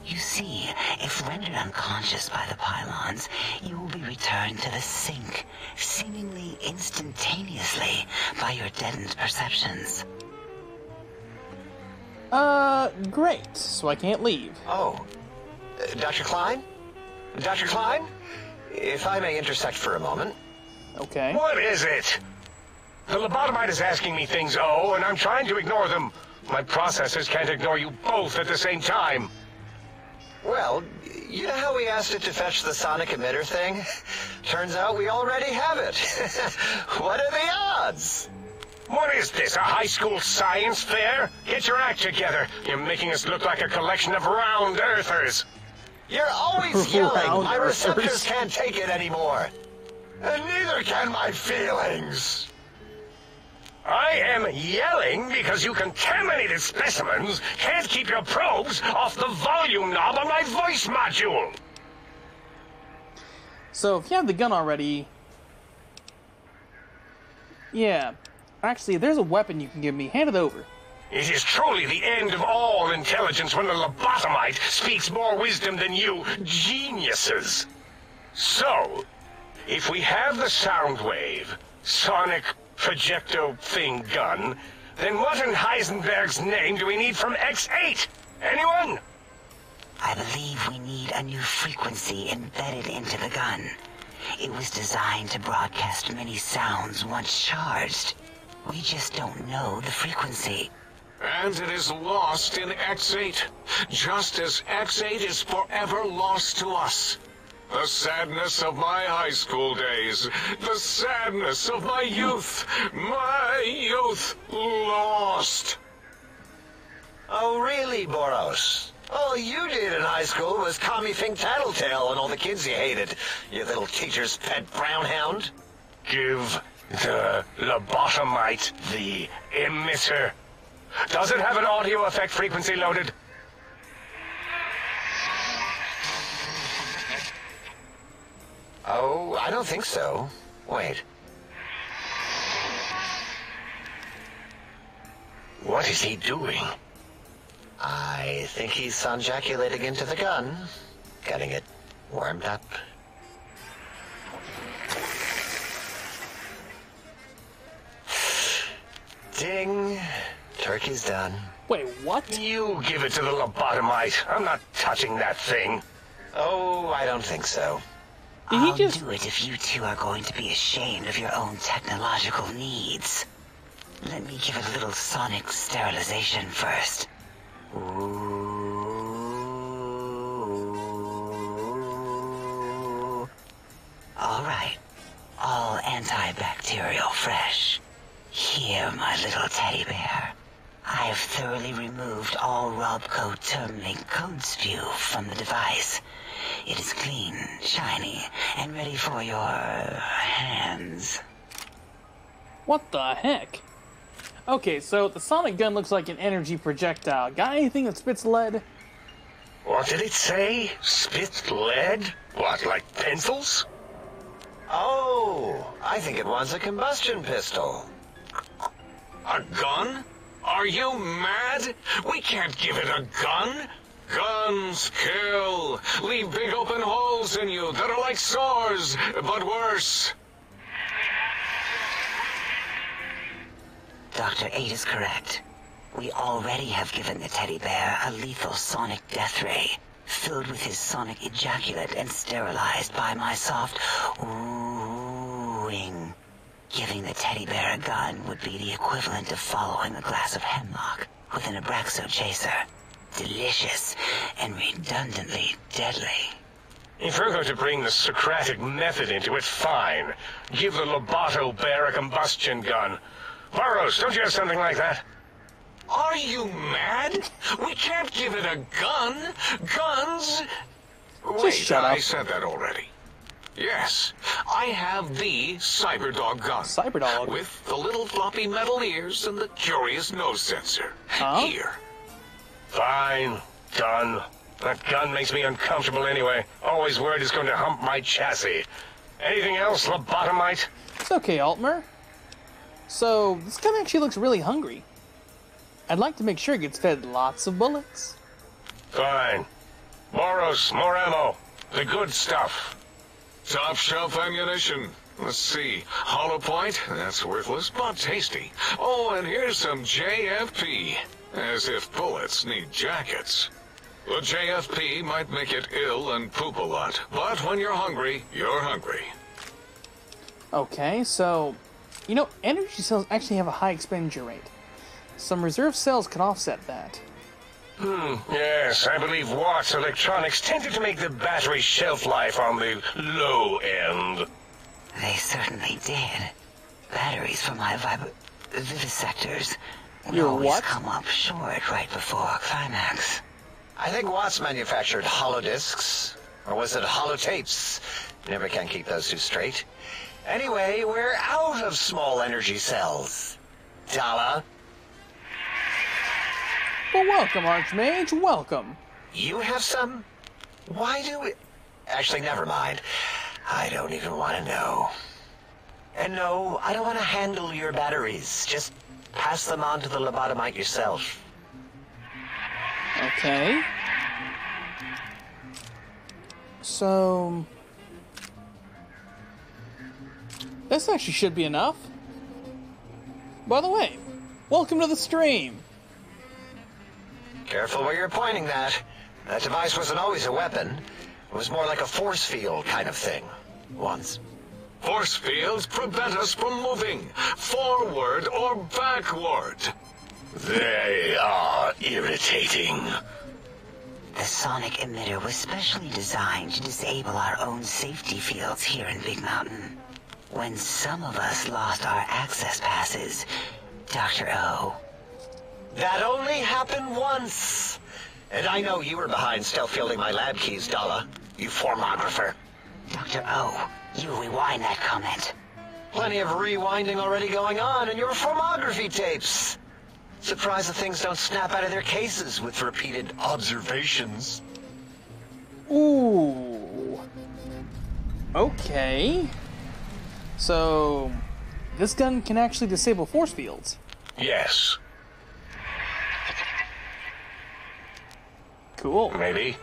You see, if rendered unconscious by the pylons, you will be returned to the sink, seemingly instantaneously, by your deadened perceptions. Great. So I can't leave. Oh. Dr. Klein? Dr. Klein? If I may intersect for a moment. Okay. What is it? The lobotomite is asking me things, and I'm trying to ignore them. My processors can't ignore you both at the same time. Well, you know how we asked it to fetch the sonic emitter thing? Turns out we already have it. What are the odds? What is this, a high school science fair? Get your act together. You're making us look like a collection of round earthers. You're always yelling. My receptors can't take it anymore. And neither can my feelings. I am yelling because you contaminated specimens can't keep your probes off the volume knob on my voice module. So if you have the gun already... Yeah. Actually, there's a weapon you can give me. Hand it over. It is truly the end of all intelligence when the lobotomite speaks more wisdom than you geniuses. So, if we have the Soundwave, sonic projecto thing gun, then what in Heisenberg's name do we need from X8? Anyone? I believe we need a new frequency embedded into the gun. It was designed to broadcast many sounds once charged. We just don't know the frequency. And it is lost in X8, just as X8 is forever lost to us. The sadness of my high school days, the sadness of my youth lost. Oh, really, Boros? All you did in high school was call me Fink Tattletale and all the kids you hated, you little teacher's pet brown hound. Give the lobotomite the emitter. Does it have an audio effect frequency loaded? Oh, I don't think so. Wait. What is he doing? I think he's sonjaculating into the gun. Getting it warmed up. Ding. Turkey's done. Wait, what? You give it to the lobotomite. I'm not touching that thing. Oh, I don't think so. I'll do it if you two are going to be ashamed of your own technological needs. Let me give it a little sonic sterilization first. Ooh. All right. All antibacterial fresh. Here, my little teddy bear. I have thoroughly removed all Robco Termlink code spew from the device. It is clean, shiny, and ready for your hands. What the heck? Okay, so the sonic gun looks like an energy projectile. Got anything that spits lead? What did it say? Spit lead? What, like pencils? Oh, I think it wants a combustion pistol. A gun? Are you mad? We can't give it a gun. Guns kill. Leave big open holes in you that are like sores, but worse. Dr. 8 is correct. We already have given the teddy bear a lethal sonic death ray, filled with his sonic ejaculate and sterilized by my soft wooing. Giving the teddy bear a gun would be the equivalent of following a glass of hemlock with an Abraxo chaser. Delicious and redundantly deadly. If you're going to bring the Socratic method into it, fine. Give the Lobato bear a combustion gun. Burroughs, don't you have something like that? Are you mad? We can't give it a gun. Guns... Wait, shut up. I said that already. Yes, I have the Cyberdog gun. Cyberdog? With the little floppy metal ears and the curious nose sensor. Huh? Here. Fine. Done. That gun makes me uncomfortable anyway. Always worried it's going to hump my chassis. Anything else, lobotomite? It's okay, Altmer. So, this gun actually looks really hungry. I'd like to make sure it gets fed lots of bullets. Fine. Boros, more ammo. The good stuff. Top shelf ammunition. Let's see. Hollow point? That's worthless, but tasty. Oh, and here's some JFP. As if bullets need jackets. The JFP might make it ill and poop a lot, but when you're hungry, you're hungry. Okay, so... You know, energy cells actually have a high expenditure rate. Some reserve cells can offset that. Yes, I believe Watts Electronics tended to make the battery shelf life on the low end. They certainly did. Batteries for my vivisectors would Your always what? come up short right before climax. I think Watts manufactured holodiscs. Or was it holotapes? Never can keep those two straight. Anyway, we're out of small energy cells. Dala? Well, welcome, Archmage, welcome. You have some? Why do we... Actually, never mind. I don't even want to know. And no, I don't want to handle your batteries. Just pass them on to the lobotomite yourself. Okay. So... This actually should be enough. By the way, welcome to the stream. Careful where you're pointing that. That device wasn't always a weapon. It was more like a force field kind of thing. Once. Force fields prevent us from moving, forward or backward. They are irritating. The sonic emitter was specially designed to disable our own safety fields here in Big Mountain. When some of us lost our access passes, Dr. O. That only happened once. And I know you were behind stealth fielding my lab keys, Dala. You formographer. Dr. O, you rewind that comment. Plenty of rewinding already going on in your formography tapes. Surprised the things don't snap out of their cases with repeated observations. Ooh. Okay. So, this gun can actually disable force fields. Yes. Cool. Maybe.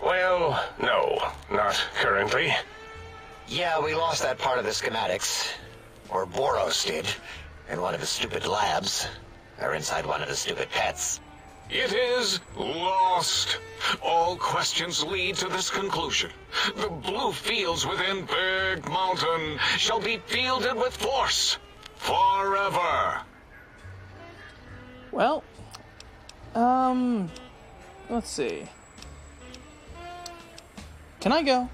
Well, no, not currently. Yeah, we lost that part of the schematics. Or Boros did, in one of his stupid labs. Or inside one of his stupid pets. It is lost. All questions lead to this conclusion. The blue fields within Big Mountain shall be fielded with force. Forever. Well, let's see. Can I go?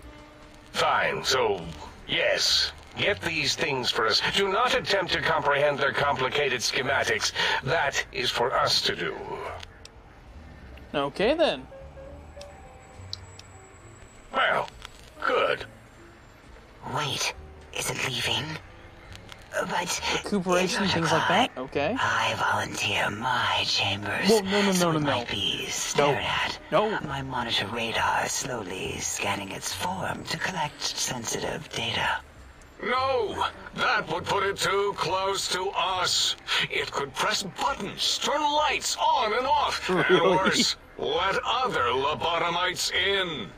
Fine, so, yes. Get these things for us. Do not attempt to comprehend their complicated schematics. That is for us to do. Okay, then. Well, good. Wait, is it leaving? But recuperation, things like that. Okay. I volunteer my chambers. Well, no. Might be stared at. No. My monitor radar is slowly scanning its form to collect sensitive data. No! That would put it too close to us. It could press buttons, turn lights on and off, and worse, let other lobotomites in.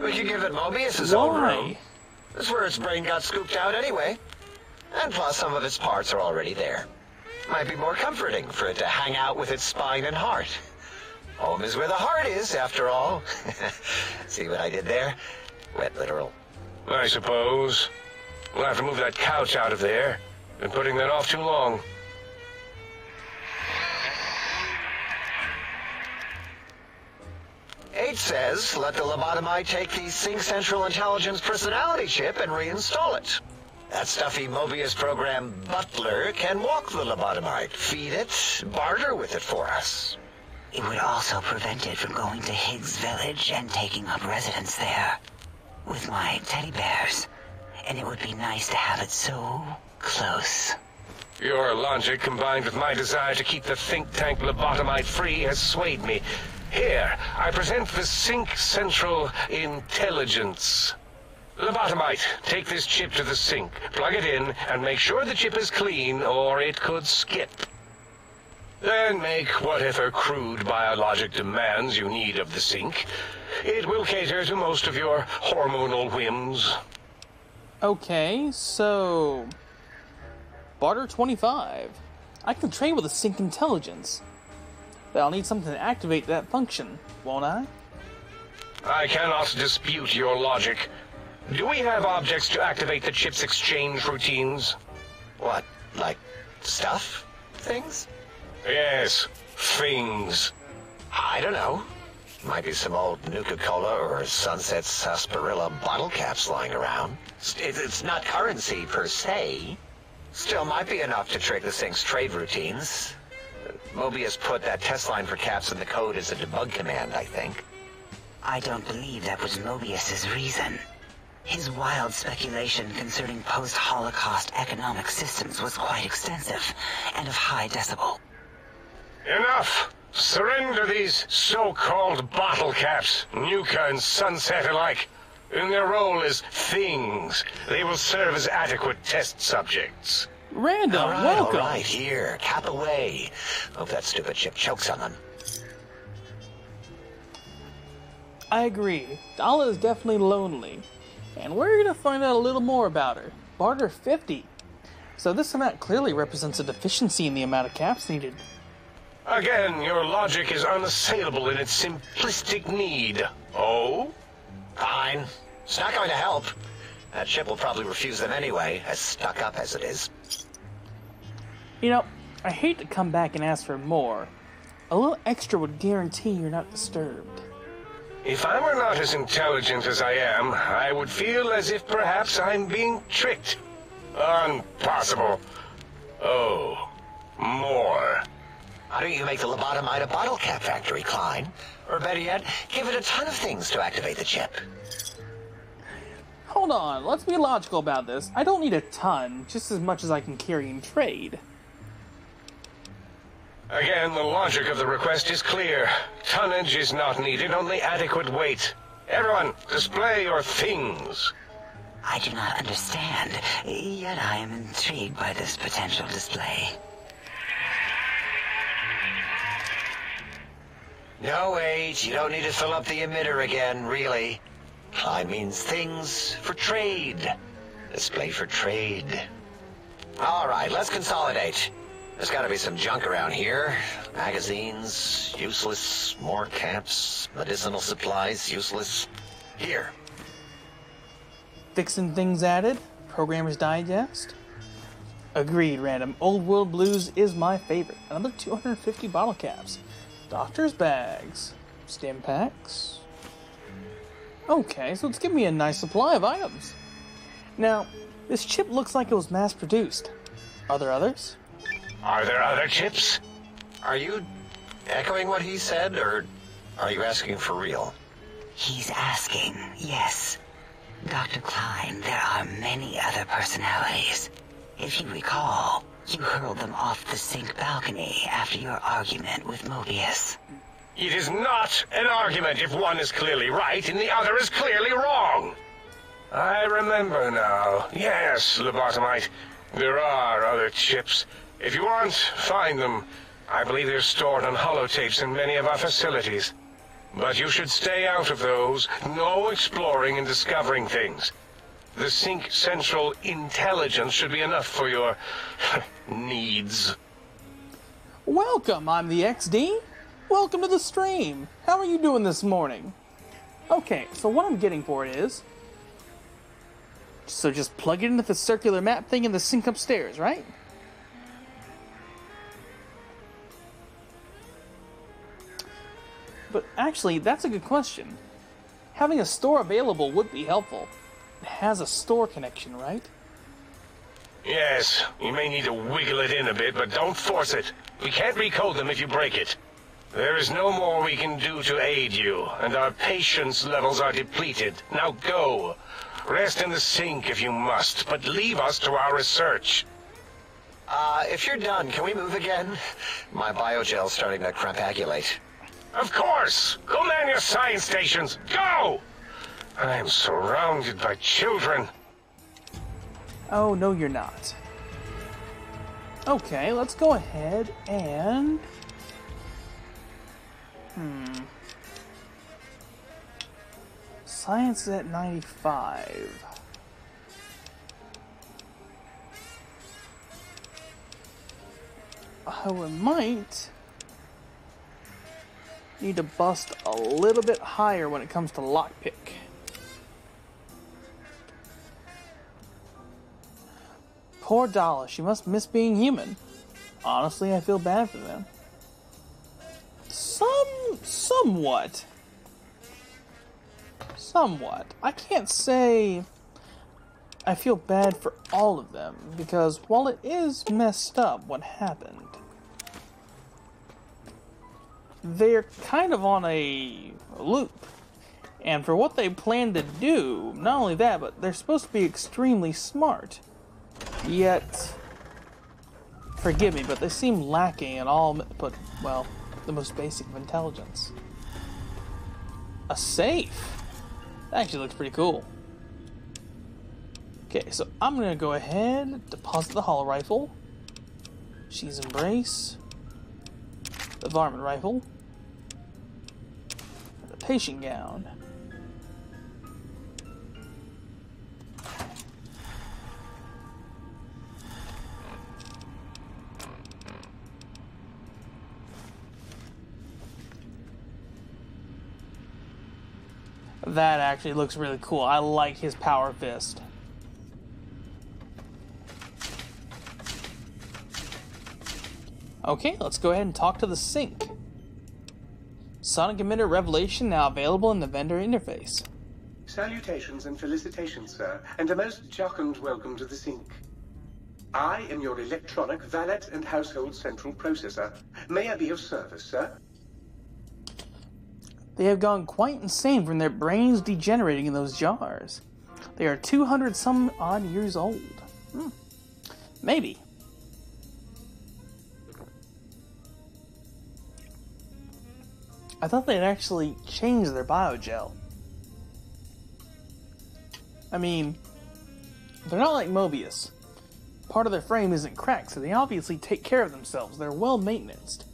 We could give it Mobius's own room. That's where its brain got scooped out anyway. And plus, some of its parts are already there. Might be more comforting for it to hang out with its spine and heart. Home is where the heart is, after all. See what I did there? Wet literal. I suppose. We'll have to move that couch out of there. Been putting that off too long. H says, let the lobotomite take the Sync Central Intelligence personality chip and reinstall it. That stuffy Mobius program Butler can walk the lobotomite, feed it, barter with it for us. It would also prevent it from going to Higgs Village and taking up residence there. With my teddy bears. And it would be nice to have it so close. Your logic combined with my desire to keep the think tank lobotomite free has swayed me. Here, I present the Sync Central Intelligence. Lobotomite, take this chip to the sink, plug it in, and make sure the chip is clean, or it could skip. Then make whatever crude biologic demands you need of the sink. It will cater to most of your hormonal whims. Okay, so... Barter 25. I can trade with a Sync Intelligence. But I'll need something to activate that function, won't I? I cannot dispute your logic. Do we have objects to activate the chip's exchange routines? What, like stuff? Things? Yes, things. I don't know. Might be some old Nuka-Cola or Sunset Sarsaparilla bottle caps lying around. It's not currency per se. Still might be enough to trigger the Sync's trade routines. Mobius put that test line for caps in the code as a debug command, I think. I don't believe that was Mobius's reason. His wild speculation concerning post-Holocaust economic systems was quite extensive and of high decibel. Enough! Surrender these so-called bottle caps, Nuka and Sunset alike. In their role as things, they will serve as adequate test subjects. Random, welcome! All right, here, cap away. Hope that stupid chip chokes on them. I agree. Dala is definitely lonely. And we're gonna find out a little more about her. Barter 50. So this amount clearly represents a deficiency in the amount of caps needed. Again, your logic is unassailable in its simplistic need. Oh? Fine. It's not going to help. That chip will probably refuse them anyway, as stuck up as it is. You know, I hate to come back and ask for more. A little extra would guarantee you're not disturbed. If I were not as intelligent as I am, I would feel as if perhaps I'm being tricked. Impossible. Oh, more. Why don't you make the lobotomite a bottle cap factory, Klein? Or better yet, give it a ton of things to activate the chip. Hold on, let's be logical about this. I don't need a ton, just as much as I can carry in trade. Again, the logic of the request is clear. Tonnage is not needed, only adequate weight. Everyone, display your things. I do not understand, yet I am intrigued by this potential display. No, wait, you don't need to fill up the emitter again, really. Klein means things for trade. Display for trade. All right, let's consolidate. There's got to be some junk around here. Magazines, useless. More caps, medicinal supplies, useless. Here. Fixing things added. Programmer's Digest. Agreed, Random. Old World Blues is my favorite. Another 250 bottle caps. Doctor's bags. Stim packs. Okay, so it's giving me a nice supply of items. Now, this chip looks like it was mass-produced. Are there others? Are there other chips? Are you echoing what he said, or are you asking for real? He's asking, yes. Dr. Klein, there are many other personalities. If you recall, you hurled them off the sink balcony after your argument with Mobius. It is not an argument if one is clearly right and the other is clearly wrong. I remember now. Yes, Lobotomite. There are other chips. If you want, find them. I believe they're stored on holotapes in many of our facilities. But you should stay out of those. No exploring and discovering things. The Sync Central intelligence should be enough for your needs. Welcome, I'm the XD. Welcome to the stream. How are you doing this morning? Okay, so what I'm getting for it is... So just plug it into the circular map thing in the sink upstairs, right? But actually, that's a good question. Having a store available would be helpful. It has a store connection, right? Yes, you may need to wiggle it in a bit, but don't force it. We can't recode them if you break it. There is no more we can do to aid you, and our patience levels are depleted. Now go. Rest in the sink if you must, but leave us to our research. If you're done, can we move again? My biogel's starting to crampagulate. Of course! Go man your science stations! Go! I am surrounded by children. Oh, no you're not. Okay, let's go ahead and... Science is at 95. Oh, it might need to bust a little bit higher when it comes to lockpick. Poor Dala, she must miss being human. Honestly, I feel bad for them. Somewhat. I can't say I feel bad for all of them, because while it is messed up what happened, they're kind of on a loop. And for what they plan to do, not only that, but they're supposed to be extremely smart. Yet, forgive me, but they seem lacking in all but, well, the most basic of intelligence. A safe? That actually looks pretty cool. Okay, so I'm gonna go ahead, deposit the hollow rifle, She's Embrace, the Varmint Rifle, the Patient Gown. That actually looks really cool. I like his power fist. Okay, let's go ahead and talk to the sink. Sonic Emitter Revelation now available in the vendor interface. Salutations and felicitations, sir, and a most jocund welcome to the sink. I am your electronic valet and household central processor. May I be of service, sir? They have gone quite insane from their brains degenerating in those jars. They are 200 some odd years old. Maybe. I thought they'd actually changed their biogel. I mean, they're not like Mobius. Part of their frame isn't cracked, so they obviously take care of themselves. They're well maintained.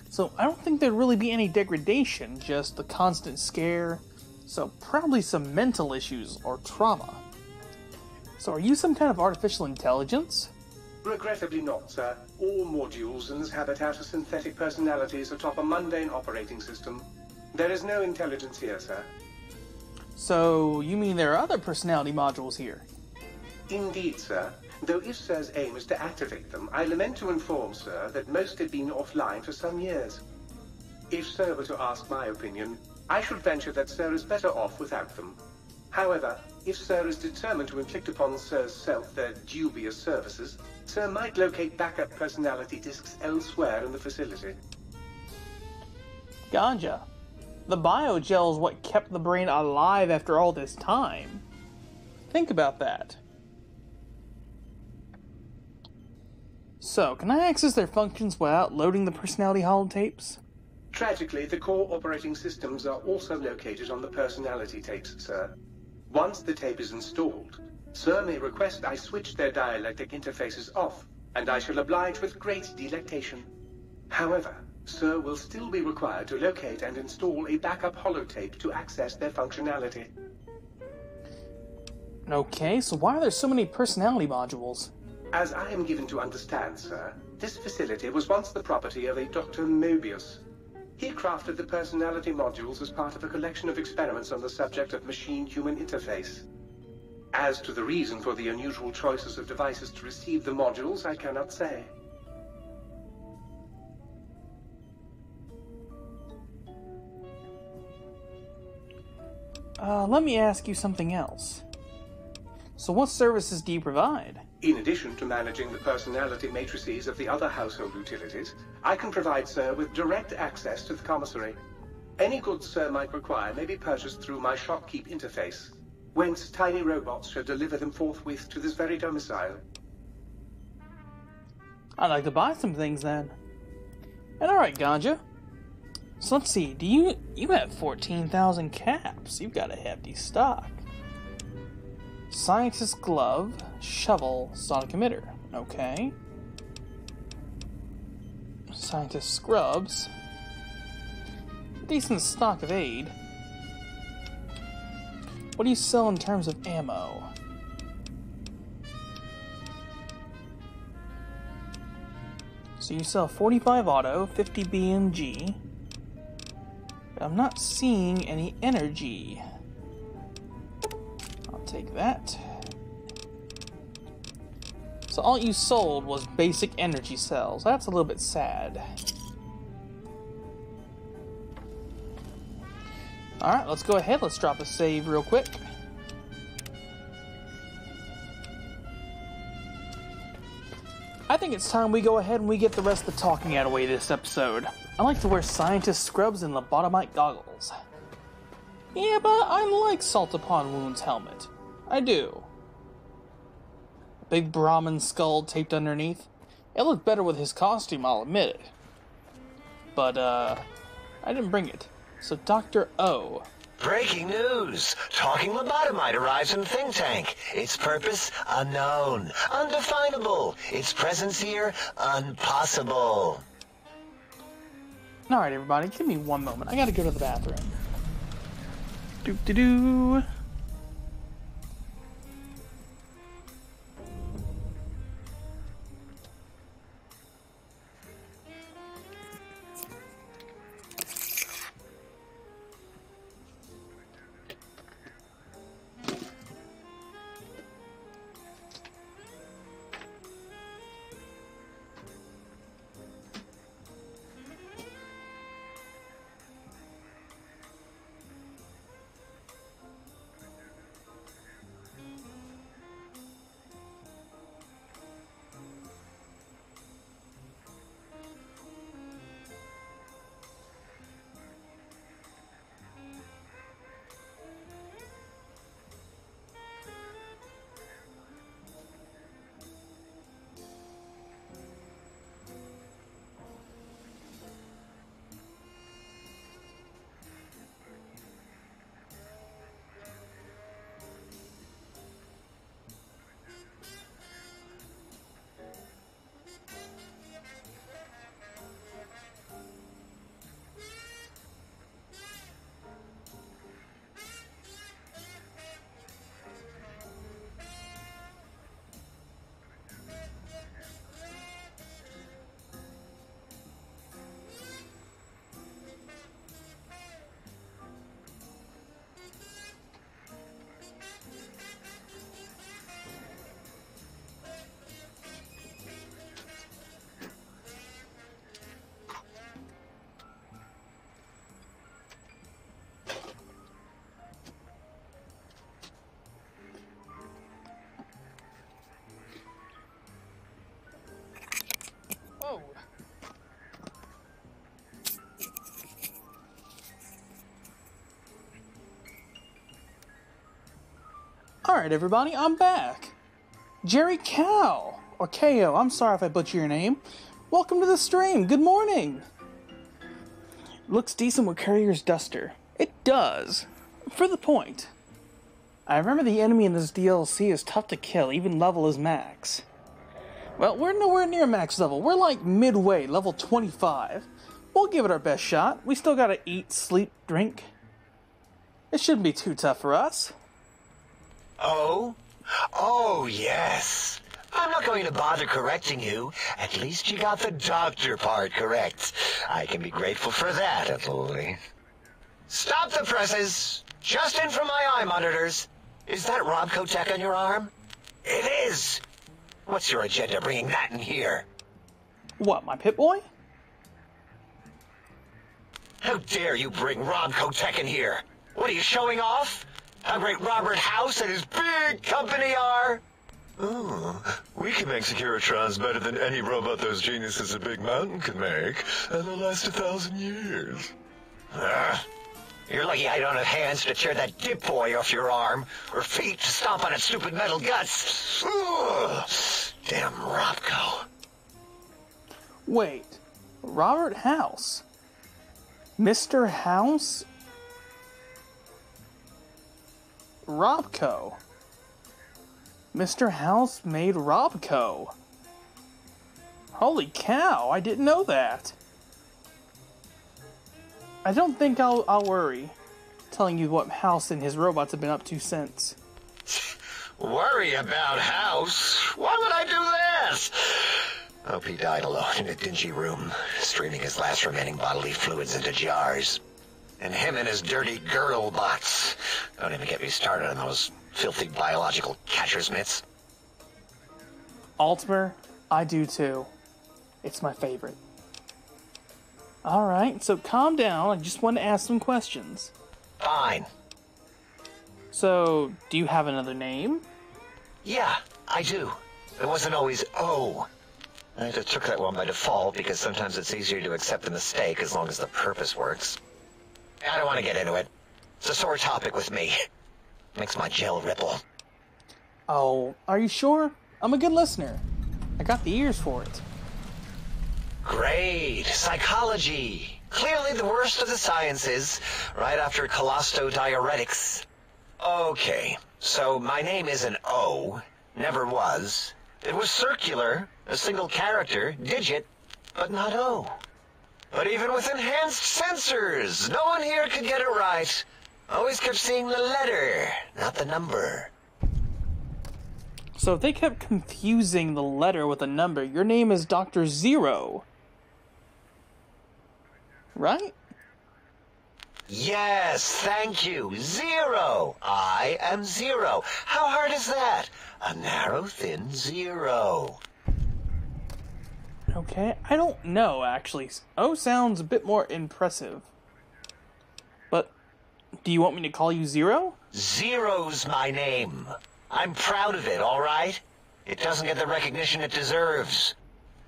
So I don't think there'd really be any degradation, just the constant scare. So probably some mental issues or trauma. So are you some kind of artificial intelligence? Regrettably not, sir. All modules in this habitat are synthetic personalities atop a mundane operating system. There is no intelligence here, sir. So you mean there are other personality modules here? Indeed, sir. Though if Sir's aim is to activate them, I lament to inform Sir that most have been offline for some years. If Sir were to ask my opinion, I should venture that Sir is better off without them. However, if Sir is determined to inflict upon Sir's self their dubious services, Sir might locate backup personality discs elsewhere in the facility. Ganja. The biogel is what kept the brain alive after all this time. Think about that. So, can I access their functions without loading the personality holotapes? Tragically, the core operating systems are also located on the personality tapes, sir. Once the tape is installed, Sir may request I switch their dialectic interfaces off, and I shall oblige with great delectation. However, Sir will still be required to locate and install a backup holotape to access their functionality. Okay, so why are there so many personality modules? As I am given to understand, sir, this facility was once the property of a Dr. Mobius. He crafted the personality modules as part of a collection of experiments on the subject of machine-human interface. As to the reason for the unusual choices of devices to receive the modules, I cannot say. Let me ask you something else. So what services do you provide? In addition to managing the personality matrices of the other household utilities, I can provide Sir with direct access to the commissary. Any goods Sir might require may be purchased through my shopkeep interface, whence tiny robots shall deliver them forthwith to this very domicile. I'd like to buy some things then. And alright, Ganja. So let's see, you have 14,000 caps. You've got a hefty stock. Scientist glove, shovel, sonic emitter. Okay. Scientist scrubs. Decent stock of aid. What do you sell in terms of ammo? So you sell 45 auto, 50 BMG. But I'm not seeing any energy. I'll take that. So all you sold was basic energy cells. That's a little bit sad. Alright, let's go ahead. Let's drop a save real quick. I think it's time we go ahead and we get the rest of the talking out of the way this episode. I like to wear scientist scrubs and lobotomite goggles. Yeah, but I like Salt Upon Wound's helmet. I do. Big Brahmin skull taped underneath. It looked better with his costume, I'll admit it. But, I didn't bring it. So Dr. O. Breaking news! Talking lobotomite arrives in Think Tank. Its purpose, unknown. Undefinable. Its presence here, impossible. Alright, everybody, give me one moment. I gotta go to the bathroom. Doo-doo-doo. Whoa. Alright, everybody, I'm back. Jerry Cow. or KO, I'm sorry if I butcher your name. Welcome to the stream. Good morning. Looks decent with Courier's Duster. It does. For the point. I remember the enemy in this DLC is tough to kill, even level is max. Well, we're nowhere near max level. We're like midway, level 25. We'll give it our best shot. We still gotta eat, sleep, drink. It shouldn't be too tough for us. Oh? Oh, yes. I'm not going to bother correcting you. At least you got the doctor part correct. I can be grateful for that, at least. Stop the presses! Just in from my eye monitors. Is that Robco tech on your arm? It is! What's your agenda bringing that in here? What, my Pip-Boy? How dare you bring Robco tech in here? What are you showing off? How great Robert House and his big company are? Oh, we can make Securitrons better than any robot those geniuses at Big Mountain can make, and they'll last 1,000 years. You're lucky I don't have hands to tear that dip boy off your arm, or feet to stomp on its stupid metal guts. Ugh. Damn Robco. Wait, Robert House? Mr. House? Robco. Mr. House made Robco. Holy cow, I didn't know that. I don't think I'll worry telling you what House and his robots have been up to since. Worry about House? Why would I do that? Hope he died alone in a dingy room, streaming his last remaining bodily fluids into jars. And him and his dirty girdle bots. Don't even get me started on those filthy biological catcher's mitts. Altmer, I do too. It's my favorite. Alright, so calm down. I just want to ask some questions. Fine. So, do you have another name? Yeah, I do. It wasn't always O. I just took that one by default because sometimes it's easier to accept the mistake as long as the purpose works. I don't want to get into it. It's a sore topic with me. Makes my gel ripple. Oh, are you sure? I'm a good listener. I got the ears for it. Great. Psychology. Clearly the worst of the sciences, right after collostodiuretics. Okay, so my name is an O. Never was. It was circular, a single character, digit, but not O. But even with enhanced sensors, no one here could get it right. Always kept seeing the letter, not the number. So if they kept confusing the letter with a number, your name is Dr. Zero. Right? Yes, thank you. Zero. I am Zero. How hard is that? A narrow, thin zero. Okay, I don't know, actually. O sounds a bit more impressive. But, do you want me to call you Zero? Zero's my name. I'm proud of it, all right? It doesn't get the recognition it deserves.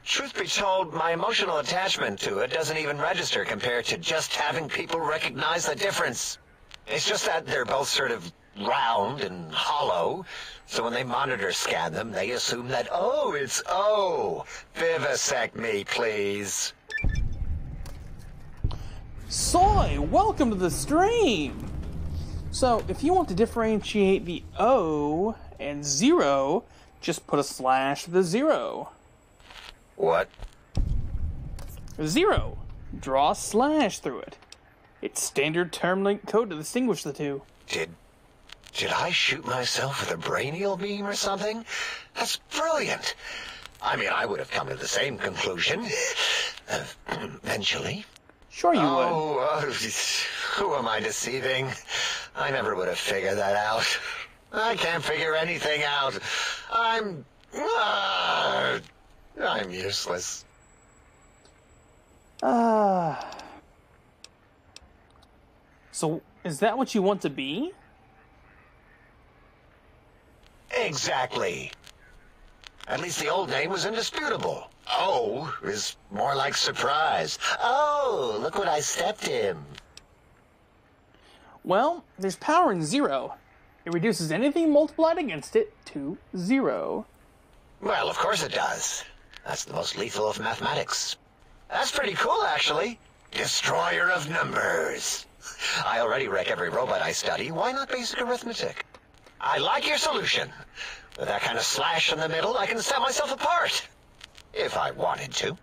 Truth be told, my emotional attachment to it doesn't even register compared to just having people recognize the difference. It's just that they're both sort of round and hollow, so when they monitor scan them, they assume that, oh, it's O. Vivisect me, please. Soy, welcome to the stream! So, if you want to differentiate the O and Zero, just put a slash to the zero. What? Zero. Draw a slash through it. It's standard term link code to distinguish the two. Did I shoot myself with a brainial beam or something? That's brilliant. I mean, I would have come to the same conclusion. Eventually. Sure you would. Who am I deceiving? I never would have figured that out. I can't figure anything out. I'm useless. So, is that what you want to be? Exactly. At least the old name was indisputable. O is more like surprise. Oh, look what I stepped in. Well, there's power in Zero. It reduces anything multiplied against it to 0. Well, of course it does. That's the most lethal of mathematics. That's pretty cool, actually. Destroyer of numbers. I already wreck every robot I study. Why not basic arithmetic? I like your solution. With that kind of slash in the middle, I can set myself apart. If I wanted to.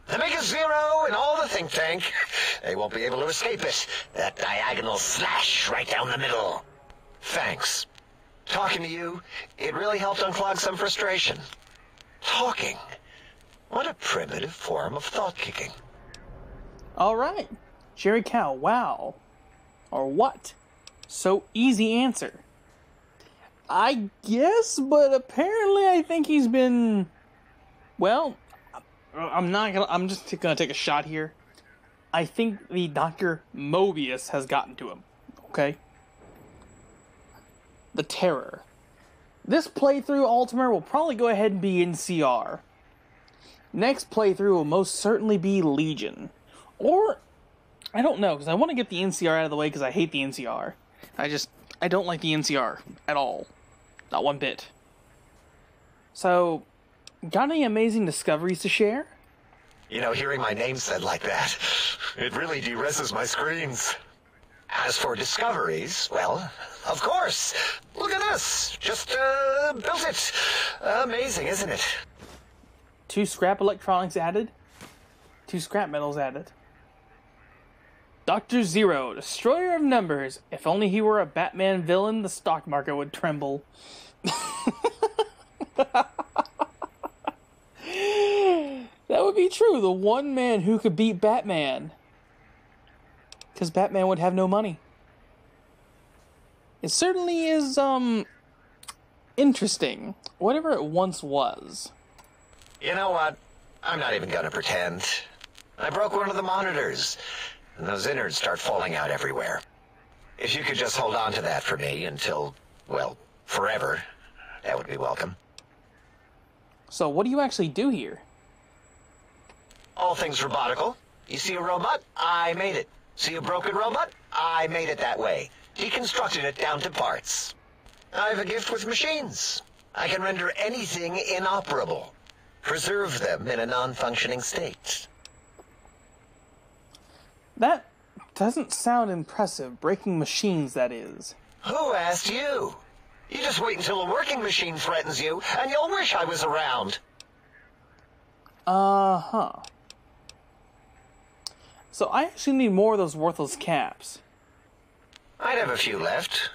The biggest zero in all the think tank. They won't be able to escape it. That diagonal slash right down the middle. Thanks. Talking to you, it really helped unclog some frustration. Talking. What a primitive form of thought kicking. All right. Jerry Cow, wow. Or what? So easy answer. I guess, but apparently I think he's been... Well, I'm just gonna take a shot here. I think the Dr. Mobius has gotten to him. Okay? The Terror. This playthrough, Altimer, will probably go ahead and be NCR. Next playthrough will most certainly be Legion. Or, I don't know, because I want to get the NCR out of the way because I hate the NCR. I don't like the NCR at all. Not one bit. So, got any amazing discoveries to share? You know, hearing my name said like that, it really de-reses my screens. As for discoveries, well, of course. Look at this. Just, built it. Amazing, isn't it? 2 scrap electronics added. 2 scrap metals added. Dr. Zero, Destroyer of Numbers. If only he were a Batman villain, the stock market would tremble. That would be true. The one man who could beat Batman. Because Batman would have no money. It certainly is, interesting. Whatever it once was. You know what? I'm not even gonna pretend. I broke one of the monitors, and those innards start falling out everywhere. If you could just hold on to that for me until, well, forever, that would be welcome. So what do you actually do here? All things robotical. You see a robot? I made it. See a broken robot? I made it that way. Deconstructed it down to parts. I have a gift with machines. I can render anything inoperable. Preserve them in a non-functioning state. That doesn't sound impressive. Breaking machines, that is. Who asked you? You just wait until a working machine threatens you, and you'll wish I was around. Uh-huh. So I actually need more of those worthless caps. I'd have a few left.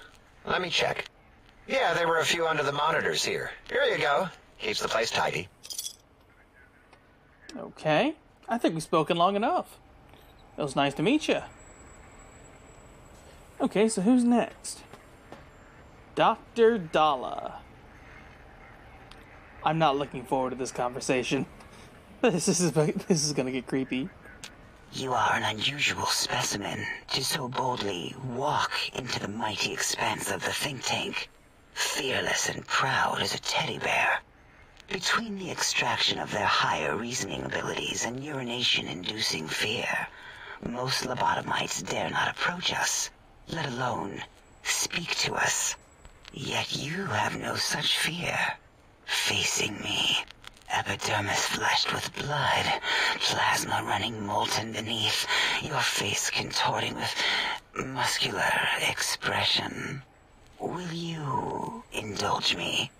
Let me check. Yeah, there were a few under the monitors here. Here you go. Keeps the place tidy. Okay. I think we've spoken long enough. It was nice to meet you. Okay, so who's next? Dr. Dala. I'm not looking forward to this conversation. This is gonna get creepy. You are an unusual specimen to so boldly walk into the mighty expanse of the think tank, fearless and proud as a teddy bear. Between the extraction of their higher reasoning abilities and urination-inducing fear, most lobotomites dare not approach us, let alone speak to us. Yet you have no such fear. Facing me, epidermis flushed with blood, plasma running molten beneath, your face contorting with muscular expression. Will you indulge me?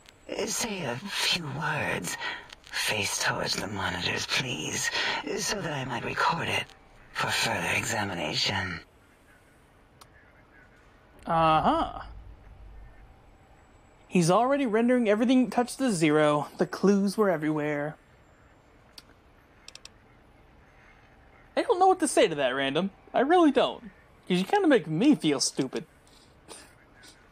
Say a few words. Face towards the monitors, please, so that I might record it for further examination. Uh-huh. He's already rendering everything touched to zero. The clues were everywhere. I don't know what to say to that, Random. I really don't. Because you kind of make me feel stupid.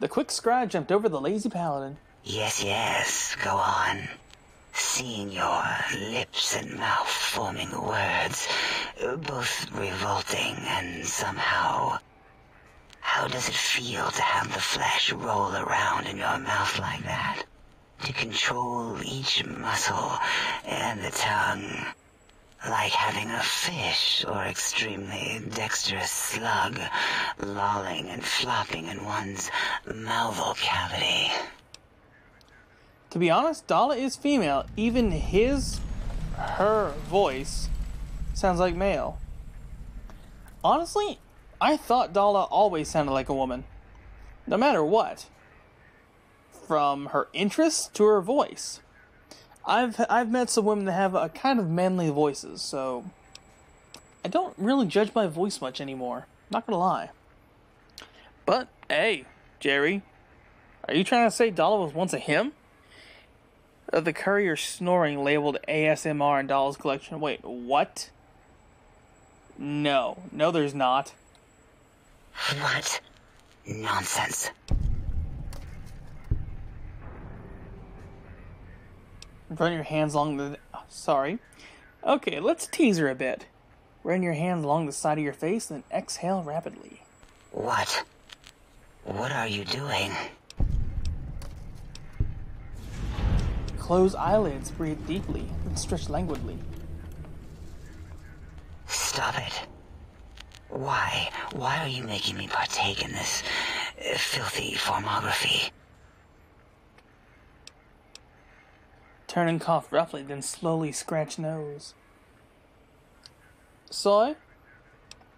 The quick scribe jumped over the lazy paladin. Yes, go on. Seeing your lips and mouth forming words, both revolting and somehow... How does it feel to have the flesh roll around in your mouth like that? To control each muscle and the tongue, like having a fish or extremely dexterous slug lolling and flopping in one's mouthal cavity. To be honest, Dala is female. Even her voice sounds like male. Honestly, I thought Dala always sounded like a woman. No matter what. From her interests to her voice. I've met some women that have a kind of manly voices, so I don't really judge my voice much anymore. Not gonna lie. But, hey, Jerry, are you trying to say Dala was once a him? The courier snoring labeled ASMR in Dala's collection. Wait, what? No, there's not. What? Nonsense. Run your hands along the... Sorry. Okay, let's tease her a bit. Run your hands along the side of your face, then exhale rapidly. What? What are you doing? Close eyelids, breathe deeply, and stretch languidly. Stop it. Why? Why are you making me partake in this filthy formography? Turn and cough roughly, then slowly scratch nose. Soy?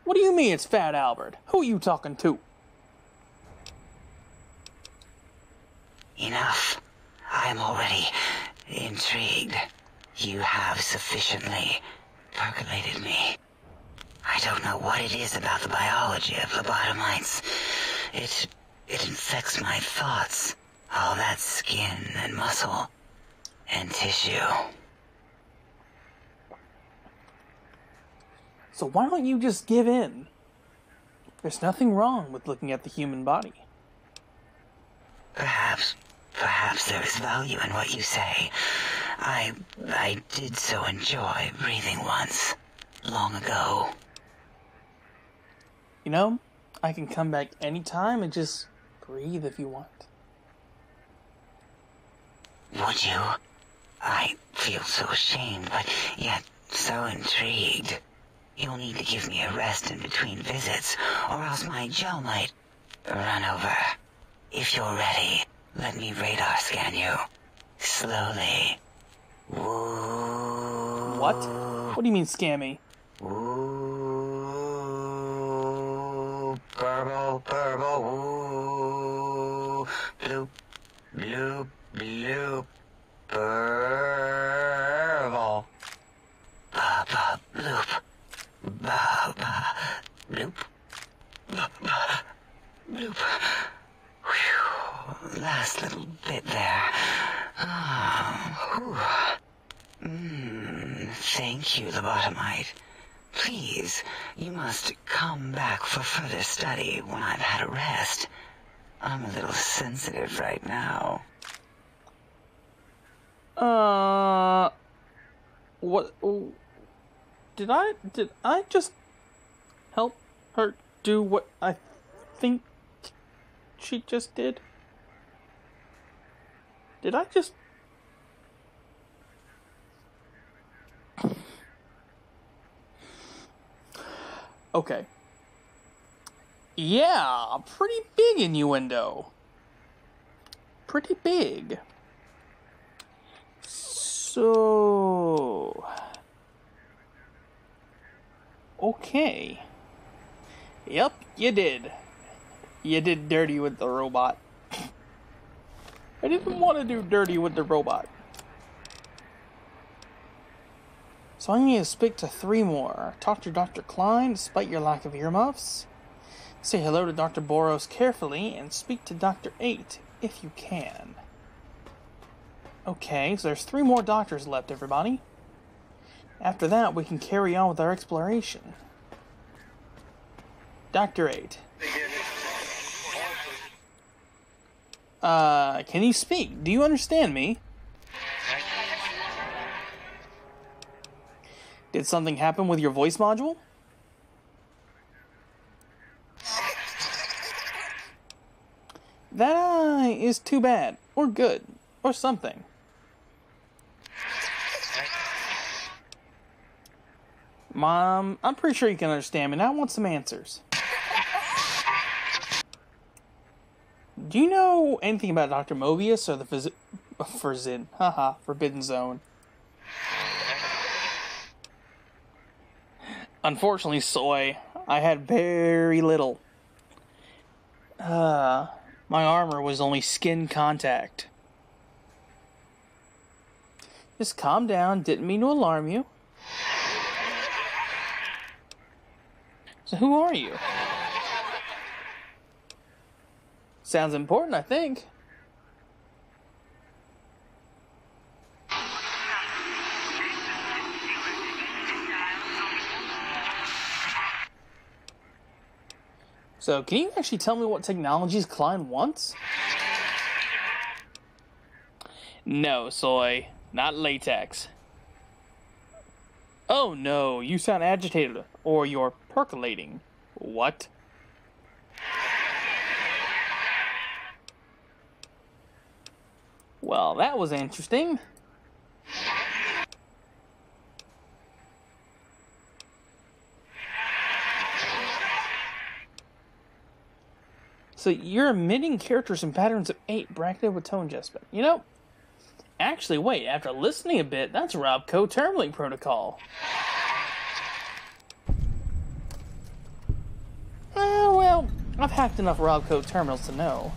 What do you mean it's Fat Albert? Who are you talking to? Enough. I am already intrigued. You have sufficiently percolated me. I don't know what it is about the biology of lobotomites. It infects my thoughts. All that skin and muscle and tissue. So why don't you just give in? There's nothing wrong with looking at the human body. Perhaps there is value in what you say. I did so enjoy breathing once, long ago. You know, I can come back anytime and just breathe if you want. Would you? I feel so ashamed, but yet so intrigued. You'll need to give me a rest in between visits, or else my jaw might run over. If you're ready, let me radar scan you. Slowly. Woo. What? What do you mean, scan me? Woo. Burble, burble, woo. Bloop, bloop, bloop. Burble. Ba, ba, bloop. Ba, ba, bloop. Ba, ba, bloop. Whew. Last little bit there. Thank you, lobotomite. Please, you must come back for further study when I've had a rest. I'm a little sensitive right now. What? Did I just help her do what I think she just did? Did I just... Okay. Yeah, pretty big innuendo. Pretty big. So... Okay. Yep, you did. You did dirty with the robot. I didn't want to do dirty with the robot. So I need to speak to 3 more. Talk to Dr. Klein, despite your lack of earmuffs. Say hello to Dr. Boros carefully, and speak to Dr. 8, if you can. Okay, so there's 3 more doctors left, everybody. After that, we can carry on with our exploration. Dr. 8. Can you speak? Do you understand me? Did something happen with your voice module? That is too bad, or good, or something. Mom, I'm pretty sure you can understand me, and I want some answers. Do you know anything about Dr. Mobius or the For Zin. Haha, Forbidden Zone. Unfortunately, Soy, I had very little. My armor was only skin contact. Just calm down, didn't mean to alarm you. So who are you? Sounds important, I think. So, can you actually tell me what technologies Klein wants? No, Soy. Not latex. Oh no, you sound agitated. Or you're percolating. What? Well, that was interesting. So you're emitting characters and patterns of 8 bracketed with tone adjustment. You know, actually, wait, after listening a bit, that's Robco Termlink Protocol. Well, I've hacked enough Robco terminals to know.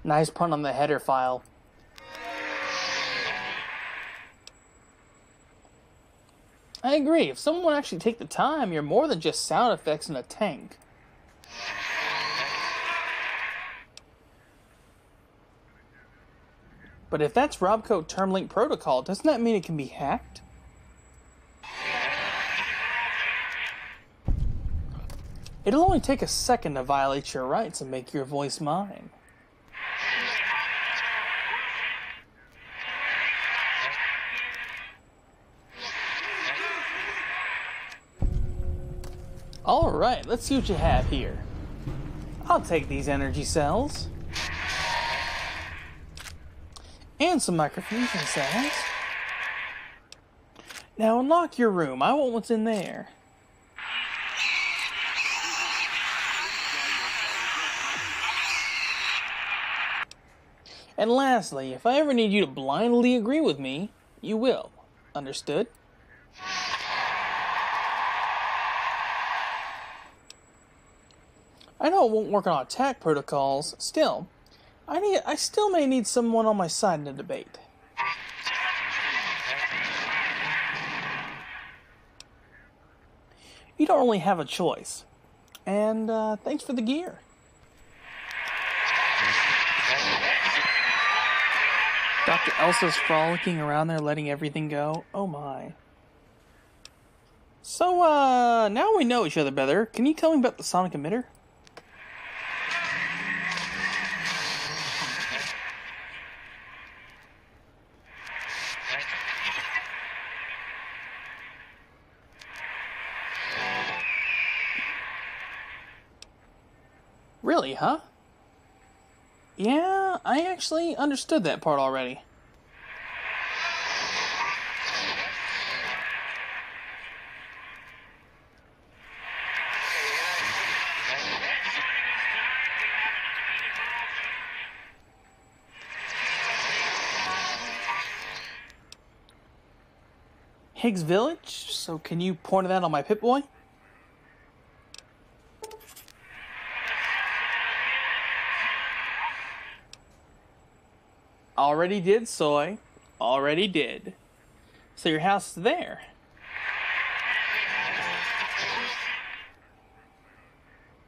Nice pun on the header file. I agree, if someone would actually take the time, you're more than just sound effects in a tank. But if that's Robco Termlink Protocol, doesn't that mean it can be hacked? It'll only take a second to violate your rights and make your voice mine. Alright, let's see what you have here. I'll take these energy cells. And some microfusion cells. Now unlock your room. I want what's in there. And lastly, if I ever need you to blindly agree with me, you will. Understood? I know it won't work on attack protocols. Still, I still may need someone on my side in a debate. You don't really have a choice. And thanks for the gear. Dr. Elsa's frolicking around there, letting everything go. Oh my. So, now we know each other better. Can you tell me about the sonic emitter? Really, huh? Yeah, I actually understood that part already. Higgs Village? So can you point that on my Pip-Boy? Already did, Soy. Already did. So your house is there.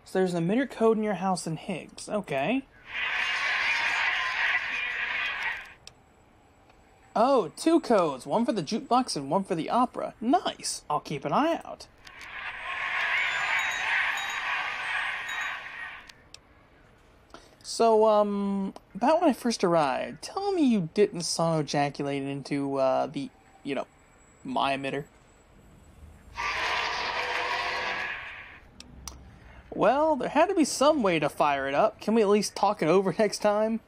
So there's an emitter code in your house in Higgs. Okay. Oh, 2 codes. One for the jukebox and one for the opera. Nice. I'll keep an eye out. So, about when I first arrived, tell me you didn't sono-ejaculate into, the, you know, my emitter. Well, there had to be some way to fire it up. Can we at least talk it over next time?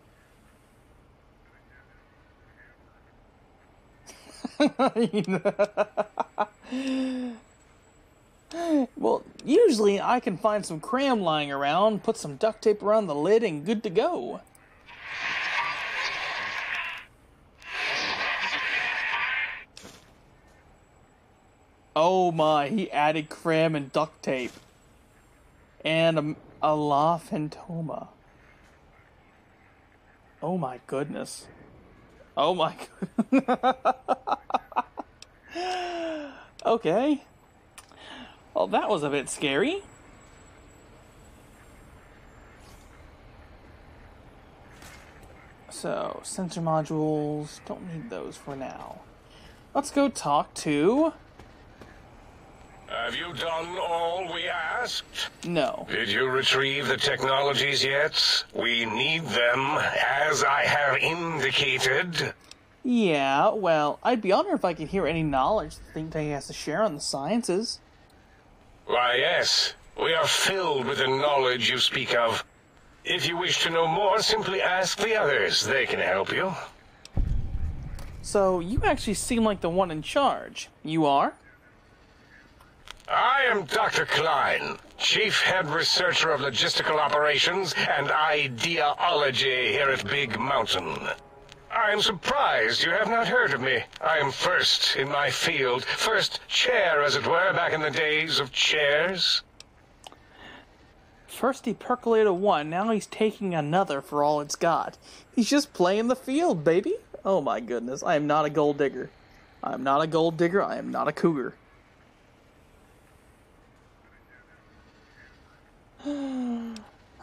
Well, usually I can find some cram lying around, put some duct tape around the lid, and good to go. Oh my, he added cram and duct tape. And a La Phantoma. Oh my goodness. Oh my goodness. Okay. Well, that was a bit scary. So, sensor modules, don't need those for now. Let's go talk to... Have you done all we asked? No. Did you retrieve the technologies yet? We need them, as I have indicated. Yeah, well, I'd be honored if I could hear any knowledge the think tank has to share on the sciences. Why, yes. We are filled with the knowledge you speak of. If you wish to know more, simply ask the others. They can help you. So, you actually seem like the one in charge. You are? I am Dr. Klein, Chief Head Researcher of Logistical Operations and Ideology here at Big Mountain. I am surprised you have not heard of me. I am first in my field, first chair, as it were, back in the days of chairs. First he percolated one, now he's taking another for all it's got. He's just playing the field, baby. Oh my goodness, I am not a gold digger. I am not a gold digger, I am not a cougar.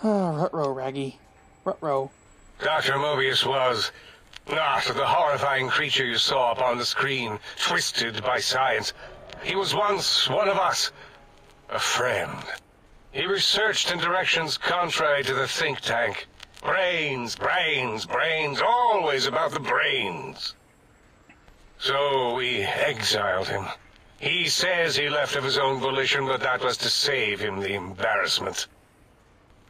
Ruh-roh, Raggy. Ruh-roh. Dr. Mobius was not the horrifying creature you saw upon the screen, twisted by science. He was once one of us, a friend. He researched in directions contrary to the think tank. Brains, brains, brains, always about the brains. So we exiled him. He says he left of his own volition, but that was to save him the embarrassment.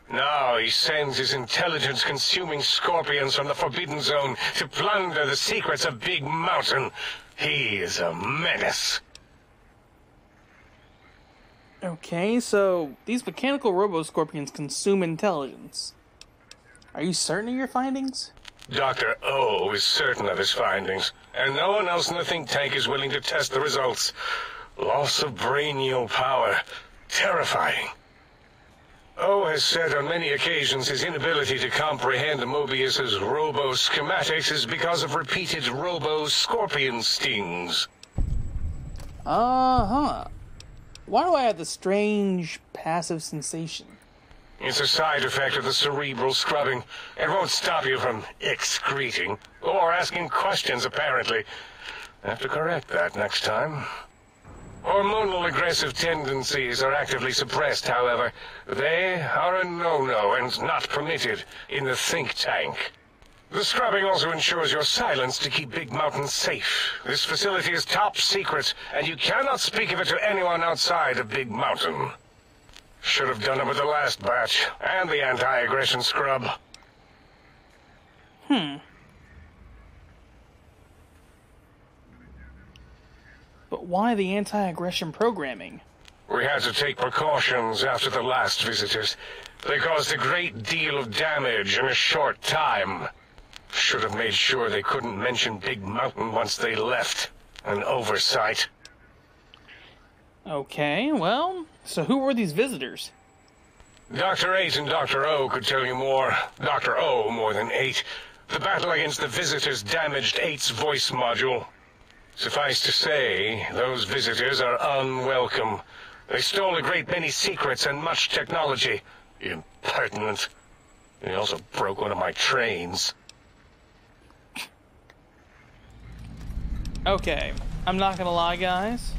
Now he sends his intelligence-consuming scorpions from the Forbidden Zone to plunder the secrets of Big Mountain. He is a menace. Okay, so these mechanical robo-scorpions consume intelligence. Are you certain of your findings? Dr. O is certain of his findings, and no one else in the think tank is willing to test the results. Loss of brainial power. Terrifying. O has said on many occasions his inability to comprehend Mobius's robo-schematics is because of repeated robo-scorpion stings. Uh-huh. Why do I have the strange passive sensation? It's a side effect of the cerebral scrubbing. It won't stop you from excreting, or asking questions, apparently. Have to correct that next time. Hormonal aggressive tendencies are actively suppressed, however. They are a no-no and not permitted in the think tank. The scrubbing also ensures your silence to keep Big Mountain safe. This facility is top secret, and you cannot speak of it to anyone outside of Big Mountain. Should have done it with the last batch, and the anti-aggression scrub. But why the anti-aggression programming? We had to take precautions after the last visitors. They caused a great deal of damage in a short time. Should have made sure they couldn't mention Big Mountain once they left. An oversight. Okay, well, so who were these visitors? Dr. 8 and Dr. O could tell you more. Dr. O more than 8. The battle against the visitors damaged 8's voice module. Suffice to say, those visitors are unwelcome. They stole a great many secrets and much technology. Impertinent. They also broke one of my trains. Okay, I'm not gonna lie, guys.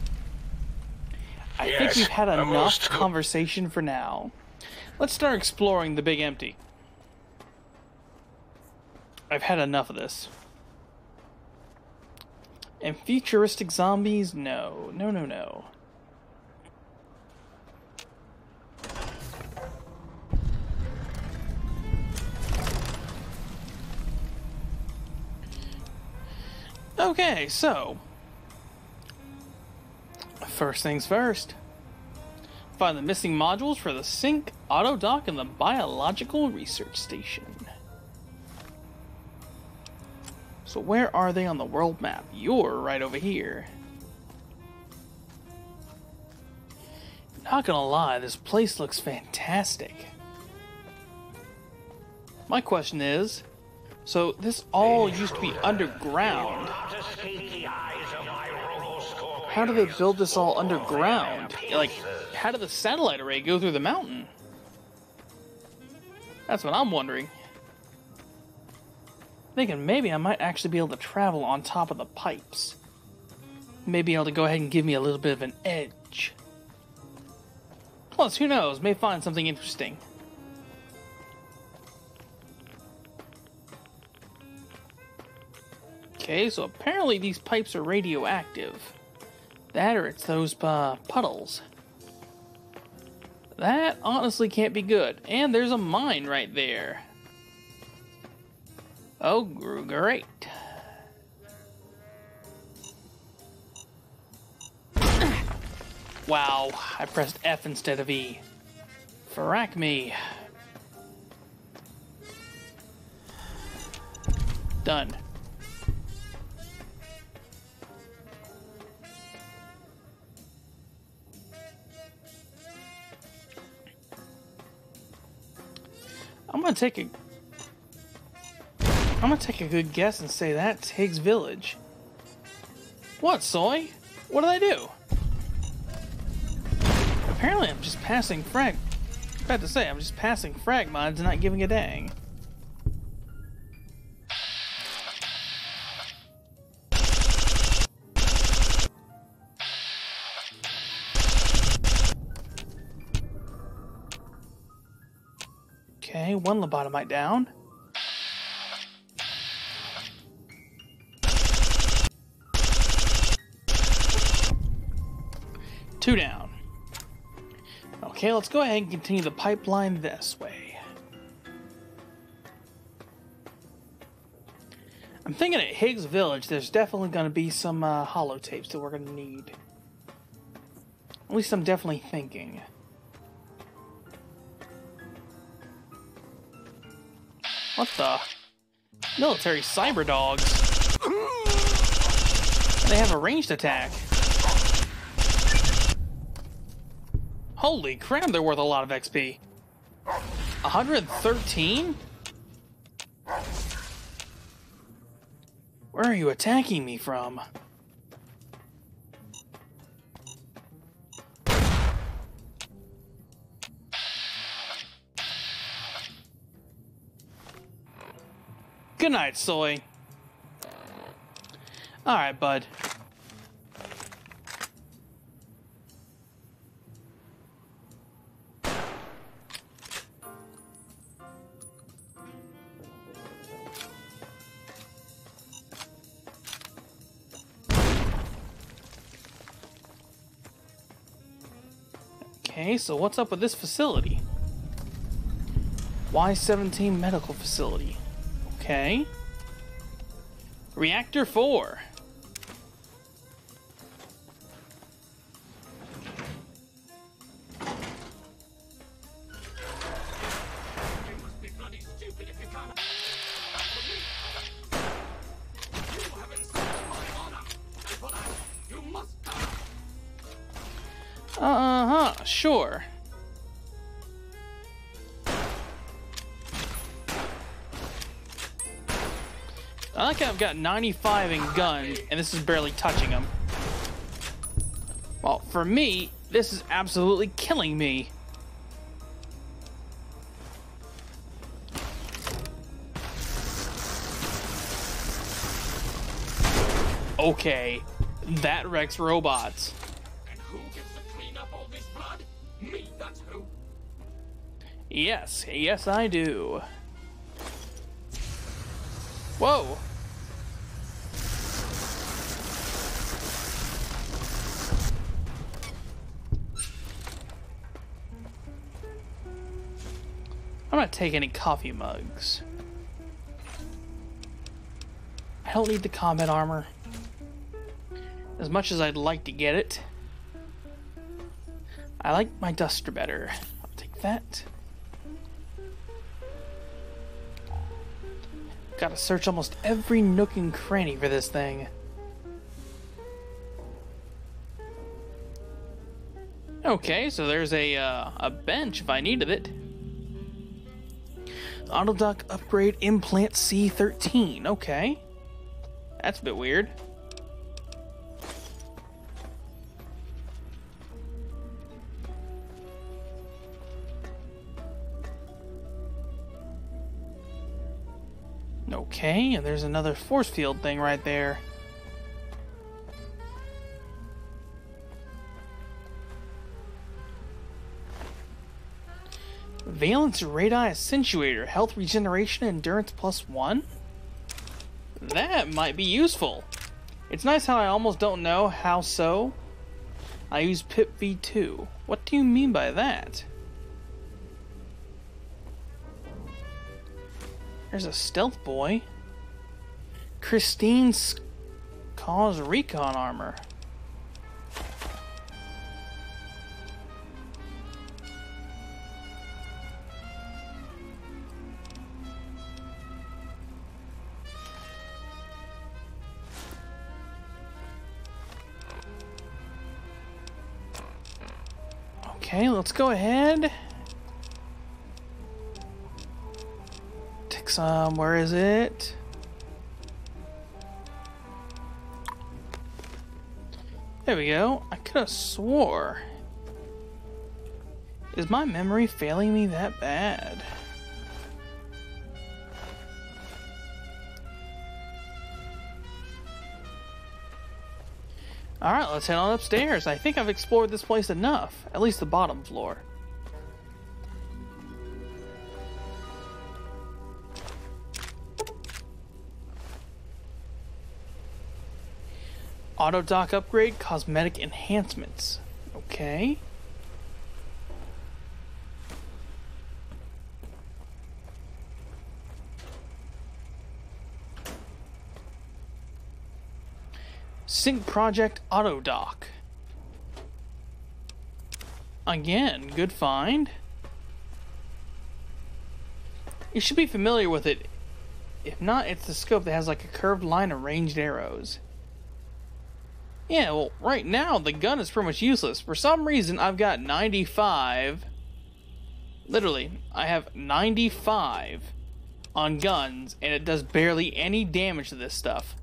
I think we've had enough conversation for now. Let's start exploring the Big Empty. I've had enough of this. And futuristic zombies? No. No, no, no. Okay, so... first things first. Find the missing modules for the sync, auto dock, and the biological research station. So where are they on the world map? You're right over here. Not gonna lie, this place looks fantastic. My question is, so this all used to be underground. How do they build this all underground? Like, how did the satellite array go through the mountain? That's what I'm wondering. Thinking maybe I might actually be able to travel on top of the pipes. Maybe able to go ahead and give me a little bit of an edge. Plus, who knows, may find something interesting. Okay, so apparently these pipes are radioactive. That or it's those puddles. That honestly can't be good. And there's a mine right there. Oh, great. Wow, I pressed F instead of E. Frack me. Done. I'm gonna take a good guess and say that's Higgs Village. What, Soy? What did I do? Apparently I'm just passing frag... About to say, I'm just passing frag mines and not giving a dang. Okay, one lobotomite down. Two down. Okay, let's go ahead and continue the pipeline this way. I'm thinking at Higgs Village, there's definitely going to be some holotapes that we're going to need. At least I'm definitely thinking. What the? Military cyber dogs. They have a ranged attack. Holy crap, they're worth a lot of XP. 113? Where are you attacking me from? Good night, Soy. Alright, bud. Okay, so what's up with this facility? Y-17 Medical Facility. Okay. Reactor 4. Sure. I like how I've got 95 in guns, and this is barely touching them. Well, for me, this is absolutely killing me. Okay, that wrecks robots. And who gets to clean up all this blood? Me, that's who. Yes, I do. Whoa. I'm not taking any coffee mugs. I don't need the combat armor. As much as I'd like to get it, I like my duster better. I'll take that. Gotta search almost every nook and cranny for this thing. Okay, so there's a bench if I needed it. Autodock upgrade implant C13. Okay. That's a bit weird. Okay, and there's another force field thing right there. Valence Radii Accentuator, health regeneration, endurance +1? That might be useful. It's nice how I almost don't know how so. I use Pip V2. What do you mean by that? There's a stealth boy. Christine's cause recon armor. Okay, let's go ahead. Take some, where is it? There we go. I could have swore. Is my memory failing me that bad? Alright, let's head on upstairs. I think I've explored this place enough. At least the bottom floor. Auto dock upgrade, cosmetic enhancements. Okay. Sync Project Auto Dock. Again, good find. You should be familiar with it. If not, it's the scope that has like a curved line of ranged arrows. Yeah, well, right now the gun is pretty much useless. For some reason, I've got 95. Literally, I have 95 on guns, and it does barely any damage to this stuff.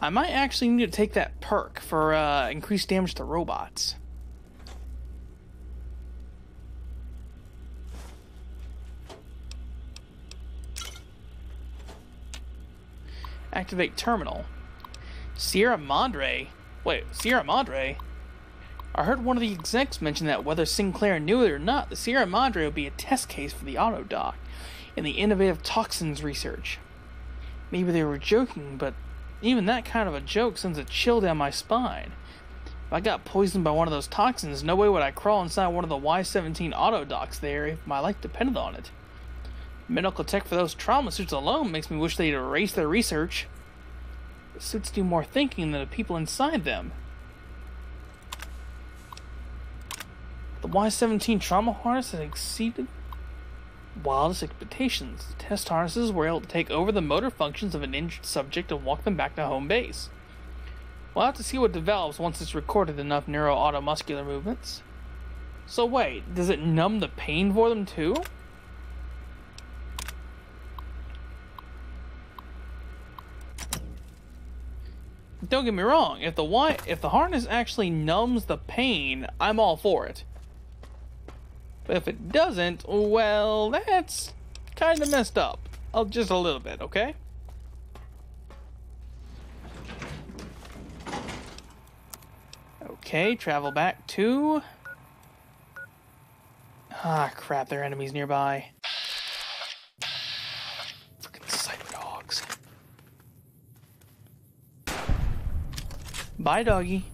I might actually need to take that perk for increased damage to robots. Activate terminal. Sierra Madre? Wait, Sierra Madre? I heard one of the execs mention that whether Sinclair knew it or not, the Sierra Madre would be a test case for the auto dock in the innovative toxins research. Maybe they were joking, but even that kind of a joke sends a chill down my spine. If I got poisoned by one of those toxins, no way would I crawl inside one of the Y-17 auto docks there if my life depended on it. Medical tech for those trauma suits alone makes me wish they'd erase their research. The suits do more thinking than the people inside them. The Y-17 trauma harness has exceeded wildest expectations. The test harnesses were able to take over the motor functions of an injured subject and walk them back to home base. We'll have to see what develops once it's recorded enough neuro-automuscular movements. So wait, does it numb the pain for them too? Don't get me wrong, if the harness actually numbs the pain, I'm all for it. But if it doesn't, well, that's kind of messed up. Just a little bit, okay? Okay, travel back to... Ah, crap, there are enemies nearby. Freaking cyber dogs. Bye, doggy.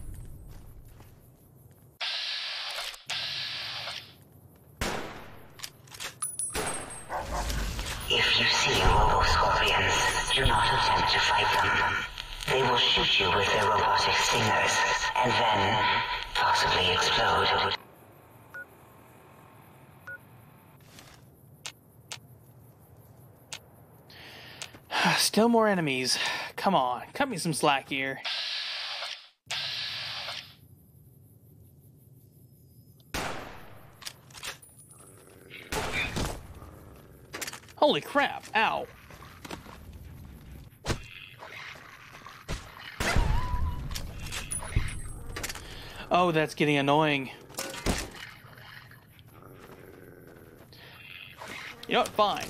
If you see Robo-Scorpions, do not attempt to fight them. They will shoot you with their robotic stingers, and then possibly explode. Still more enemies. Come on, cut me some slack here. Holy crap, ow. Oh, that's getting annoying. You know what, fine.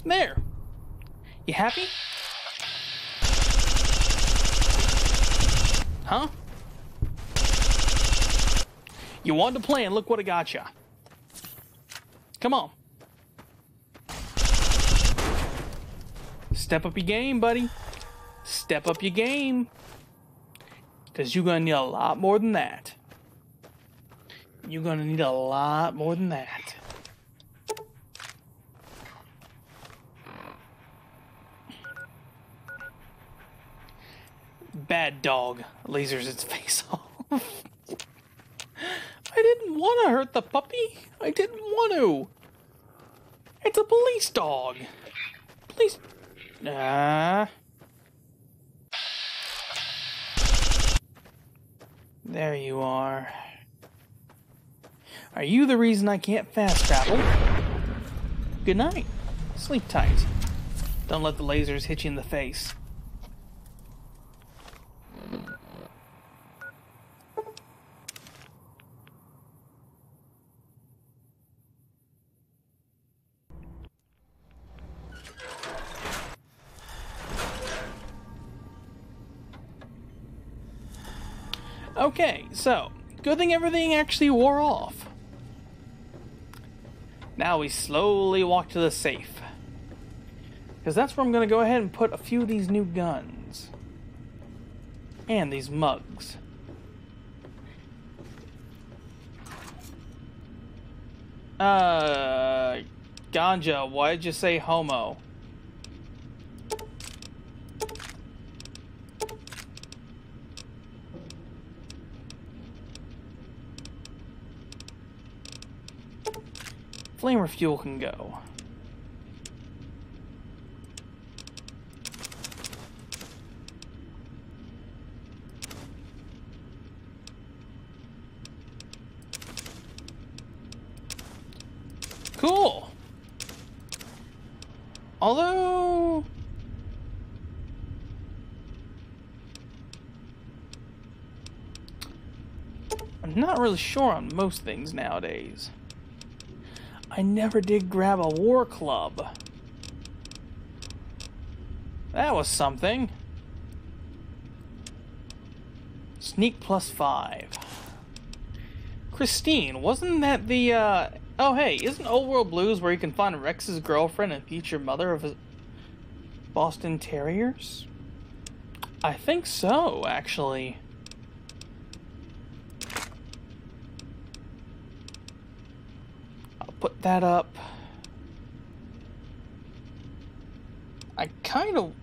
There. You happy? Huh? You wanted to play and look what I got ya. Come on. Step up your game, buddy. Step up your game. Because you're going to need a lot more than that. You're going to need a lot more than that. Bad dog lasers its face off. I didn't want to hurt the puppy. I didn't want to. It's a police dog. Police. There you are. Are you the reason I can't fast travel? Good night. Sleep tight. Don't let the lasers hit you in the face. Okay, so, good thing everything actually wore off. Now we slowly walk to the safe. Because that's where I'm going to go ahead and put a few of these new guns. And these mugs. Ganja, why'd you say homo? Flamer fuel can go. Cool. Although I'm not really sure on most things nowadays. I never did grab a war club. That was something. Sneak +5. Christine, wasn't that the, oh hey, isn't Old World Blues where you can find Rex's girlfriend and future mother of his Boston Terriers? I think so, actually. Put that up. I kind of...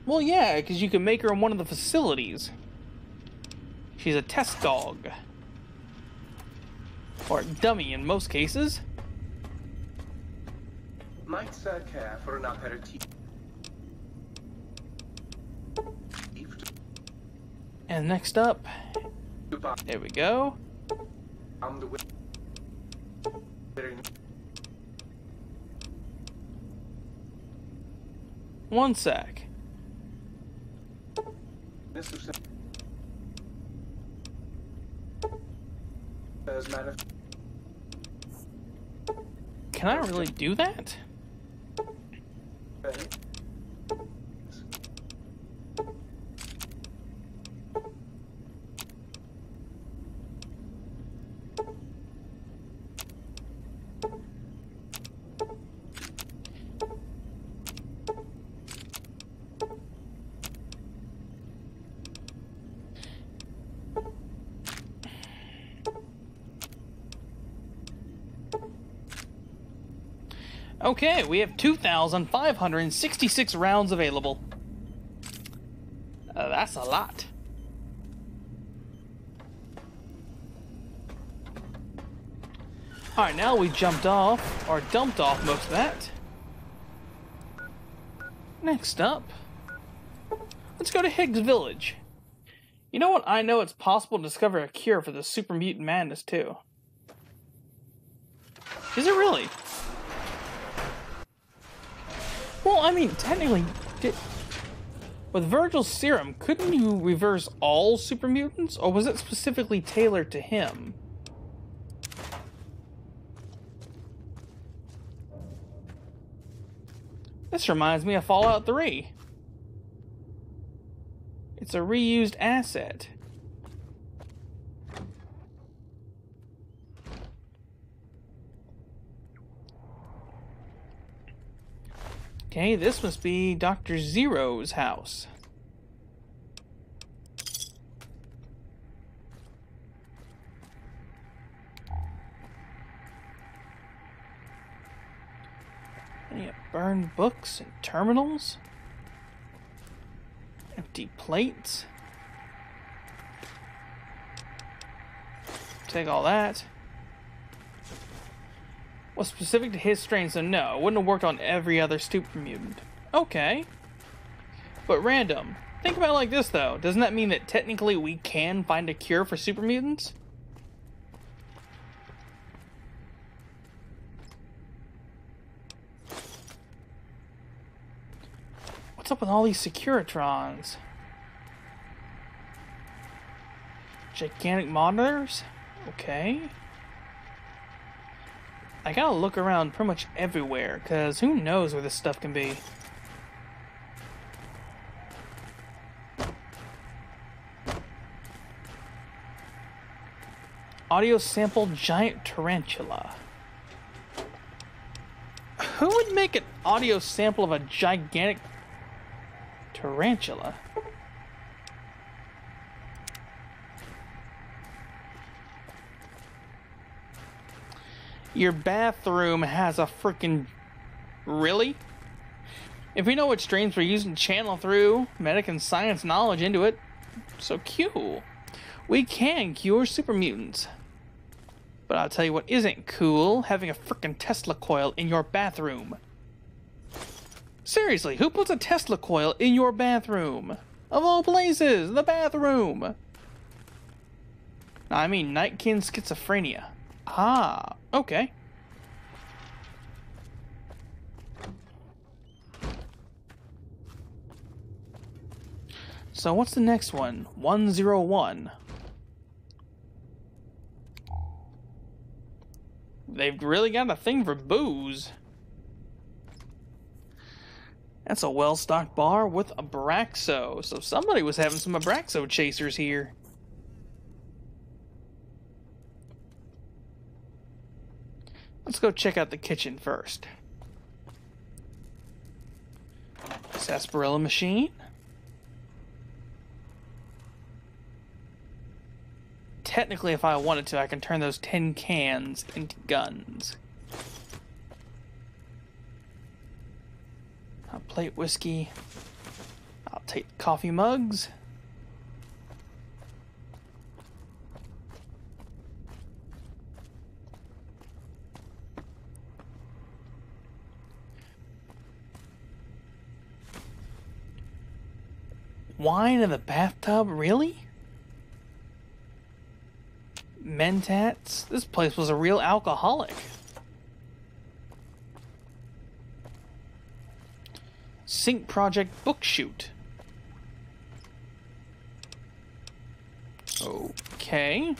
Well, yeah, because you can make her in one of the facilities. She's a test dog. Or dummy in most cases. Might sir care for an aperitif? And next up... There we go. One sec. Can I really do that? Okay, we have 2,566 rounds available. That's a lot. Alright, now we jumped off, or dumped off most of that. Next up, let's go to Higgs Village. You know what? I know it's possible to discover a cure for the super mutant madness, too. Is it really? Well, I mean, technically, with Virgil's serum, couldn't you reverse all super mutants, or was it specifically tailored to him? This reminds me of Fallout 3. It's a reused asset. Okay, this must be Dr. Zero's house. Any burned books and terminals? Empty plates. Take all that. Was specific to his strain, so no, it wouldn't have worked on every other super mutant. Okay. But random. Think about it like this, though. Doesn't that mean that technically we can find a cure for super mutants? What's up with all these Securitrons? Gigantic monitors? Okay. I gotta look around pretty much everywhere, because who knows where this stuff can be. Audio sample giant tarantula. Who would make an audio sample of a gigantic tarantula? Your bathroom has a freaking... Really? If we know what strains we're using to channel through medic and science knowledge into it, so cool. We can cure super mutants. But I'll tell you what isn't cool, having a freaking Tesla coil in your bathroom. Seriously, who puts a Tesla coil in your bathroom? Of all places, the bathroom. I mean, Nightkin schizophrenia. Ah, okay. So what's the next one? 101. They've really got a thing for booze. That's a well-stocked bar with Abraxo. So somebody was having some Abraxo chasers here. Let's go check out the kitchen first. Sarsaparilla machine. Technically, if I wanted to, I can turn those tin cans into guns. I'll plate whiskey. I'll take coffee mugs. Wine in the bathtub? Really? Mentats? This place was a real alcoholic. Sync Project book shoot. Okay.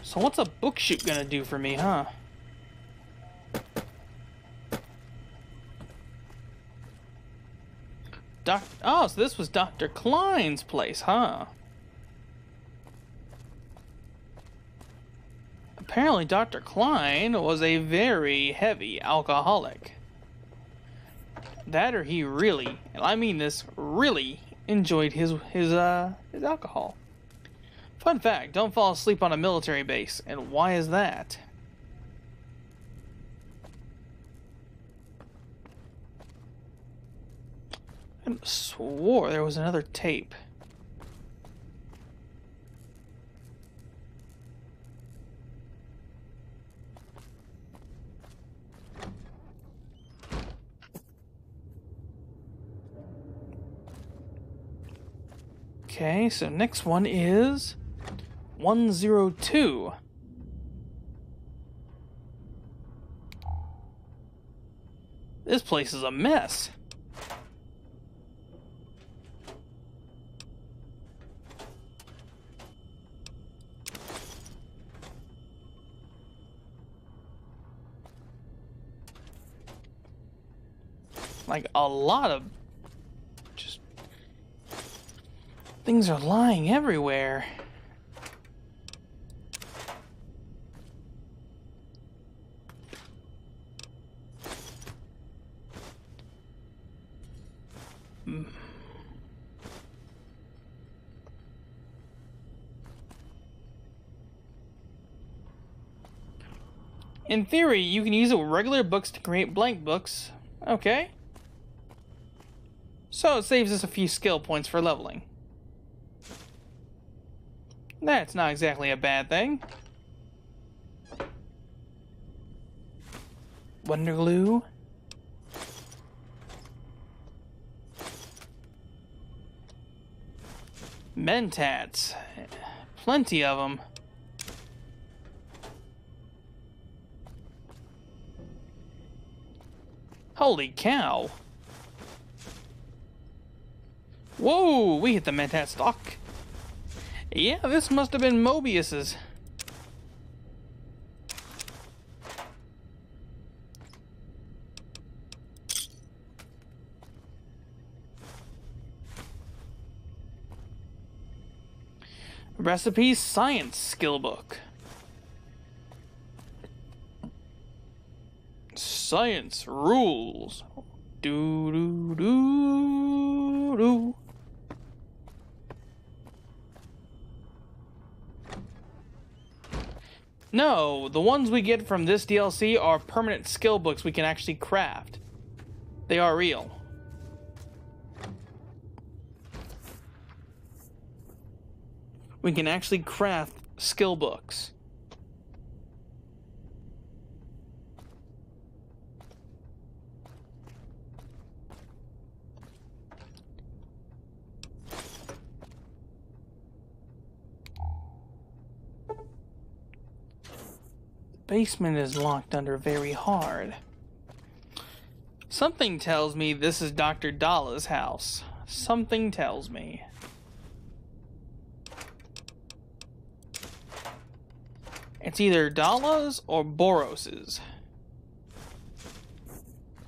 So what's a book shoot gonna do for me, huh? Oh, so this was Dr. Klein's place, huh? Apparently Dr. Klein was a very heavy alcoholic. That or he really, and I mean this, really enjoyed his alcohol. Fun fact, don't fall asleep on a military base. And why is that? I swore there was another tape. Okay, so next one is 102. This place is a mess. Like a lot of just things are lying everywhere. In theory, you can use regular books to create blank books. Okay. So it saves us a few skill points for leveling. That's not exactly a bad thing. Wonder glue. Mentats. Plenty of them. Holy cow. Whoa, we hit the Mentat stock. Yeah, this must have been Mobius's. Recipes Science Skill Book. Science rules. Do do do do. No, the ones we get from this DLC are permanent skill books we can actually craft. They are real. We can actually craft skill books. Basement is locked under very hard. Something tells me this is Dr. Dalla's house. Something tells me. It's either Dalla's or Boros's.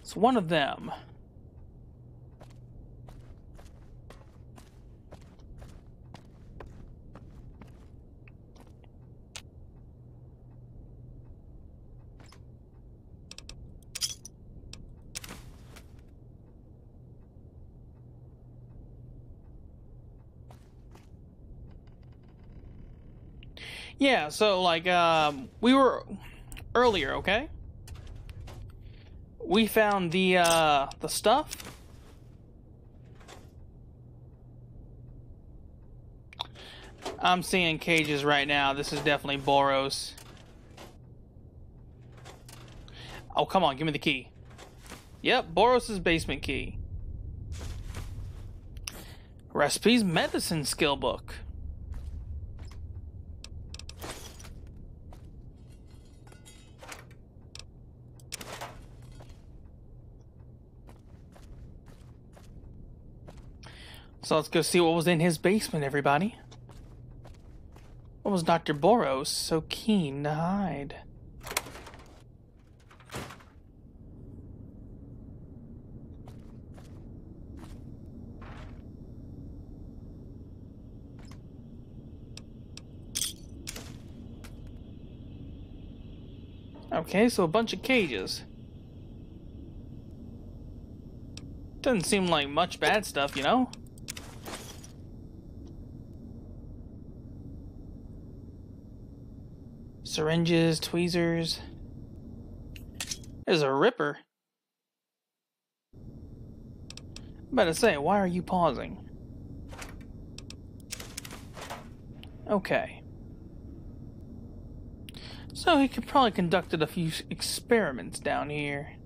It's one of them. Yeah, so like we were earlier, okay? We found the stuff. I'm seeing cages right now. This is definitely Boros. Oh, come on, give me the key. Yep, Boros's basement key. Recipes Medicine Skill Book. So let's go see what was in his basement, everybody. What was Dr. Boros so keen to hide? Okay, so a bunch of cages. Doesn't seem like much bad stuff, you know? Syringes, tweezers. There's a ripper. I'm about to say, why are you pausing? Okay. So he could probably conducted a few experiments down here.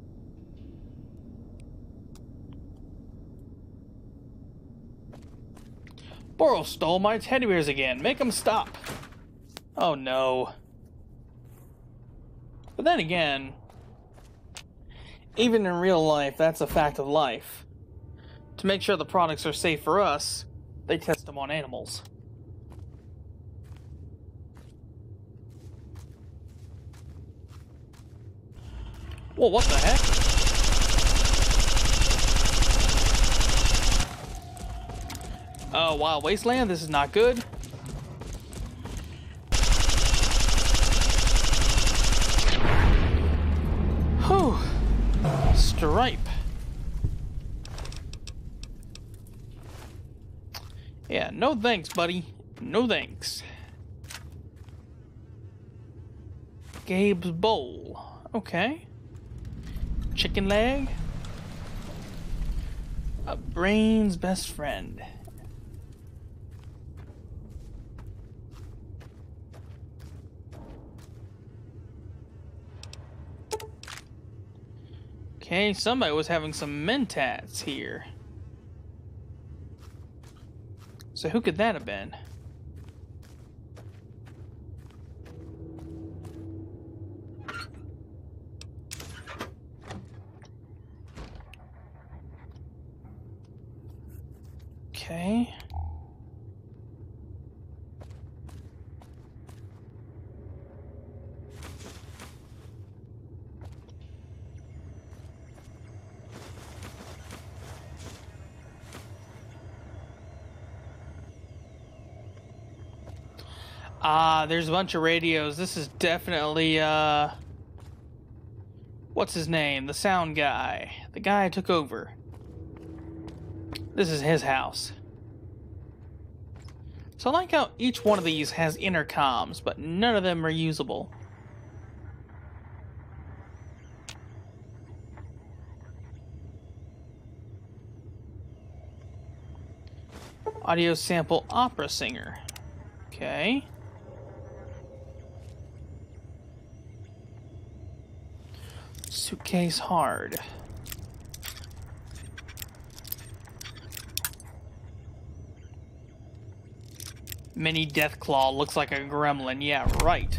Boros stole my teddy bears again. Make him stop. Oh no. But then again, even in real life, that's a fact of life. To make sure the products are safe for us, they test them on animals. Whoa, what the heck? Oh, Wild Wasteland, this is not good. Whew. Stripe. Yeah, no thanks, buddy. No thanks. Gabe's Bowl. Okay. Chicken leg. A brain's best friend. Okay, somebody was having some mentats here. So who could that have been? Okay. There's a bunch of radios. This is definitely, what's his name? The sound guy. The guy who took over. This is his house. So I like how each one of these has intercoms, but none of them are usable. Audio sample opera singer. Okay. Suitcase hard. Mini Deathclaw looks like a gremlin. Yeah, right.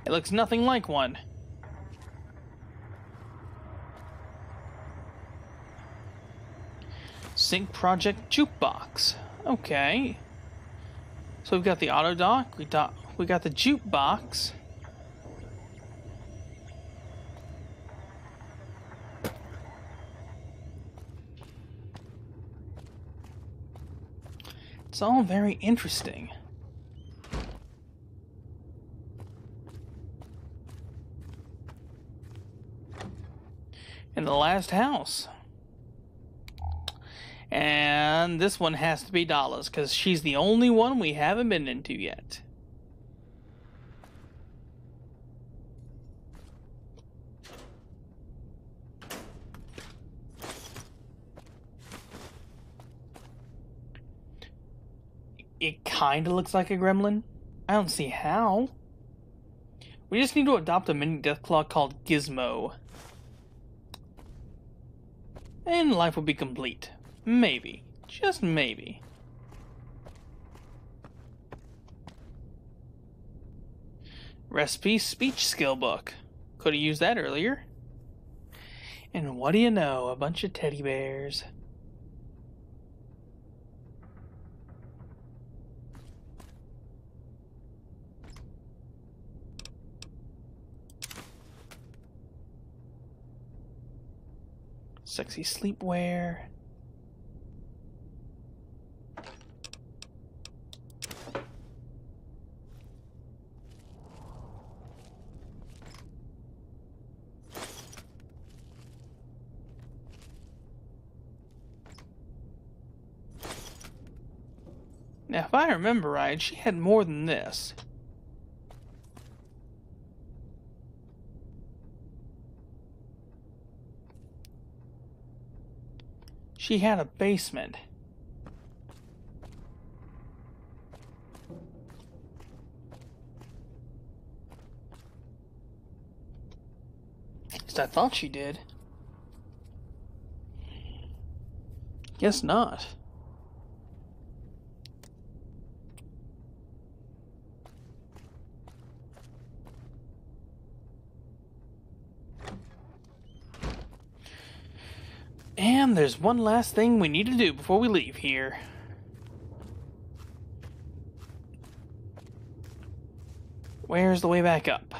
It looks nothing like one. Sync Project Jukebox. Okay. So we've got the auto dock. We got the jukebox. It's all very interesting. In the last house. And this one has to be Dallas, because she's the only one we haven't been into yet. It kind of looks like a gremlin. I don't see how. We just need to adopt a mini Deathclaw called Gizmo. And life will be complete. Maybe. Just maybe. Recipe speech skill book. Could have used that earlier. And what do you know? A bunch of teddy bears. Sexy sleepwear. Now, if I remember right, she had more than this. She had a basement. At least I thought she did. Guess not. And there's one last thing we need to do before we leave here. Where's the way back up?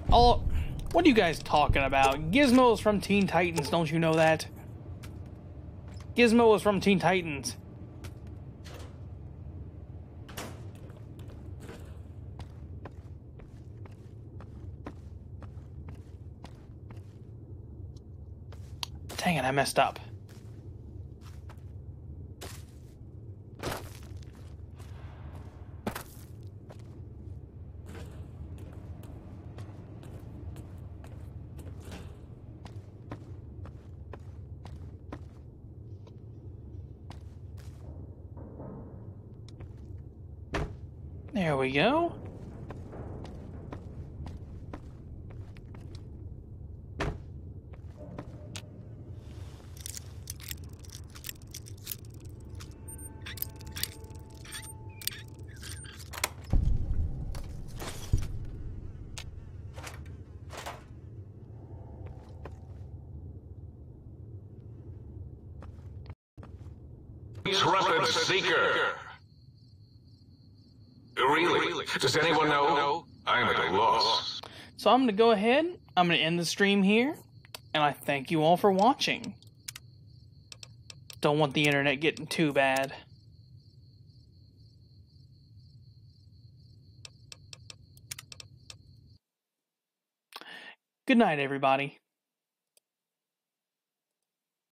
Oh, what are you guys talking about? Gizmo is from Teen Titans, don't you know that? Gizmo is from Teen Titans. Dang it, I messed up. There we go. Disrupted Seeker. Really? Does anyone know? I'm at a loss. So I'm going to go ahead, I'm going to end the stream here, and I thank you all for watching. Don't want the internet getting too bad. Good night, everybody.